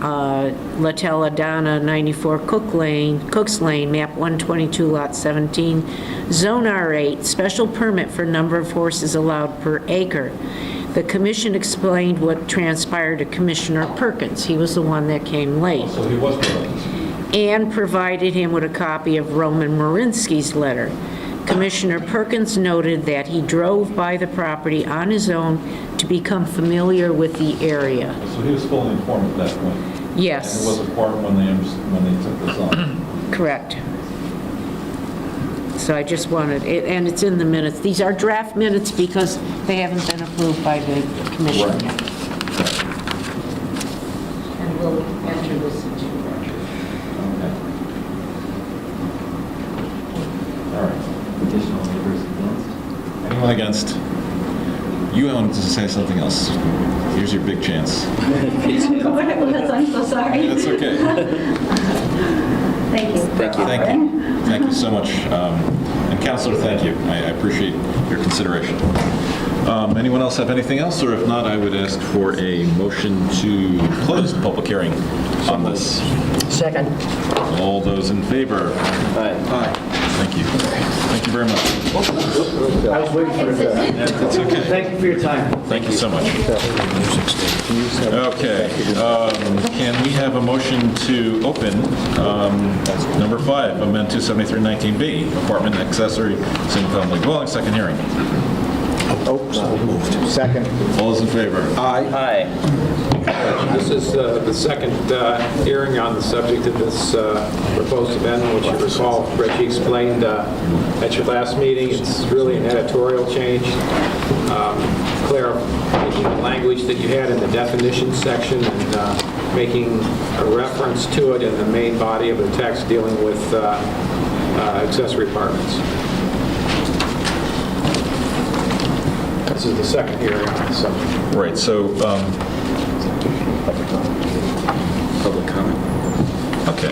Latella Donna, 94 Cooks Lane, map 122, lot 17, zone R8, special permit for number of horses allowed per acre. The commission explained what transpired to Commissioner Perkins. He was the one that came late. So he was present. And provided him with a copy of Roman Marinsky's letter. Commissioner Perkins noted that he drove by the property on his own to become familiar with the area. So he was fully informed at that point. Yes. And it was important when they took this on. Correct. So I just wanted, and it's in the minutes. These are draft minutes because they haven't been approved by the commission Right. yet. And we'll enter this into the record. Okay. All right. Additional neighbors against? Anyone against? You wanted to say something else. Here's your big chance. I'm so sorry. That's okay. Thank you. Thank you. Thank you. Thank you so much. And Counselor, thank you. I appreciate your consideration. Anyone else have anything else? Or if not, I would ask for a motion to close the public hearing on this. Second. All those in favor? Aye. Thank you. Thank you very much. I was waiting for it. That's okay. Thank you for your time. Thank you so much. Okay. Can we have a motion to open number 5, amend 273-19B, apartment accessory single-family dwelling, second hearing? Second. All those in favor? Aye. This is the second hearing on the subject of this proposed amendment, which you recall Reggie explained at your last meeting. It's really an editorial change, clarifying the language that you had in the definition section and making a reference to it in the main body of the text dealing with accessory apartments. This is the second hearing on the subject. Right, so, Public comment. okay.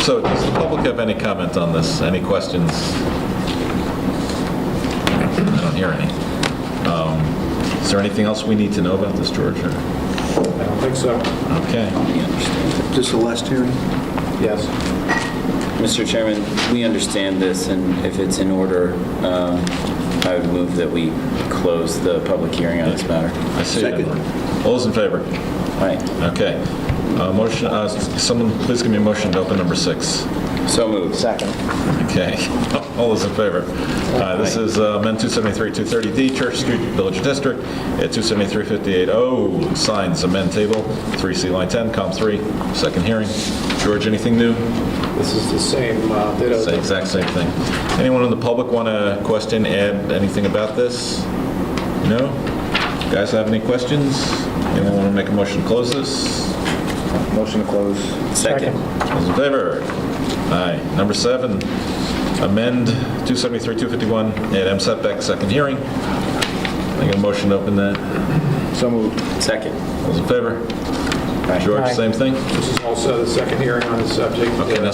So does the public have any comment on this? Any questions? I don't hear any. Is there anything else we need to know about this, George? or- I don't think so. Okay. Just the last hearing? Yes. Mr. Chairman, we understand this, and if it's in order, I would move that we close the public hearing on this matter. I see that. All those in favor? Aye. Okay. Motion, someone please give me a motion to open number 6. So moved. Second. Okay. All those in favor? This is amend 273-230D, Church Street, Village District, at 273-58O, signs, amend table, 3C line 10, column 3, second hearing. George, anything new? This is the same ditto. Same, exact same thing. Anyone in the public want to question, add anything about this? No? Guys have any questions? Anyone want to make a motion to close this? Motion to close. Second. All those in favor? Aye. Number 7, amend 273-251, add M setback, second hearing. I get a motion to open that. So moved. Second. All those in favor? George, same thing? This is also the second hearing on the subject. Okay, now,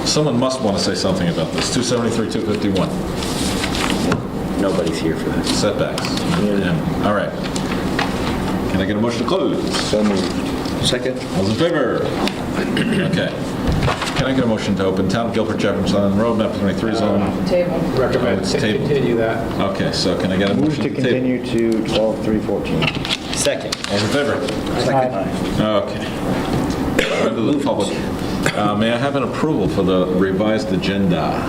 someone must want to say something about this. 273-251, Nobody's here for this. setbacks. Yeah. All right. Can I get a motion to close? So moved. Second? All those in favor? Okay. Can I get a motion to open Town of Guilford, Jefferson Road, map 23 zone? Recommend It's to tabled. continue that. Okay, so can I get a Move motion to to table? continue to 12/3/14. Second. All in favor? Okay. On to the public. May I have an approval for the revised agenda?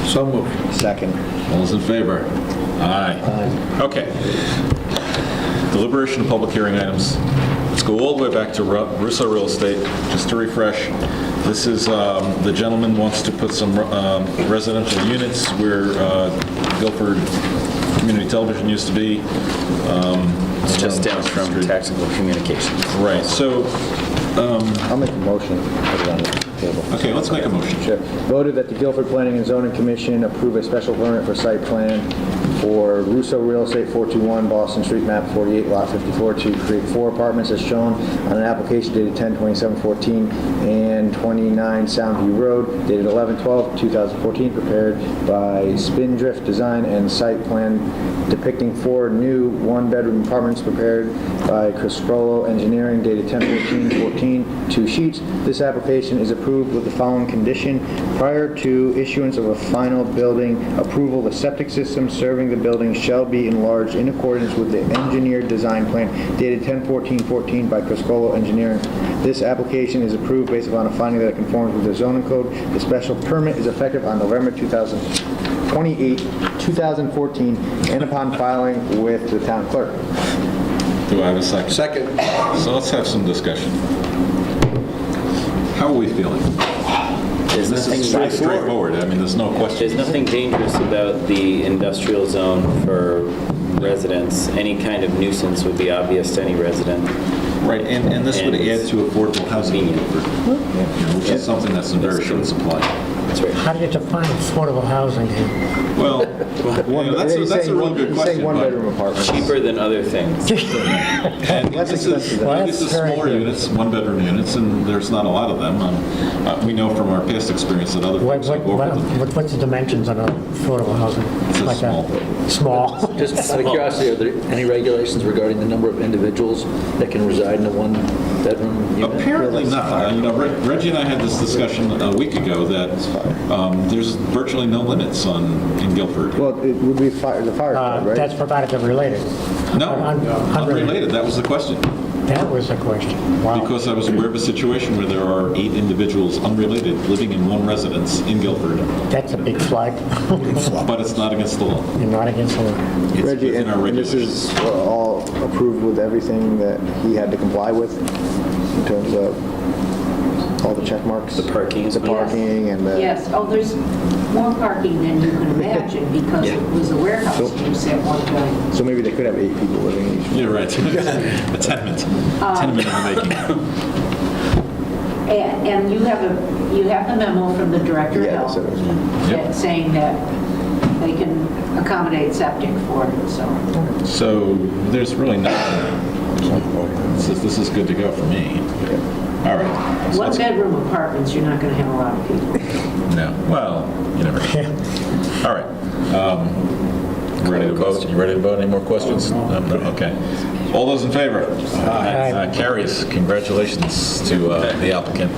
So moved. Second. All those in favor? Aye. Okay. Deliberation of public hearing items. Let's go all the way back to Russo Real Estate, just to refresh. This is, the gentleman wants to put some residential units where Guilford Community Television used to be. It's just down from Tactical Communications. Right, so, I'll make a motion to put it on the table. okay, let's make a motion. Sure. Voted that the Guilford Planning and Zoning Commission approve a special permit for site plan for Russo Real Estate 421 Boston Street, map 48, lot 54, to create 4 apartments as shown on an application dated 10/27/14 and 29 Soundview Road, dated 11/12/2014, prepared by Spindrift Design, and site plan depicting 4 new 1-bedroom apartments prepared by Crisprolo Engineering, dated 10/14/14, 2 sheets. This application is approved with the following condition. Prior to issuance of a final building approval, the septic system serving the building shall be enlarged in accordance with the engineered design plan dated 10/14/14 by Crisprolo Engineering. This application is approved based upon a finding that it conforms with the zoning code. The special permit is effective on November 28, 2014, and upon filing with the town clerk. Do I have a second? Second. So let's have some discussion. How are we feeling? There's This nothing is straightforward. I mean, there's no question. There's nothing dangerous about the industrial zone for residents. Any kind of nuisance would be obvious to any resident. Right, and this would add to affordable housing in Guilford, which is something that's in very short supply. That's right. How do you define affordable housing here? Well, that's a real good question. but- 1-bedroom apartment. Cheaper than other things. And Less this expensive. Well, is that's very smaller good. units, 1-bedroom units, and there's not a lot of them. We know from our past experience that other folks have worked with them. What's the dimensions on affordable housing? It's a Like that? Small. Just out of curiosity, are there any regulations regarding the number of individuals that can reside in a 1-bedroom unit? Apparently not. You know, Reggie and I had this discussion a week ago that there's virtually no limits in Guilford. Well, it would be the fire code, right? That's provided they're related. No, unrelated. That was the question. That was the question. Wow. Because I was aware of a situation where there are 8 individuals unrelated living in one residence in Guilford, That's a big flag. but it's not against the law. You're not against the law. It's Reggie, within our and this regulations. is all approved with everything that he had to comply with in terms of all the check marks? The parking. The parking and the... Yes, oh, there's more parking than you can imagine because it was a warehouse use at one time. So maybe they could have 8 people living in each. Yeah, right. A tenement. Tenement in the making. And you have the memo from the Director of Yeah, Health so- saying that they can accommodate septic for it, so. So there's really nothing. This is good to go for me. All right. So let's- One-bedroom apartments, you're not going to have a lot of people. No. Well, you never know. All right. Ready to vote? You ready to vote? Any more questions? No. Okay. All those in favor? Aye. Carries. Congratulations to the applicant.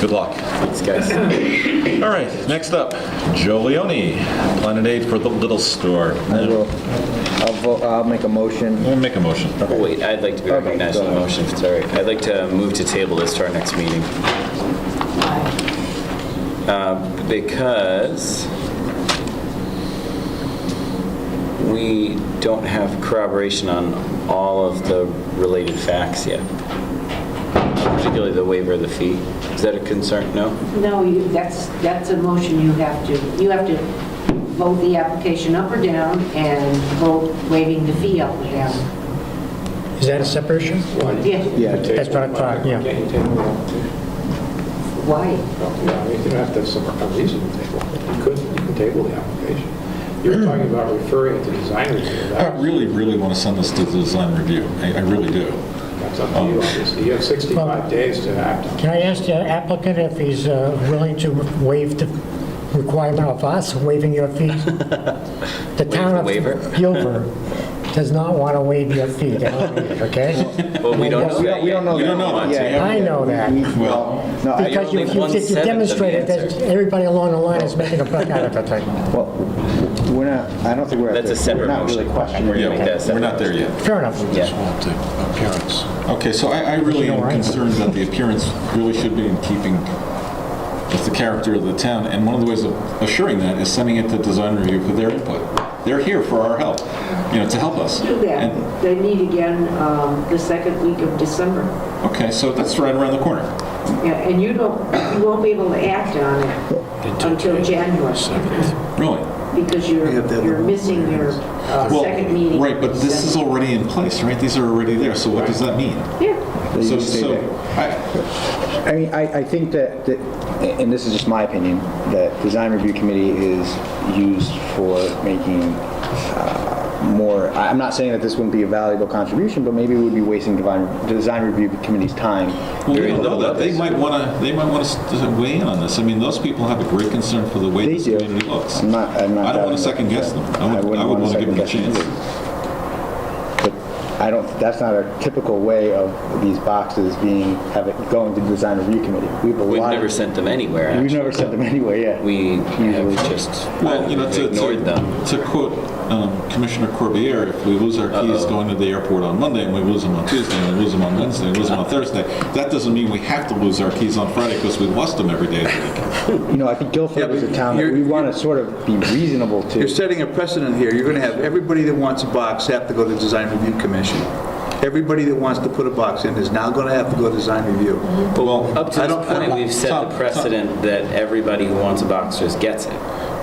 Good luck. Thanks, guys. All right. Next up, Joe Leone, Planet Aid for the Little Store. I'll make a motion. We'll make a motion. Oh, wait, I'd like to be recognized in the motion, if it's all right. I'd like to move to table this to our next meeting. Because we don't have corroboration on all of the related facts yet, particularly the waiver of the fee. Is that a concern? No? No, that's a motion you have to vote the application up or down and vote waiving the fee up or down. Is that a separate issue? Yeah. That's what I thought, yeah. Can't you table it? Why? Yeah, I mean, you don't have to have some reason to table it. You can table the application. You're talking about referring it to design review. I really want to send this to the design review. I really do. That's up to you, obviously. You have 65 days to act on it. Can I ask the applicant if he's willing to waive the requirement of us waiving your fees? The town of waiver? Guilford does not want to waive your fee, okay? Well, we don't know that We don't know We don't that. know that. Yeah. I know that. Well, No, Because You're only you 1/7 demonstrated of the that answer. everybody along the line is making a buck out of the thing. well, we're not, I don't think we're at That's a separate we're not motion. really questioning. We're gonna make that a we're separate not there yet. Fair enough. Appearance. Okay, so I really am concerned that the appearance really should be in keeping with the character of the town, and one of the ways of assuring that is sending it to design review for their input. They're here for our help, to help us. Do that. And- They meet again the second week of December. Okay, so that's right around the corner. Yeah, and you won't be able to act on it until January Really? because you're missing your Well, second meeting. right, but this is already in place, right? These are already there, so what does that mean? Yeah. So, stay there. I mean, I think that, and this is just my opinion, that design review committee is used for making more, I'm not saying that this wouldn't be a valuable contribution, but maybe we would be wasting design review committee's time. well, we don't know that. They might want to weigh in on this. I mean, those people have a great concern for the way They this do. community looks. I'm not I don't want doubting to second guess them. I would wouldn't want to give them a second guess chance. But that's not a typical way of these boxes going to design review committee. We've never sent them anywhere, We've actually. never sent them anywhere yet. We have just Well, ignored them. to quote Commissioner Corbière, if we lose our keys going to the airport on Monday and we lose them on Tuesday and we lose them on Wednesday and we lose them on Thursday, that doesn't mean we have to lose our keys on Friday because we lost them every day of the week. I think Guilford is a town that we want to sort of be reasonable to. You're setting a precedent here. You're going to have everybody that wants a box have to go to Design Review Commission. Everybody that wants to put a box in is now going to have to go to design review. Well, Up to this point, we've set the precedent that everybody who wants a box just gets it.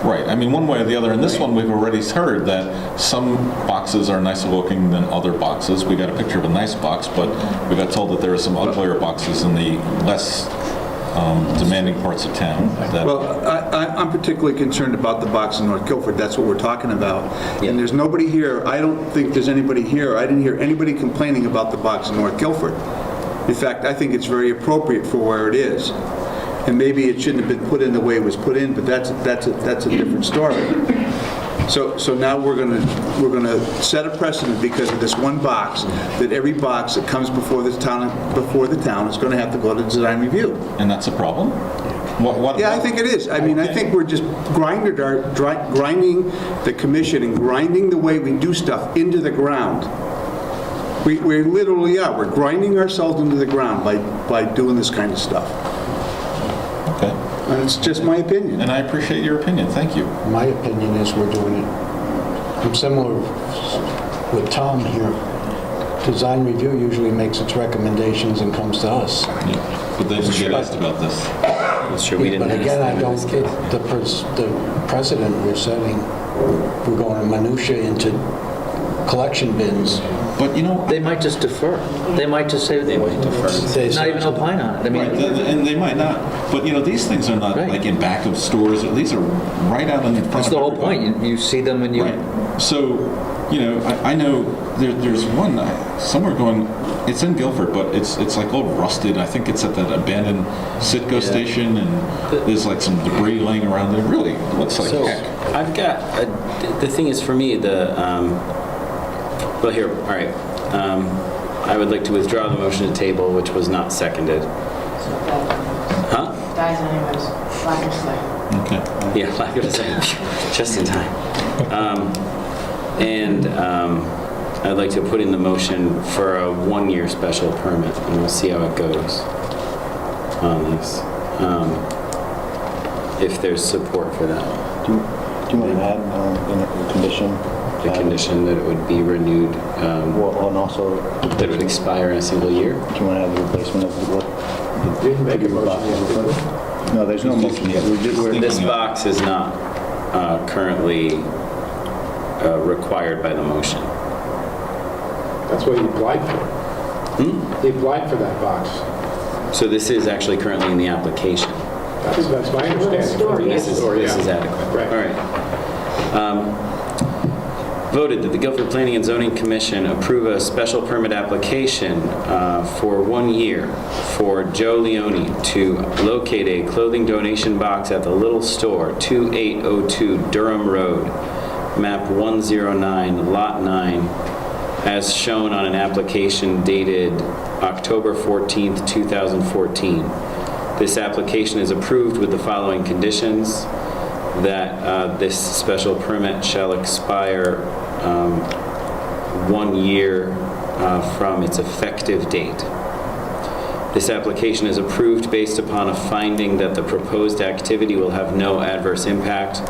Right. I mean, one way or the other. In this one, we've already heard that some boxes are nicer looking than other boxes. We got a picture of a nice box, but we got told that there are some uglier boxes in the less demanding parts of town. Well, I'm particularly concerned about the box in North Guilford. That's what we're talking about. And there's nobody here, I don't think there's anybody here, I didn't hear anybody complaining about the box in North Guilford. In fact, I think it's very appropriate for where it is. And maybe it shouldn't have been put in the way it was put in, but that's a different story. So now we're going to set a precedent because of this one box, that every box that comes before the town is going to have to go to design review. And that's a problem? Yeah, I think it is. I mean, I think we're just grinding the commission and grinding the way we do stuff into the ground. We literally are. We're grinding ourselves into the ground by doing this kind of stuff. Okay. And it's just my opinion. And I appreciate your opinion, thank you. My opinion is we're doing it, I'm similar with Tom here. Design review usually makes its recommendations and comes to us. Yeah, but they didn't get asked about this. That's true, we didn't But ask again, them I in don't this get case. the precedent we're setting. We're going minutia into collection bins. But, you know... They might just defer. They might just say they might defer. Not even opine on it. I mean, Right, and they might not. But, you know, these things are not Right. like in back of stores. These are right out in front of that's the whole everybody. point. You see them and you... Right. So, you know, I know there's one somewhere going, it's in Guilford, but it's like all rusted. I think it's at that abandoned Citgo station, and there's like some debris laying around there. Really, it looks like So, heck. I've got, the thing is for me, well, here, all right. I would like to withdraw the motion to table, which was not seconded. Huh? Dies anyways, like I say. Okay. Yeah, lack of a second, just in time. And I'd like to put in the motion for a one-year special permit, and we'll see how it goes on this. If there's support for that. Do you want to add in a condition? The condition that it would be renewed, Well, and also, that it would expire in a single year. do you want to have the replacement of the what? Didn't make a motion yet. No, there's no motion yet. This box is not currently required by the motion. That's what you applied for. You applied for that box. So this is actually currently in the application. That's my understanding. This is adequate. Right. All right. Voted that the Guilford Planning and Zoning Commission approve a special permit application for 1 year for Joe Leone to locate a clothing donation box at the Little Store, 2802 Durham Road, map 109, lot 9, as shown on an application dated October 14th, 2014. This application is approved with the following conditions: that this special permit shall expire 1 year from its effective date. This application is approved based upon a finding that the proposed activity will have no adverse impact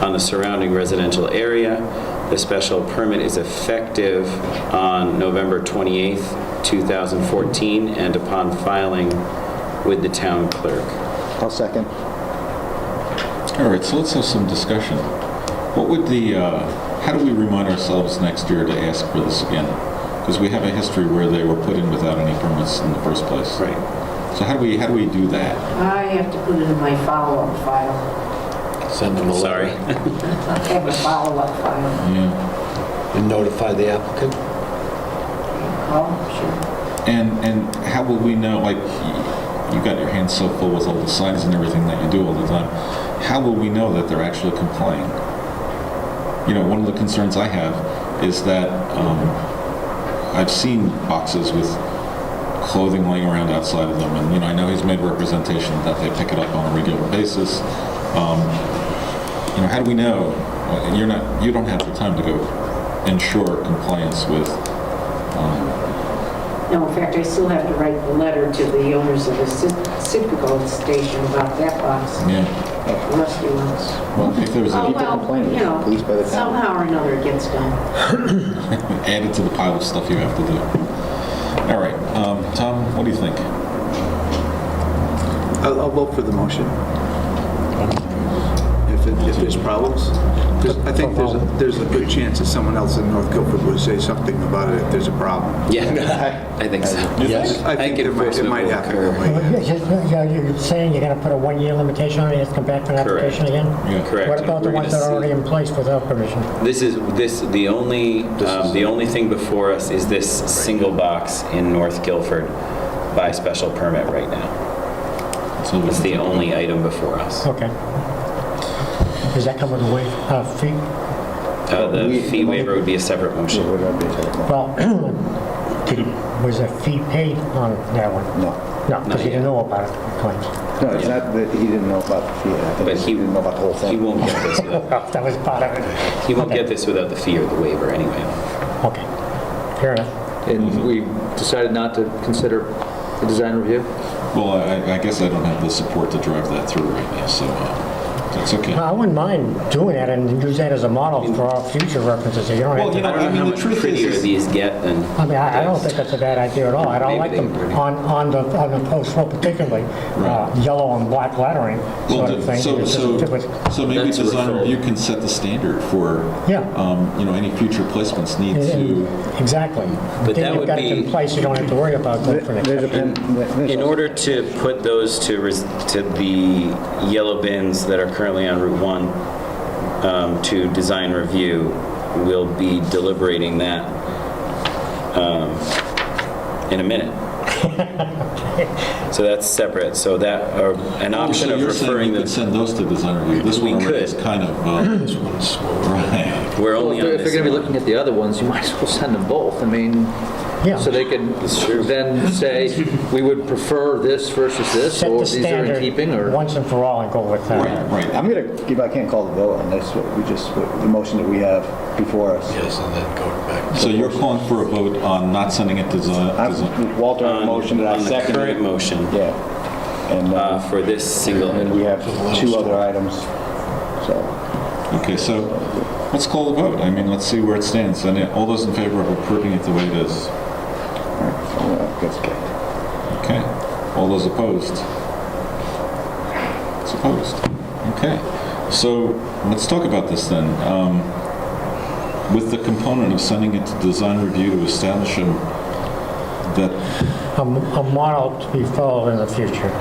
on the surrounding residential area. The special permit is effective on November 28th, 2014, and upon filing with the town clerk. I'll second. All right, so let's have some discussion. What would how do we remind ourselves next year to ask for this again? Because we have a history where they were put in without any permits in the first place. Right. So how do we do that? I have to put it in my follow-up file. Send them a Sorry. letter I have a follow-up file. Yeah. and notify the applicant. Oh, sure. And how will we know, like, you got your hands so full with all the signs and everything that you do all the time, how will we know that they're actually complying? You know, one of the concerns I have is that I've seen boxes with clothing laying around outside of them, and, you know, I know he's made representation that they pick it up on a regular basis. You know, how do we know? You don't have the time to go ensure compliance with No, in fact, I still have to write the letter to the owners of the Citgo station about that box. Yeah. The rusty ones. Well, if there was Oh, a well, you know, Police by the town. somehow or another it gets done. added to the pile of stuff you have to do. All right, Tom, what do you think? I'll vote for the motion. If there's problems. Because I think there's a good chance that someone else in North Guilford would say something about it if there's a problem. Yeah, I think so. Yes. I think it might happen. You're saying you're going to put a one-year limitation on it, it's come back for an Correct. application again? Yeah. Correct. What about the We're ones that gonna are already see- in place without permission? The only thing before us is this single box in North Guilford by special permit right now. So It's the only item before us. Okay. Does that come with a fee? The fee waiver would be a separate motion. Well, was a fee paid on that one? No. No, because you didn't know about it, claims. No, it's not that he didn't know about the fee. I think But he didn't know about the whole thing. He won't get this without, Well, that was part of it. he won't get this without the fee or the waiver anyway. Okay, fair enough. And we decided not to consider the design review? Well, I guess I don't have the support to drive that through right now, so that's okay. I wouldn't mind doing that and use that as a model for our future references. You don't have to. I don't know how much prettier these get than. I mean, I don't think that's a bad idea at all. I don't like them on the post road particularly, yellow and black lettering sort of thing. So maybe That's a design referral. review can set the standard for, any future placements need to. Exactly. But Then that you've would got it in be- place, you don't have to worry about that for next time. In order to put those to the yellow bins that are currently on Route 1 to design review, we'll be deliberating that in a minute. So that's separate. So that, or an option So of you're saying referring we them. could send those to design review? This We one already could. is kind of, right. We're only on If this. they're going to be looking at the other ones, you might as well send them both. I mean, so they can then say, we would prefer this versus this, Set or the these are in standard keeping, or... once and for all and go with that. Right. I'm going to, if I can't call the vote on this, the motion that we have before us. Yes, and then go back. So you're calling for a vote on not sending it to design? Walter had a motion that I On the seconded. current motion. Yeah. And For this single. and we have two other items, so. Okay, so let's call the vote. I mean, let's see where it stands. And all those in favor of approving it the way it is? That's okay. Okay. All those opposed? It's opposed. Okay. So let's talk about this then. With the component of sending it to design review to establish that, A model to be followed in the future.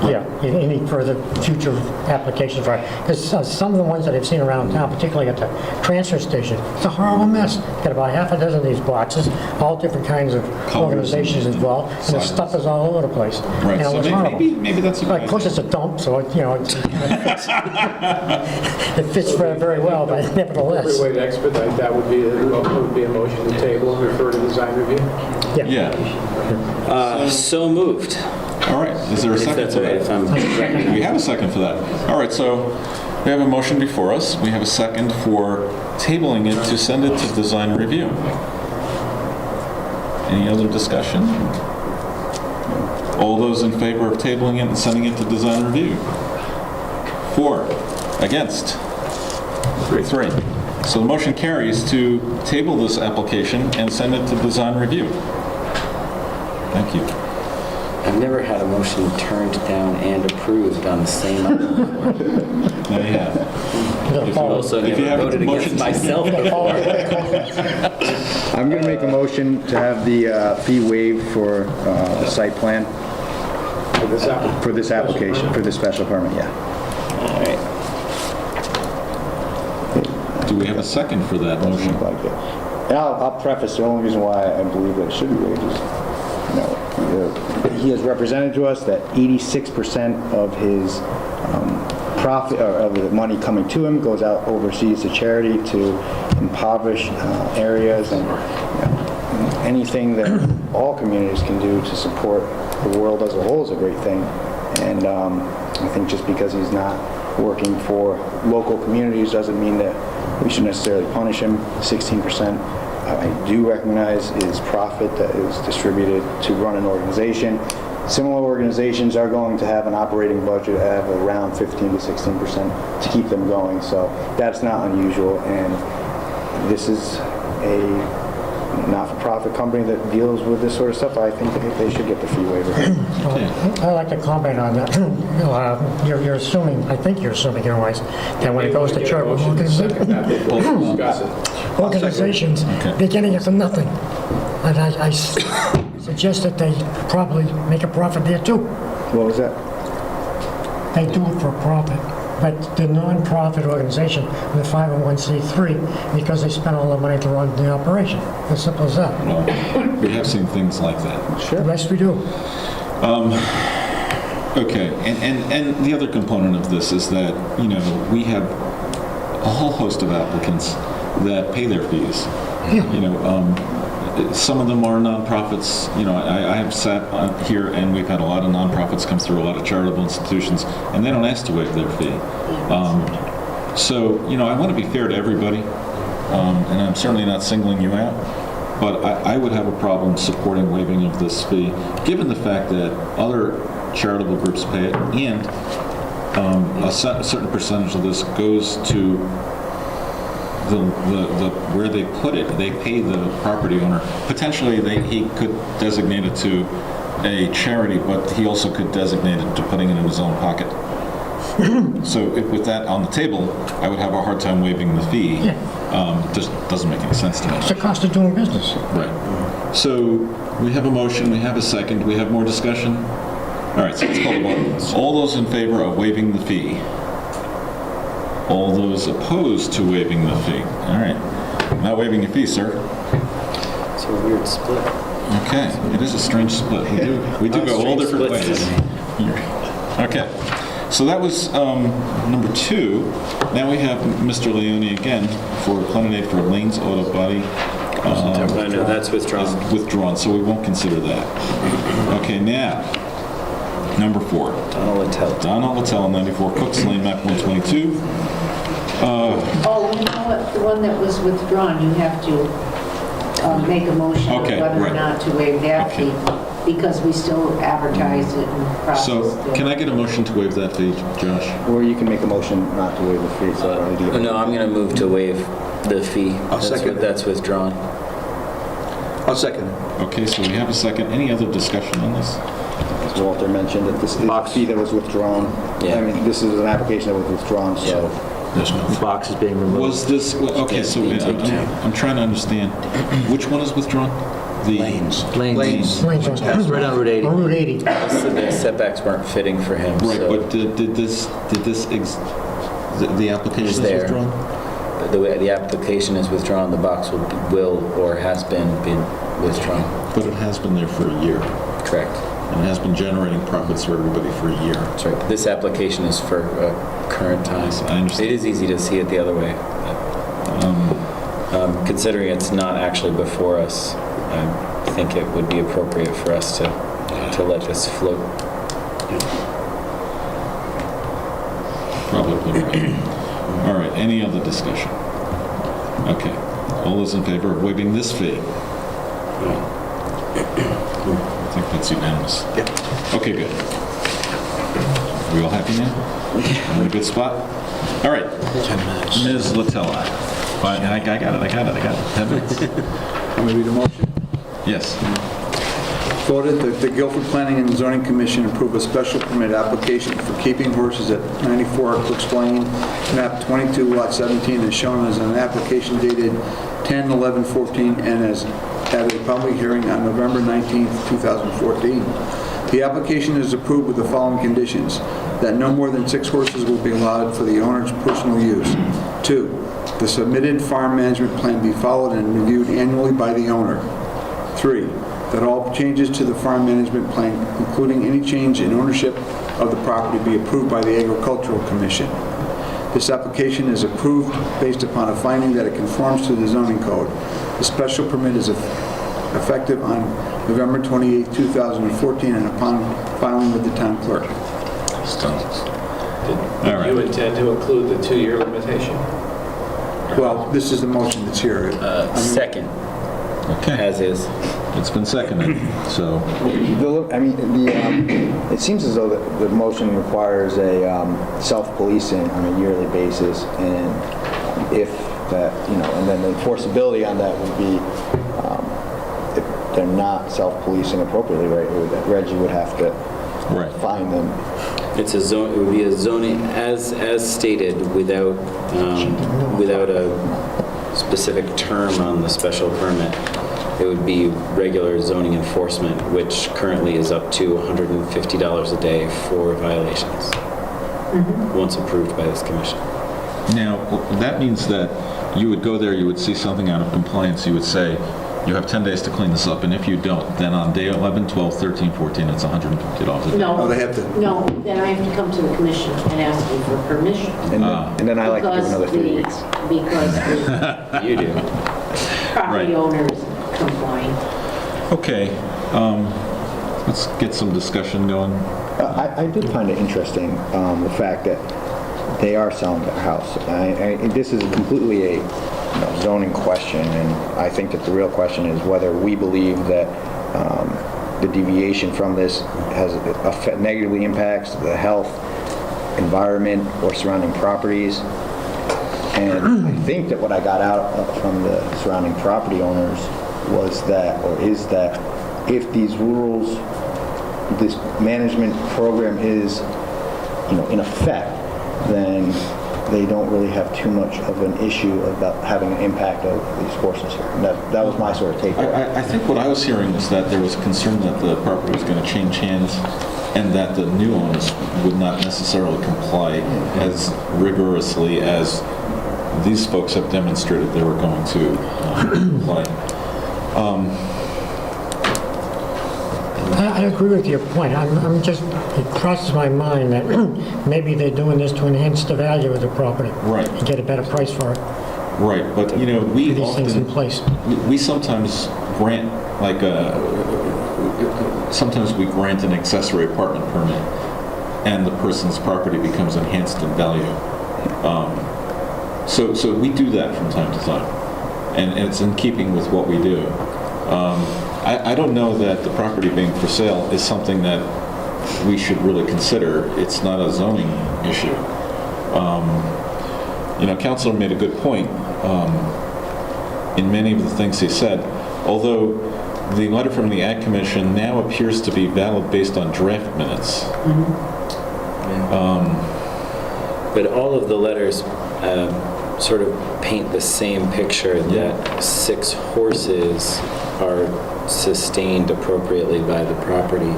Yeah, any further future applications for it. Because some of the ones that I've seen around town, particularly at the transfer station, it's a horrible mess. Got about half a dozen of these boxes, all different kinds of organizations involved, and the stuff is all over the place. Right, And it so was horrible. maybe that's a good Of course, it's a dump, so it fits very well, but The nevertheless. appropriate way to expedite that would be a motion to table and refer to design review. yeah. So moved. All right. Is there a If second that's for okay, that? if I'm We have a second for that. All right, so we have a motion before us. We have a second for tabling it to send it to design review. Any other discussion? All those in favor of tabling it and sending it to design review? 4. Against? 3. So the motion carries to table this application and send it to design review. Thank you. I've never had a motion turned down and approved on the same item before. Now you have. I've also If you never have voted motion against to- myself before. I'm going to make a motion to have the fee waived for the site plan for this application, for this special permit, yeah. All right. Do we have a second for that motion? And I'll preface, the only reason why I believe that it should be waived is, he has represented to us that 86% of his profit, or of the money coming to him, goes out overseas to charity to impoverished areas, and anything that all communities can do to support the world as a whole is a great thing. And I think just because he's not working for local communities doesn't mean that we should necessarily punish him. 16%, I do recognize, is profit that is distributed to run an organization. Similar organizations are going to have an operating budget of around 15 to 16% to keep them going, so that's not unusual. And this is a not-for-profit company that deals with this sort of stuff. I think that they should get the fee waiver. I'd like to comment on that. You're assuming, I think you're assuming, anyways, that when it goes to church organizations, they're getting it for nothing. And I suggest that they probably make a profit there too. What was that? They do it for profit. But the non-profit organization, the 501c3, because they spend all the money to run the operation. As simple as that. Well, we have seen things like that. Sure. Yes, we do. Okay, and the other component of this is that, we have a whole host of applicants that pay their fees. Some of them are nonprofits. I have sat here and we've had a lot of nonprofits come through, a lot of charitable institutions, and they don't ask to waive their fee. So, I want to be fair to everybody, and I'm certainly not singling you out. but I would have a problem supporting waiving of this fee, given the fact that other charitable groups pay it, and a certain percentage of this goes to the where they put it. They pay the property owner. Potentially, he could designate it to a charity, but he also could designate it to putting it in his own pocket. So with that on the table, I would have a hard time waiving the fee. It just doesn't make any sense to me. It's the cost of doing business. Right. So we have a motion, we have a second, we have more discussion? All right, so let's call the vote. All those in favor of waiving the fee? All those opposed to waiving the fee? All right. Not waiving a fee, sir. It's a weird split. Okay, it is a strange split. We do go all different ways. Okay, so that was number 2. Now we have Mr. Leone again for Planet Aid for Lane's Auto Body. No, that's withdrawn. Withdrawn, so we won't consider that. Okay, now, number 4. Donald Littell. Donald Littell, 94 Cooks Lane, map 122. Oh, you know what, the one that was withdrawn, you have to make a motion of Okay, whether or right. not to waive that fee, because we still advertise it and process So it. can I get a motion to waive that fee, Josh? Or you can make a motion not to waive the fee, so I don't need to get... No, I'm going to move to waive the fee. second it. That's withdrawn. I'll second it. Okay, so we have a second. Any other discussion on this? As Walter mentioned, that this is a fee that was withdrawn. Yeah. I mean, this is an application that was withdrawn, so... The box is being removed. Was this, okay, so I'm trying to understand. Which one is withdrawn? The Lanes. Lanes on- That's right on Route 80. On Route 80. So the setbacks weren't fitting for him. Right, so but the application It's is there. withdrawn? the way the application is withdrawn, the box will or has been withdrawn. But it has been there for a year. Correct. And it has been generating profits for everybody for a year. That's right. This application is for current time. I understand. It is easy to see it the other way. Considering it's not actually before us, I think it would be appropriate for us to let this float. Probably right. All right, any other discussion? Okay. All those in favor of waiving this fee? I think that's unanimous. Yeah. Okay, good. Are we all happy now? We're in a good spot? All right. 10 minutes. Ms. Latella. Fine, I got it. 10 minutes. I'm going to read the motion. Yes. Voted that the Guilford Planning and Zoning Commission approve a special permit application for keeping horses at 94 Cooks Lane, map 22, lot 17, as shown as an application dated 10/11/14 and as at a public hearing on November 19, 2014. The application is approved with the following conditions: that no more than 6 horses will be allowed for the owner's personal use. 2, the submitted farm management plan be followed and reviewed annually by the owner. 3, that all changes to the farm management plan, including any change in ownership of the property, be approved by the Agricultural Commission. This application is approved based upon a finding that it conforms to the zoning code. The special permit is effective on November 28, 2014, and upon filing with the town clerk. All right. You intend to include the 2-year limitation? Well, this is the motion that's here. Second, Okay. as is. It's been seconded, so It seems as though the motion requires a self-policing on a yearly basis, and if that, and then the enforceability on that would be, if they're not self-policing appropriately, right, Reggie would have to Right. fine them. It's a zone. It would be a zoning as stated without a specific term on the special permit. It would be regular zoning enforcement, which currently is up to $150 a day for violations, once approved by this commission. now that means that you would go there, you would see something out of compliance, you would say, you have 10 days to clean this up, and if you don't, then on day 11, 12, 13, 14, it's $150 a day. No. Oh, they have to... No, then I have to come to the commission and ask you for permission. And then I like to give another 3 weeks. Because the You do. property owner is complying. Okay, let's get some discussion going. I did find it interesting, the fact that they are selling their house. This is completely a zoning question, and I think that the real question is whether we believe that the deviation from this negatively impacts the health, environment, or surrounding properties. And I think that what I got out from the surrounding property owners was that, or is that, if these rules, this management program is, in effect, then they don't really have too much of an issue about having an impact of these horses here. And that was my sort of take. I think what I was hearing was that there was concern that the property was going to change hands and that the new owners would not necessarily comply as rigorously as these folks have demonstrated they were going to comply. I agree with your point. I'm just, it crosses my mind that maybe they're doing this to enhance the value of the property. Right. And get a better price for it. Right, but we These things in place. we sometimes grant sometimes we grant an accessory apartment permit and the person's property becomes enhanced in value. So we do that from time to time, and it's in keeping with what we do. I don't know that the property being for sale is something that we should really consider. It's not a zoning issue. Councilor made a good point in many of the things he said, although the letter from the Ag Commission now appears to be valid based on draft minutes. But all of the letters sort of paint the same picture that 6 horses are sustained appropriately by the property.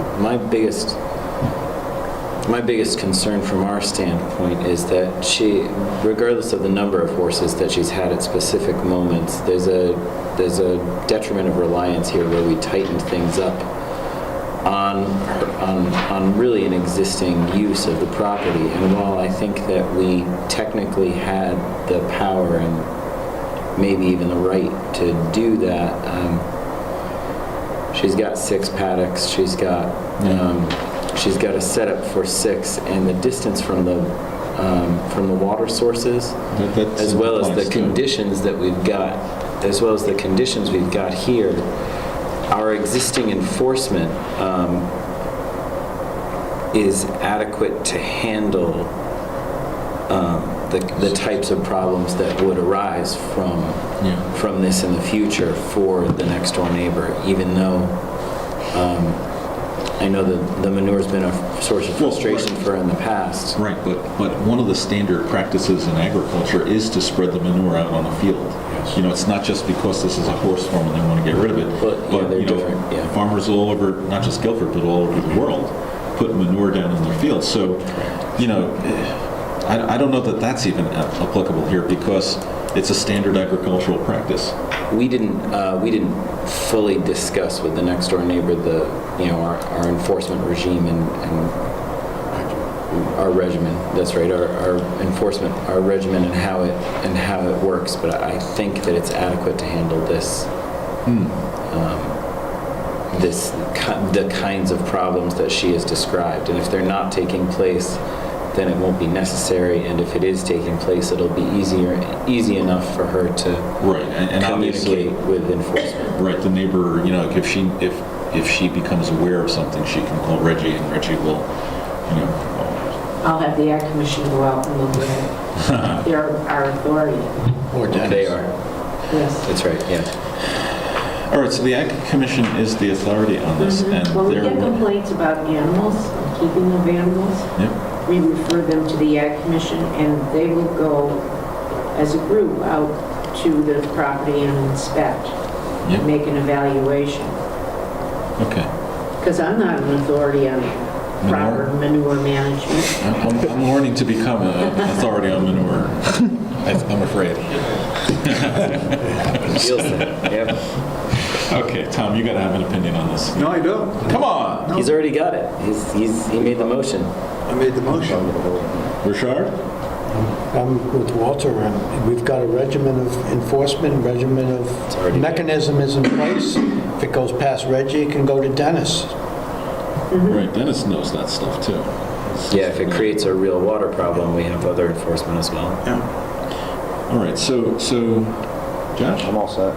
My biggest concern from our standpoint is that she, regardless of the number of horses that she's had at specific moments, there's a detriment of reliance here where we tightened things up on really an existing use of the property. And while I think that we technically had the power and maybe even the right to do that, she's got 6 paddocks. She's got a setup for 6, and the distance from the water sources, as well as the conditions that we've got, here, our existing enforcement is adequate to handle the types of problems that would arise from this in the future for the next door neighbor, even though I know that the manure's been a source of frustration for her in the past. Right, but one of the standard practices in agriculture is to spread the manure out on the field. Yes. It's not just because this is a horse farm and they want to get rid of it. But farmers all over, not just Guilford, but all over the world, put manure down in their fields. So, I don't know that that's even applicable here because it's a standard agricultural practice. We didn't fully discuss with the next door neighbor our enforcement regime and our regimen. That's right, our enforcement, our regimen and how it works. But I think that it's adequate to handle this. The kinds of problems that she has described, and if they're not taking place, then it won't be necessary, and if it is taking place, it'll be easy enough for her to and communicate with enforcement. Right, the neighbor, if she becomes aware of something, she can call Reggie, and Reggie will, I'll have the Ag Commission go out and look at it. They're our authority. Or Dennis. They are. Yes. That's right, yeah. All right, so the Ag Commission is the authority on this, and When we get complaints about animals, keeping of animals, we refer them to the Ag Commission, and they will go as a group out to the property and inspect, and make an evaluation. Okay. Because I'm not an authority on proper manure management. I'm learning to become an authority on manure, I'm afraid. Okay, Tom, you got to have an opinion on this. No, I don't. Come on. He's already got it. He made the motion. I made the motion. Richard? I'm with Walter, and we've got a regimen of enforcement, regimen of mechanism is in place. If it goes past Reggie, it can go to Dennis. Right, Dennis knows that stuff too. Yeah, if it creates a real water problem, we have other enforcement as well. Yeah. All right, so Josh? I'm all set.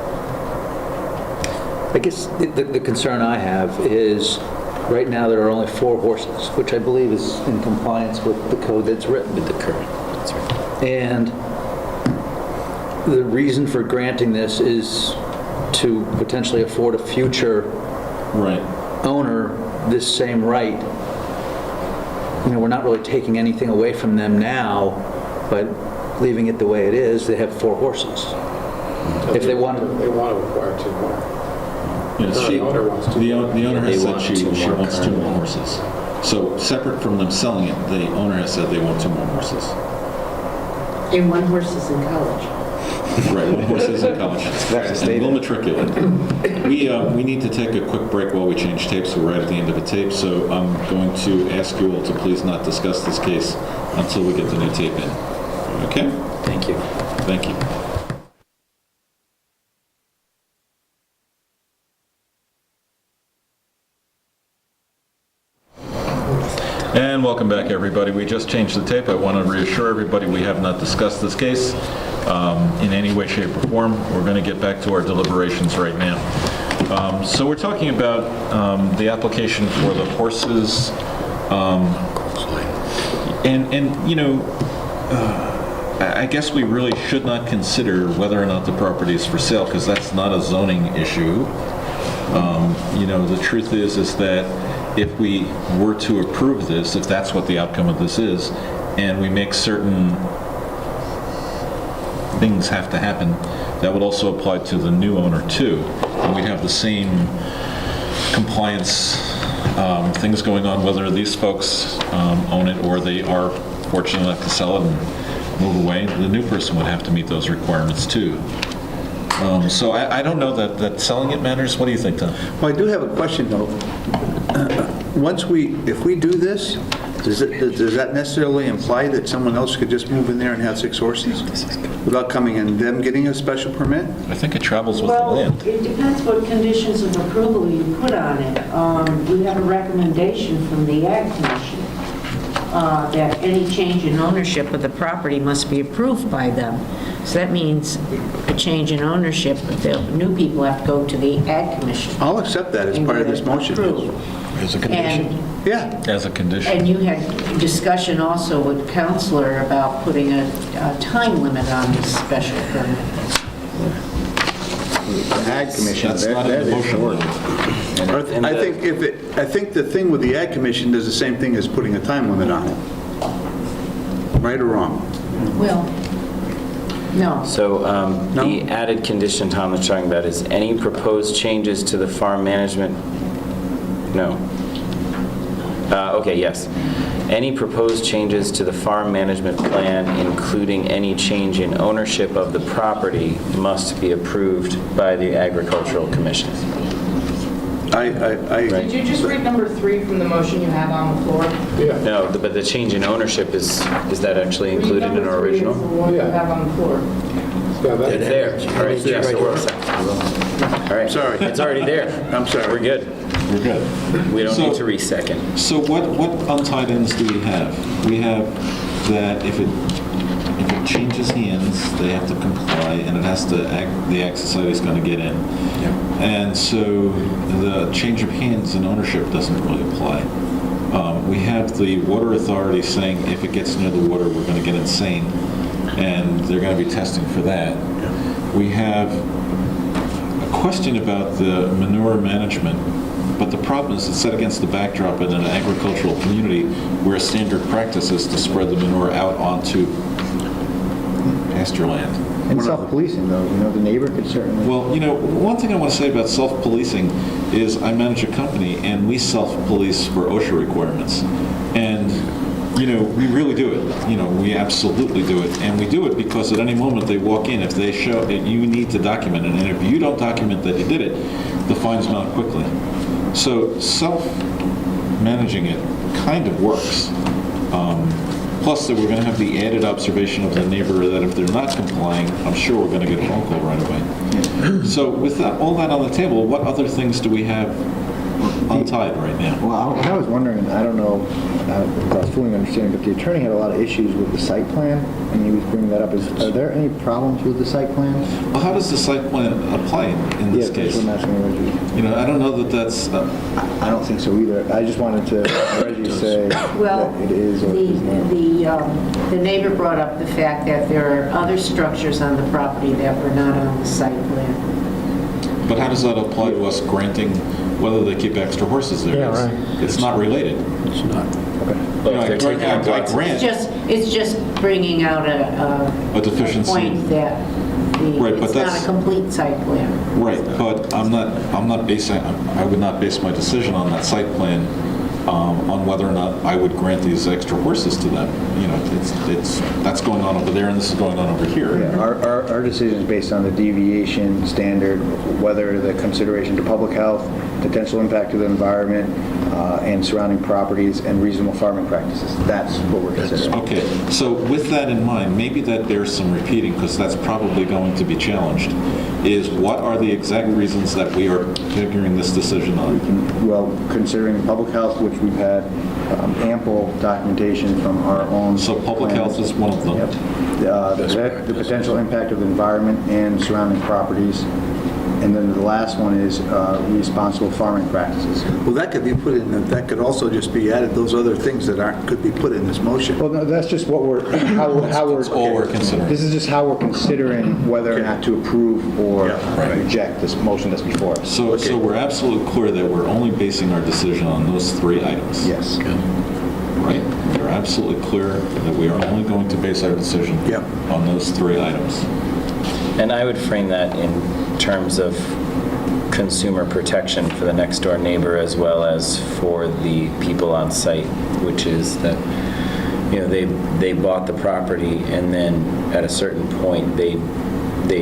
I guess the concern I have is, right now, there are only 4 horses, which I believe is in compliance with the code that's written. With the current, that's right. And the reason for granting this is to potentially afford a future owner this same right. You know, we're not really taking anything away from them now, but leaving it the way it is. They have 4 horses. If they want to... They want to acquire 2 more. Yes, The owner wants 2 the more. owner has They said want she 2 more wants 2 more currently. horses. So separate from them selling it, the owner has said they want 2 more horses. And one horse is in college. Right, one horse is in college. And we'll matriculate. We need to take a quick break while we change tapes. We're right at the end of a tape, so I'm going to ask you all to please not discuss this case until we get the new tape in. Okay? Thank you. Thank you. And welcome back, everybody. We just changed the tape. I want to reassure everybody we have not discussed this case in any way, shape, or form. We're going to get back to our deliberations right now. So we're talking about the application for the horses. And you know, I guess we really should not consider whether or not the property is for sale, because that's not a zoning issue. You know, the truth is that if we were to approve this, if that's what the outcome of this is, and we make certain things have to happen, that would also apply to the new owner too. And we'd have the same compliance things going on, whether these folks own it or they are fortunate enough to sell it and move away. The new person would have to meet those requirements too. So I don't know that selling it matters. What do you think, Tom? Well, I do have a question, though. If we do this, does that necessarily imply that someone else could just move in there and have 6 horses without coming in, them getting a special permit? I think it travels with the Well, land. it depends what conditions of approval you put on it. We have a recommendation from the Ag Commission that any change in ownership of the property must be approved by them. So that means a change in ownership, the new people have to go to the Ag Commission. I'll accept that as part of this motion. As a condition? Yeah. As a condition. And you had discussion also with Counselor about putting a time limit on this special permit. Ag Commission, That's not that in the is motion. short. I think the thing with the Ag Commission does the same thing as putting a time limit on it. Right or wrong? Well, no. So the added condition Tom is talking about is any proposed changes to the farm management, no. Okay, yes. Any proposed changes to the farm management plan, including any change in ownership of the property, must be approved by the Agricultural Commission. Did you just read number 3 from the motion you have on the floor? Yeah. No, but the change in ownership is that actually included in our original? Read number 3 is the one you have on the floor. It's there. All right, yeah, so we're all set. All right. Sorry. It's already there. I'm sorry. We're good. We're good. We don't need to re-second. So what untied ends do we have? We have that if it changes hands, they have to comply, and it has to the Ag Society is going to get in. And so the change of hands and ownership doesn't really apply. We have the Water Authority saying if it gets near the water, we're going to get insane, and they're going to be testing for that. We have a question about the manure management. But the problem is it's set against the backdrop in an agricultural community where standard practice is to spread the manure out onto pasture land. And self-policing, though, you know, the neighbor could certainly... Well, you know, one thing I want to say about self-policing is I manage a company and we self-police for OSHA requirements. And, you know, we really do it. You know, we absolutely do it. And we do it because at any moment they walk in, if they show that you need to document it, and if you don't document that you did it, the fines mount quickly. So self-managing it kind of works. Plus that we're going to have the added observation of the neighbor that if they're not complying, I'm sure we're going to get a phone call right away. So with all that on the table, what other things do we have on tied right now. Well, I was wondering, I don't know if I was fully understanding, but the attorney had a lot of issues with the site plan, and he was bringing that up. Are there any problems with the site plan? Well, how does the site plan apply in this Yeah, case? that's what I'm asking Reggie. You know, I don't know that that's, I don't think so either. I just wanted to, Reggie say Well, that it is or it is not. the neighbor brought up the fact that there are other structures on the property that were not on the site plan. but how does that apply to us granting whether they keep extra horses there? Yeah, right. It's not related. It's not. You know, I grant It's just bringing out a deficiency. point that Right, but it's not that's- a complete site plan. Right, but I would not base my decision on that site plan on whether or not I would grant these extra horses to them. You know, that's going on over there and this is going on over here. Yeah, our decision is based on the deviation standard, whether the consideration to public health, potential impact to the environment, and surrounding properties, and reasonable farming practices. That's what we're considering. Okay, so with that in mind, maybe that bears some repeating, because that's probably going to be challenged, is what are the exact reasons that we are figuring this decision on? Well, considering public health, which we've had ample documentation from our own. So public health is one of them. Yep. The potential impact of the environment and surrounding properties. And then the last one is responsible farming practices. Well, that could be put in, that could also just be added, those other things that could be put in this motion. Well, no, that's just what how we're... That's all we're considering. This is just how we're considering whether or not to approve or reject this motion that's before us. So we're absolutely clear that we're only basing our decision on those three items. Yes. Right? We're absolutely clear that we are only going to base our decision on those three items. And I would frame that in terms of consumer protection for the next door neighbor as well as for the people on site, which is that, you know, they bought the property and then at a certain point they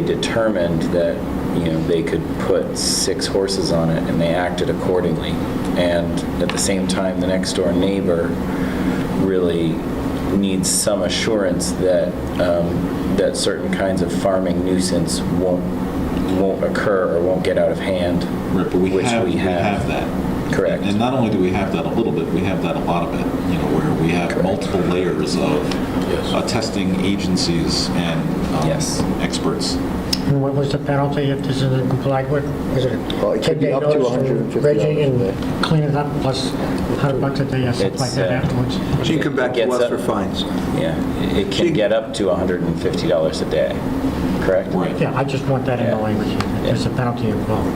determined that, you know, they could put 6 horses on it and they acted accordingly. And at the same time, the next door neighbor really needs some assurance that that certain kinds of farming nuisance won't occur or won't get out of hand. Right, but we have that. Correct. And not only do we have that a little bit, we have that a lot of it, you know, where we have multiple layers of testing agencies and experts. And what was the penalty if this isn't complied with? Is it Well, it could be 10-day up to notice $150 Reggie a and day. clean it up plus $100 a day or something like that afterwards? She can come back to us for fines. Yeah, it can get up to $150 a day, correct? Right. Yeah, I just want that in the language. There's a penalty involved.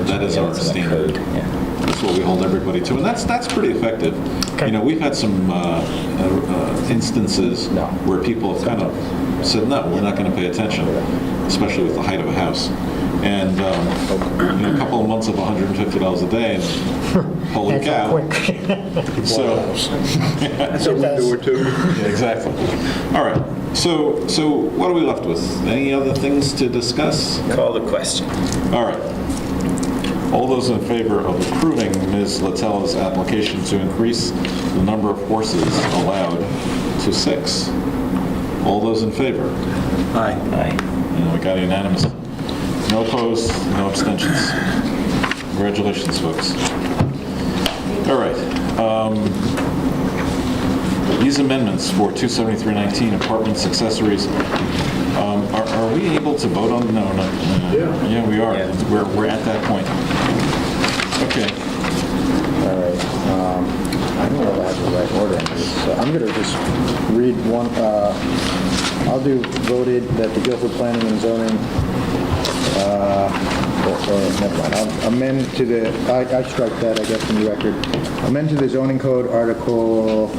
That is our standard. That's what we hold everybody to, and that's pretty effective. You know, we've had some instances where people have kind of said, no, we're not going to pay attention, especially with the height of a house. And you know, a couple of months of $150 a day, and holy That's cow. quick. So, That's a window or two. yeah, exactly. All right. So what are we left with? Any other things to discuss? Call the question. All right. All those in favor of approving Ms. Latella's application to increase the number of horses allowed to 6? All those in favor? Aye. Aye. And we got unanimous. No opposed, no abstentions. Congratulations, folks. All right. These amendments for 27319 apartments, accessories, are we able to vote on? No. Yeah, we are. Yeah. We're at that point. Okay. All right. I don't know if I have the right order on this, so I'm going to just read one. I'll do voted that the Guilford Planning and Zoning, never mind. I'll amend to the, I strike that, I guess, from the record. Amend to the zoning code, Article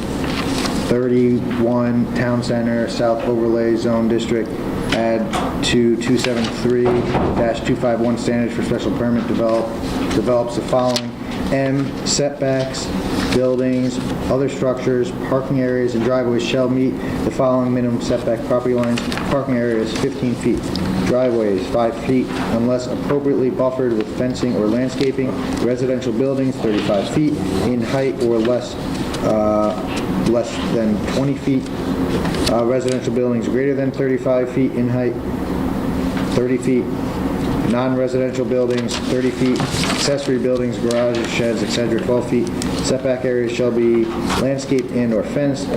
31, Town Center, South Overlay Zone District, add to 273-251 standards for special permit develops the following: M, setbacks, buildings, other structures, parking areas, and driveways shall meet the following minimum setback property lines. Parking area is 15 feet. Driveways, 5 feet, unless appropriately buffered with fencing or landscaping. Residential buildings, 35 feet in height or less than 20 feet. Residential buildings greater than 35 feet in height, 30 feet. non-residential buildings, 30 feet, accessory buildings, garages, sheds, etc., 12 feet. Setback areas shall be landscaped and/or fenced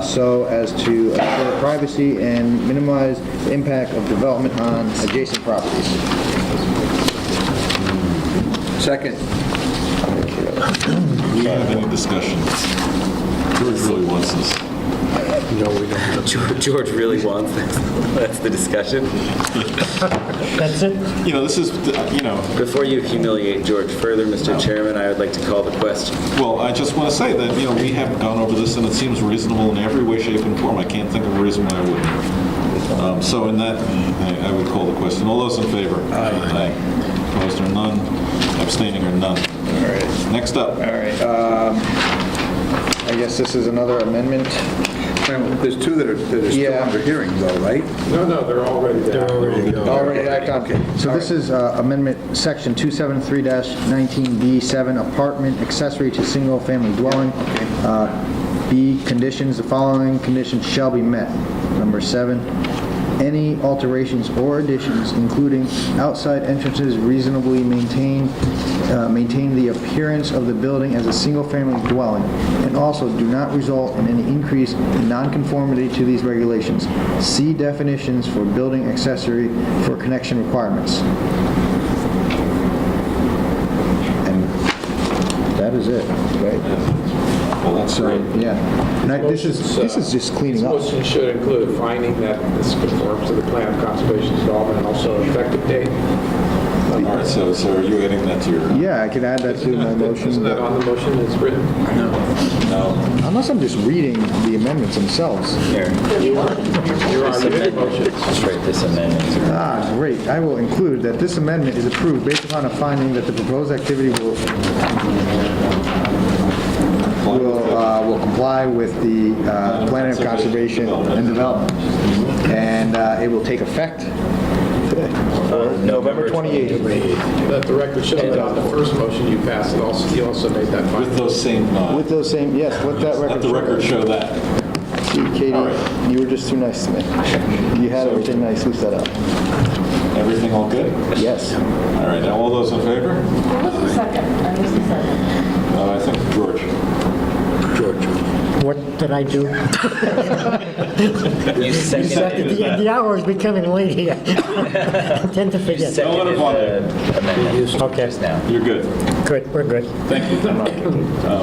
so as to ensure privacy and minimize the impact of development on adjacent properties. Second. Do we have any discussion? George really wants this. No, we don't. George really wants this. That's the discussion. That's it? You know, this is, you know, Before you humiliate George further, Mr. Chairman, I would like to call the question. well, I just want to say that, you know, we have gone over this and it seems reasonable in every way, shape, and form. I can't think of a reason why I wouldn't. So in that, I would call the question. All those in favor? Aye. Opposed or none? Abstaining or none? All right. Next up. All right. I guess this is another amendment. There's two that are still under hearing though, right? No, they're already there. Already act on. So this is amendment section 273-19B7, apartment accessory to single-family dwelling. B, conditions, the following conditions shall be met. Number 7, any alterations or additions, including outside entrances, reasonably maintain the appearance of the building as a single-family dwelling, and also do not result in any increase in nonconformity to these regulations. See definitions for building accessory for connection requirements. And that is it, right? Well, that's great. Yeah. Now, this is just cleaning This up. motion should include a finding that this conforms to the plan of conservation development and also an effective date. All right, so are you adding that to your? Yeah, I could add that to my motion. Isn't that on the motion as written? No. Unless I'm just reading the amendments themselves. Here. You're on your motion. Just write this amendment. Ah, great. I will include that this amendment is approved based upon a finding that the proposed activity will comply with the plan of conservation and development. And it will take effect today, November 28th. Let the record show that on the first motion you passed, you also made that finding. With those same, Yes, let that record let the record show that. See, Katie, you were just too nice to me. You had everything nicely set up. Everything all good? Yes. All right, now all those in favor? What's the second? I missed the second. I think George. What did I do? You seconded The hour is becoming late here. I tend to forget. Don't let it bother amendment. Okay. Just now. You're good. Good, we're good. Thank you.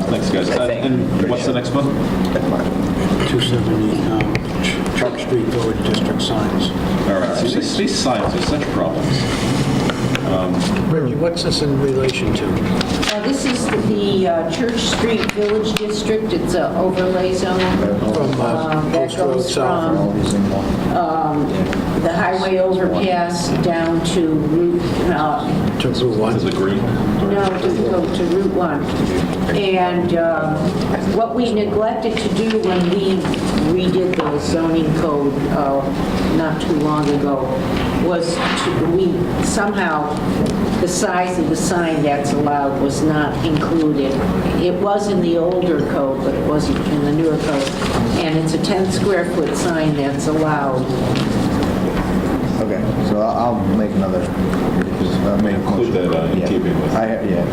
Thanks, guys. And what's the next one? 270 Church Street Village District signs. All right, see, these signs are such problems. Reggie, what's this in relation to? This is the Church Street Village District. It's an overlay zone From that Post Road goes South. from the highway overpass down to Route, To Route 1? Is it green? no, it doesn't go to Route 1. And what we neglected to do when we redid the zoning code not too long ago was somehow the size of the sign that's allowed was not included. It was in the older code, but it wasn't in the newer code. And it's a 10 square foot sign that's allowed. Okay, so I'll make another. Include that in keeping with.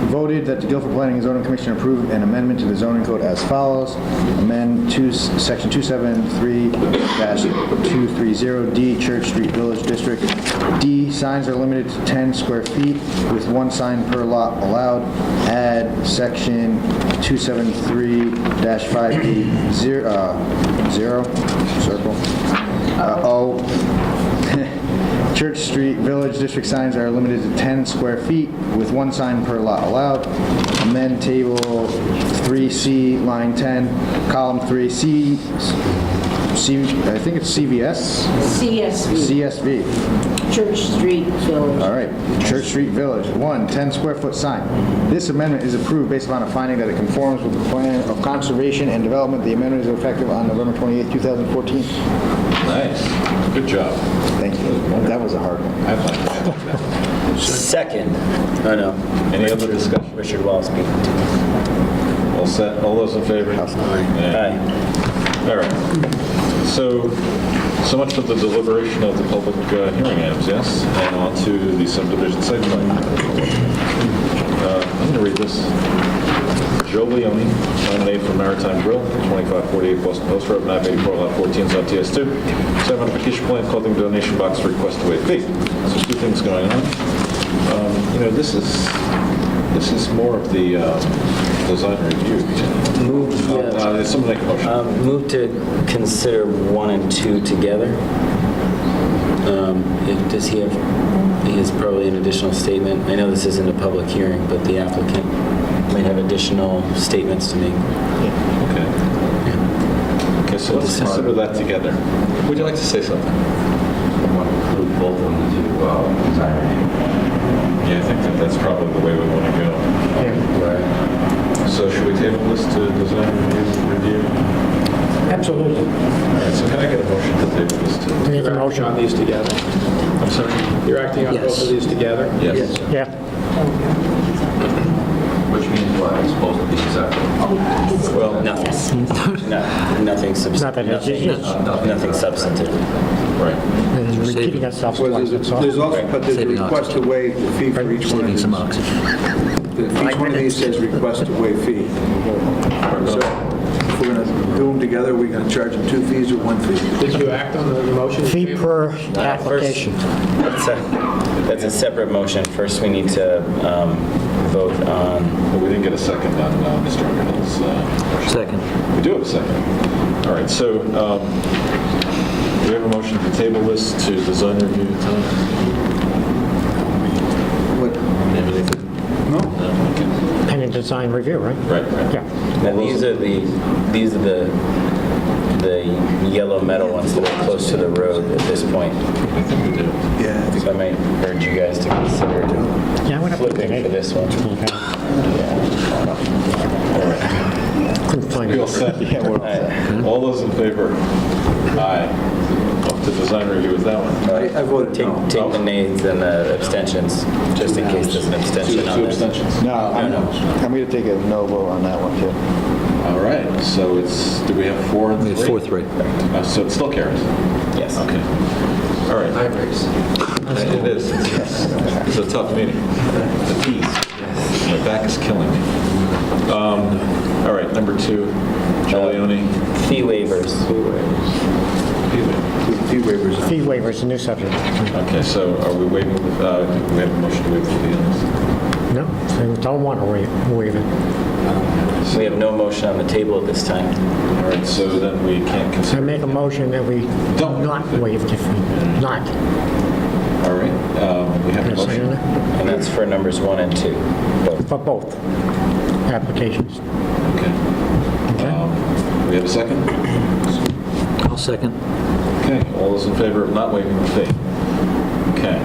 Voted that the Guilford Planning and Zoning Commission approve an amendment to the zoning code as follows. Amend section 273-230D, Church Street Village District. D, signs are limited to 10 square feet with one sign per lot allowed. Add section 273-5D, zero, circle. O, Church Street Village District signs are limited to 10 square feet with one sign per lot allowed. Amend table 3C, line 10, column 3, I think it's CVS? CSV. Church Street Village. All right, Church Street Village, 1, 10 square foot sign. This amendment is approved based upon a finding that it conforms with the plan of conservation and development. The amendment is effective on November 28, 2014. Nice. Good job. Thank you. That was a hard one. I like that. Second. Oh, no. Any other discussion? Richard Walsky. All set? All those in favor? Aye. All right. so much for the deliberation of the public hearing items, yes? And on to the subdivision site plan. I'm going to read this. Joe Leone, nominee for Maritime Grill, 2548 Boston Post Road, map 84, lot 14, zone TS2. Site modification plan, clothing donation box, request to waive fee. So two things going on. This is more of the design review. Someone make a motion. Move to consider 1 and 2 together. Does he have, he has probably an additional statement. I know this isn't a public hearing, but the applicant might have additional statements to make. Okay. Okay, so let's consider that together. Would you like to say something? I want to include both of them to design review. Yeah, I think that's probably the way we want to go. Right. So should we table this to design review? Absolutely. All right, so can I get a motion to table this to? Make a You're acting motion. on these together? I'm sorry? You're acting on both of these together? Yes. Yeah. Which means what? It's supposed to be separate. Well, Nothing. Nothing substantive. Nothing substantive. right. And repeating ourselves Well, twice, that's all. there's also, but there's a request to waive the fee for each one of these. Each one of these says request to waive fee. So if we're going to do them together, we're going to charge them 2 fees or 1 fee? Did you act on the motion? Fee per application. That's a separate motion. First, we need to vote on... Well, we didn't get a second on Mr. Underhill's motion. Second. We do have a second. All right, so we have a motion to table this to design review. Tom? What? Anything? No? Okay. Pending design review, right? Right. Yeah. Now, these are the yellow metal ones that are close to the road at this point. I think we do. Yeah. So I might urge you guys to consider Yeah, what happened flipping for this one. Couldn't find We all it. set? Yeah, we're all set. All those in favor? Aye. Up to design review with that one. I voted no. Take the nays and the abstentions, just in case there's an abstention on Two this. abstentions. No, I'm going to take a no vote on that one, too. All right, so it's, do we have 4 and 3? We have 4-3. So it still carries? Yes. Okay. All right. High race. It is. It's a tough meeting. The tease. My back is killing me. All right, number 2, Joe Leone. Fee waivers. Fee waivers. Fee waivers, a new subject. Okay, so are we waiving, do we have a motion to waive the fee on this? No, they don't want to waive it. We have no motion on the table at this time. All right, so then we can't I consider. make a motion that we Don't. not waive the fee. Not. All right, we have a Yes, I motion. know. And that's for numbers 1 and 2. Both. For both applications. Okay. We have a second? I'll second. Okay, all those in favor of not waiving the fee? Okay.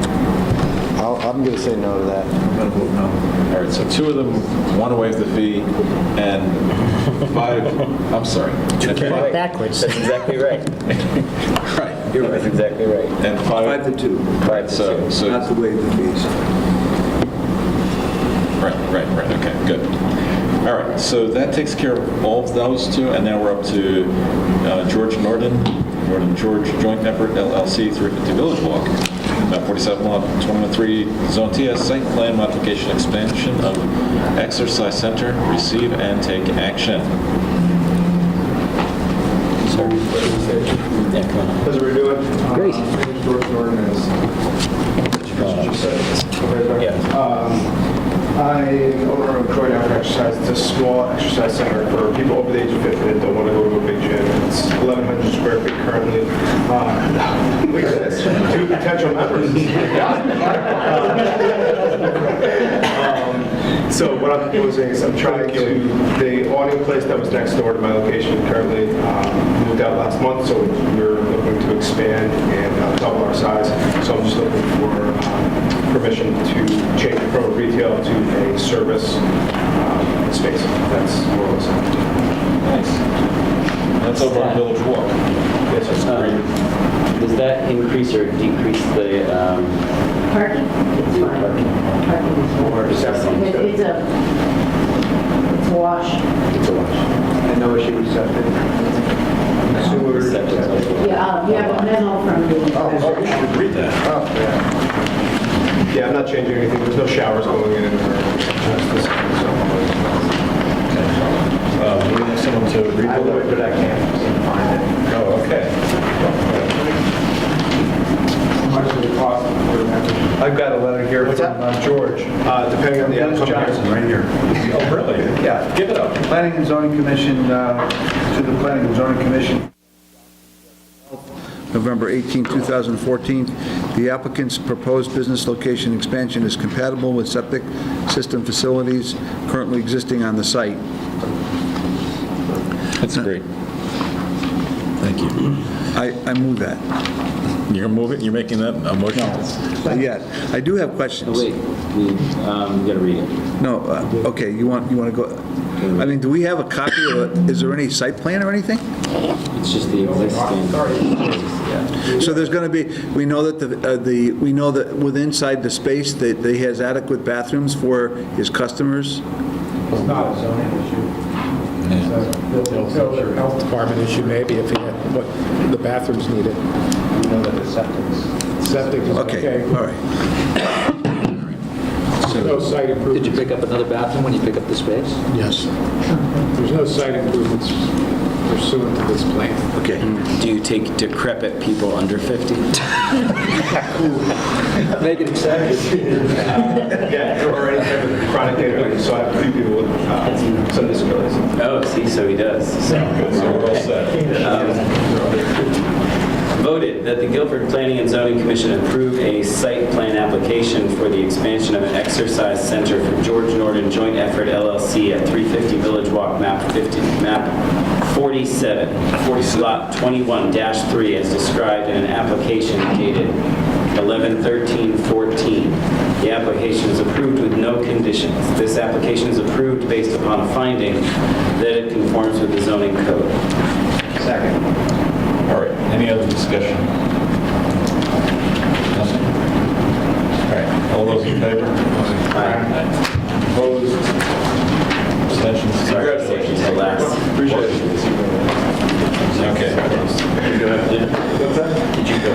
I'm going to say no to that. I'm going to vote no. All right, so 2 of them want to waive the fee, and 5, I'm sorry. And Get it 5 backwards. That's exactly right. Right, you're That's right. exactly right. And 5 5 to 2, Right, so, not to waive the fees. right, okay, good. All right, so that takes care of all of those 2, and now we're up to George Norton George Joint Effort LLC, 350 Village Walk, map 47 lot 213, Zone TS, site plan modification expansion of exercise center, receive and take action. Yeah, come on. As we're doing, Great. my name is George Norton, as I am owner of Croydon Outdoor Exercise. It's a small exercise center for people over the age of 50 that don't want to go to a big gym. It's 1,100 square feet currently. Look at this, 2 potential members. So what I'm proposing is I'm trying to, the awning place that was next door to my location currently moved out last month, so we're looking to expand and double our size. So I'm just looking for permission to change from a retail to a service space. That's more or less. Nice. That's over on Village Walk. Yes, sir. Does that increase or decrease the Parking? It's fine. Parking is Or septic. It's a wash. It's a wash. And no issue with septic. Sewer. septic? You have a memo from the... Oh, we should read that. Oh, yeah. Yeah, I'm not changing anything. There's no showers going in or just this. Do we need someone to read I would, but I can't find it. Oh, okay. How much does it cost for the membership? I've got a letter here from George, depending on the Dennis outcome Johnson, here. right here. Oh, really? Yeah. Give it up. Planning and Zoning Commission, to the Planning and Zoning Commission, November 18, 2014. The applicant's proposed business location expansion is compatible with septic system facilities currently existing on the site. That's great. Thank you. I move that. You're moving, you're making that a motion? Yeah, I do have questions. Wait, we got to read it. No, okay, you want to go, I mean, do we have a copy of it? Is there any site plan or anything? It's just the existing. So there's going to be, we know that we know that within inside the space that he has adequate bathrooms for his customers? It's not a zoning issue. Health department issue maybe if he had, but the bathrooms need it. You know that the septic Septic is Okay, okay. all right. No site improvements. Did you pick up another bathroom when you pick up the space? Yes. There's no site improvements pursuant to this plan. Okay. Do you take decrepit people under 50? Make it exciting. Yeah, or any type of chronic data. So I have 3 people with some disabilities. Oh, see, so he does. So we're all set. Voted that the Guilford Planning and Zoning Commission approve a site plan application for the expansion of an exercise center for George Norton Joint Effort LLC at 350 Village Walk, map 47, lot 21-3, as described in an application dated 11/13/14. The application is approved with no conditions. This application is approved based upon a finding that it conforms with the zoning code. Second. All right, any other discussion? Nothing? All right, all those in favor? Aye. Opposed? Abstentions? Sorry, Congratulations. to last. Appreciate it. Okay. Did you go?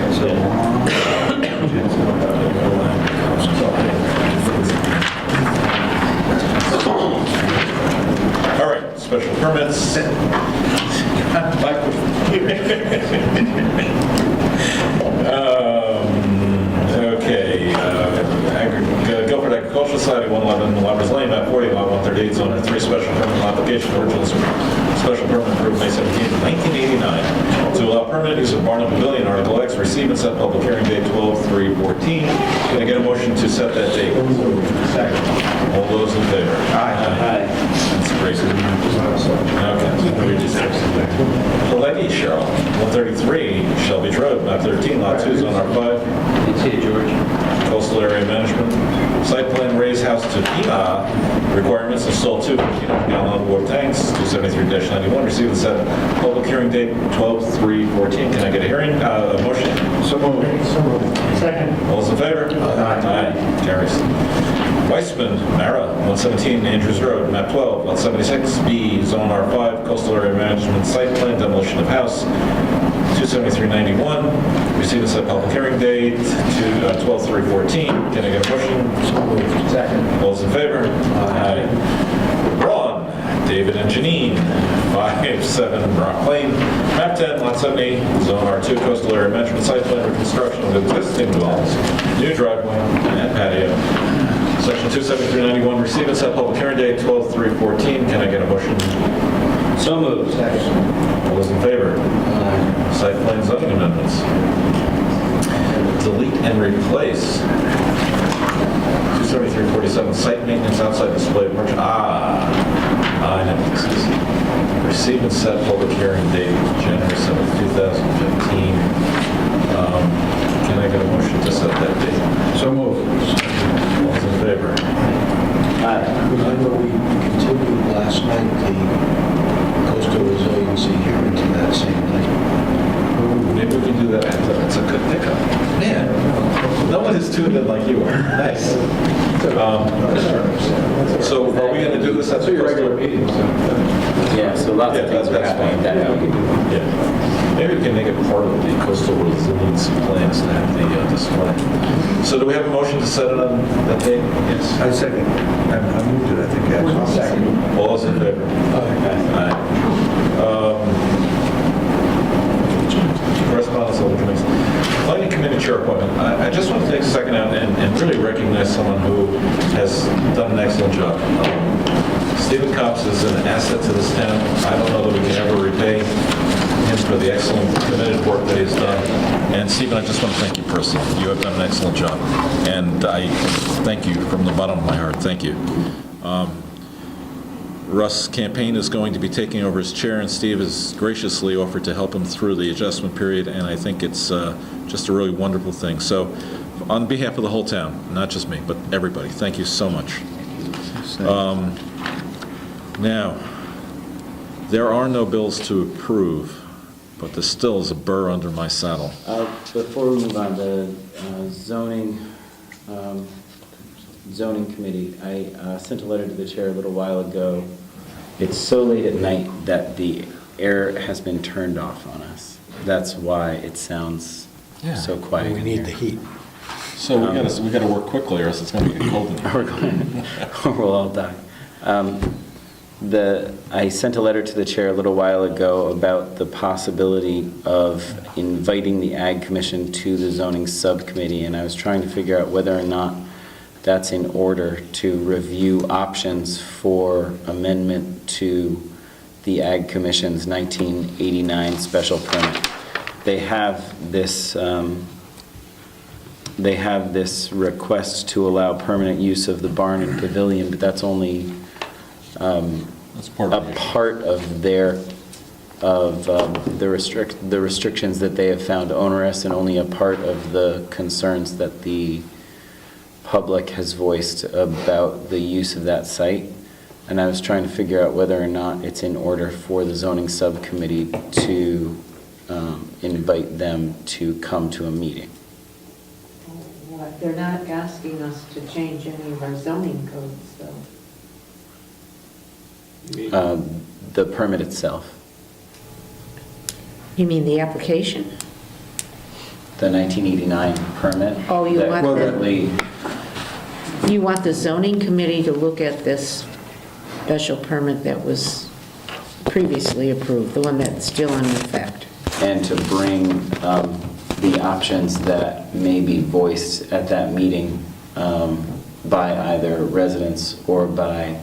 All right, special permits. Okay, Guilford Agricultural Society, 111 Lover's Lane, map 40, lot 138, zone R3, special permit application for original special permit approved May 17, 1989, to allow permanent use of Barnum Pavilion, Article X, receive and set public hearing date 12/3/14. Can I get a motion to set that date? Second. All those in favor? Aye. That's great. Okay. The Leggy, Cheryl, 133 Shelby Road, map 13, lot 2, zone R5. It's here, George. Coastal area management. Site plan raise house to FEMA requirements, install 2 15-gallon water tanks, 273-91, receive and set public hearing date 12/3/14. Can I get a hearing, a motion? So moved. Second. All those in favor? Aye. Carries. Weissman, Mara, 117 Andrews Road, map 12, lot 76B, zone R5, coastal area management site plan, demolition of house, 273-91, receive and set public hearing date to 12/3/14. Can I get a motion? Second. All those in favor? Aye. Ron, David and Janine, 57 Rock Lane, map 10, lot 70, zone R2, coastal area management site plan, reconstruction of existing dwellings, new driveway and patio. Section 273-91, receive and set public hearing date 12/3/14. Can I get a motion? So moved. All those in favor? Site plan zoning amendments. Delete and replace. 273-47, site maintenance outside display of merch. I know what this is. Receive and set public hearing date January 7th, 2015. Can I get a motion to set that date? So moved. All those in favor? Aye. Remember, we continued last night the coastal resiliency hearing to that same night. Maybe we can do that. It's a good pickup. Man, no someone who's tuned in like you are. Nice. So are we going to do this at the regular meeting? Yeah, so lots of things are happening at that meeting. Yeah. Maybe we can make it part of the coastal resiliency plans to have the display. So do we have a motion to set it on that date? Yes. I second. I moved it, I think, actually. Second. All those in favor? Aye. Correspondence of the committees. Planning Committee Chair appointment. I just want to take a second out and really recognize someone who has done an excellent job. Stephen Cops is an asset to this town. I don't know that we can ever repay him for the excellent committed work that he's done. And Stephen, I just want to thank you personally. You have done an excellent job. And I thank you from the bottom of my heart. Thank you. Russ Campaign is going to be taking over his chair, and Steve has graciously offered to help him through the adjustment period, and I think it's just a really wonderful thing. So on behalf of the whole town, not just me, but everybody, thank you so much. Now, there are no bills to approve, but there still is a burr under my saddle. Before we move on, the zoning committee, I sent a letter to the chair a little while ago. It's so late at night that the air has been turned off on us. That's why it sounds so quiet. We need the heat. So we got to work quickly, or else it's going to get cold in here. We'll all die. I sent a letter to the chair a little while ago about the possibility of inviting the Ag Commission to the zoning subcommittee, and I was trying to figure out whether or not that's in order to review options for amendment to the Ag Commission's 1989 special permit. They have this request to allow permanent use of the barn and pavilion, but that's only that's part of the restrictions that they have found onerous, and only a part of the concerns that the public has voiced about the use of that site. And I was trying to figure out whether or not it's in order for the zoning subcommittee to invite them to come to a meeting. They're not asking us to change any of our zoning codes, though. The permit itself. You mean the application? The 1989 permit. Oh, you that want currently- You want the zoning committee to look at this special permit that was previously approved, the one that's still in effect? And to bring the options that may be voiced at that meeting by either residents or by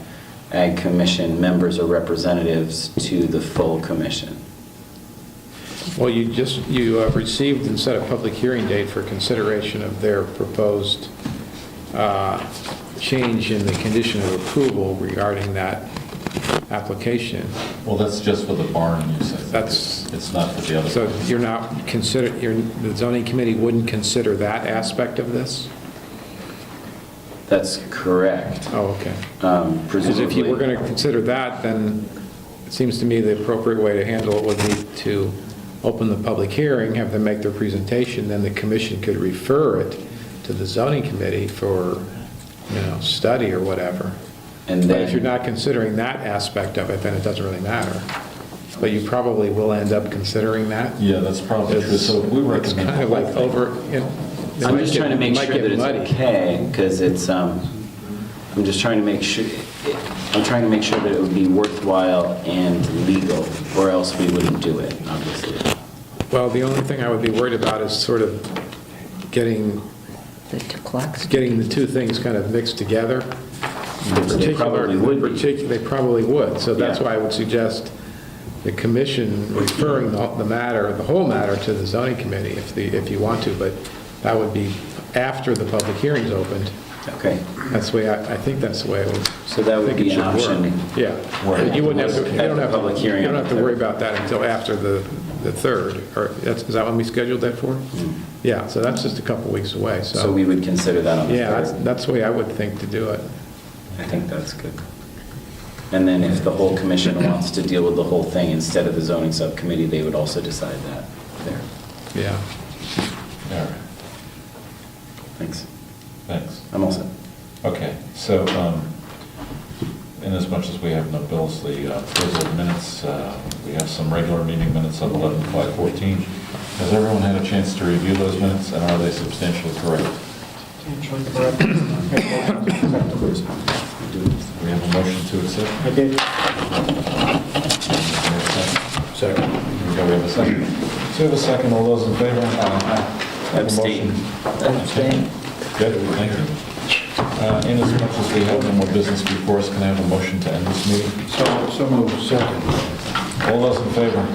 Ag Commission members or representatives to the full commission. Well, you received and set a public hearing date for consideration of their proposed change in the condition of approval regarding that application. Well, that's just for the barn use, I think. It's not for the other. So you're not the zoning committee wouldn't consider that aspect of this? That's correct. Oh, okay. Presumably. If you were going to consider that, then it seems to me the appropriate way to handle it would be to open the public hearing, have them make their presentation, then the commission could refer it to the zoning committee for, study or whatever. And But then, if you're not considering that aspect of it, then it doesn't really matter. But you probably will end up considering that. Yeah, that's probably true. So we recommend. It's kind of like I'm just trying to make sure that it's okay, because it's, I'm just trying to make sure, that it would be worthwhile and legal, or else we wouldn't do it, obviously. Well, the only thing I would be worried about is sort of getting the two things kind of mixed together. They probably would be. They probably would. So that's Yeah. why I would suggest the commission referring the whole matter to the zoning committee if you want to, but that would be after the public hearing's opened. Okay. That's the way, I think that's the way it would. So that would be an option. Yeah. Right. You wouldn't have to, you don't have to, Public hearing you don't on have the to worry 3rd. about that until after the 3rd, or is that when we scheduled that for? Yeah, so that's just a couple weeks away, so. So we would consider that on the 3rd. Yeah, that's the way I would think to do it. I think that's good. And then if the whole commission wants to deal with the whole thing instead of the zoning subcommittee, they would also decide that there. Yeah. All right. Thanks. Thanks. I'm all set. Okay, so inasmuch as we have no bills, the approval of minutes, we have some regular meeting minutes of 11/5/14. Has everyone had a chance to review those minutes, and are they substantially correct? We have a motion to accept. I did. Second. Okay, we have a second. So we have a second. All those in favor? Aye. Abstain. Abstain. Good, thank you. Inasmuch as we have no more business before us, can I have a motion to end this meeting? So moved. Second. All those in favor?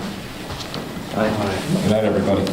Aye. Good night, everybody.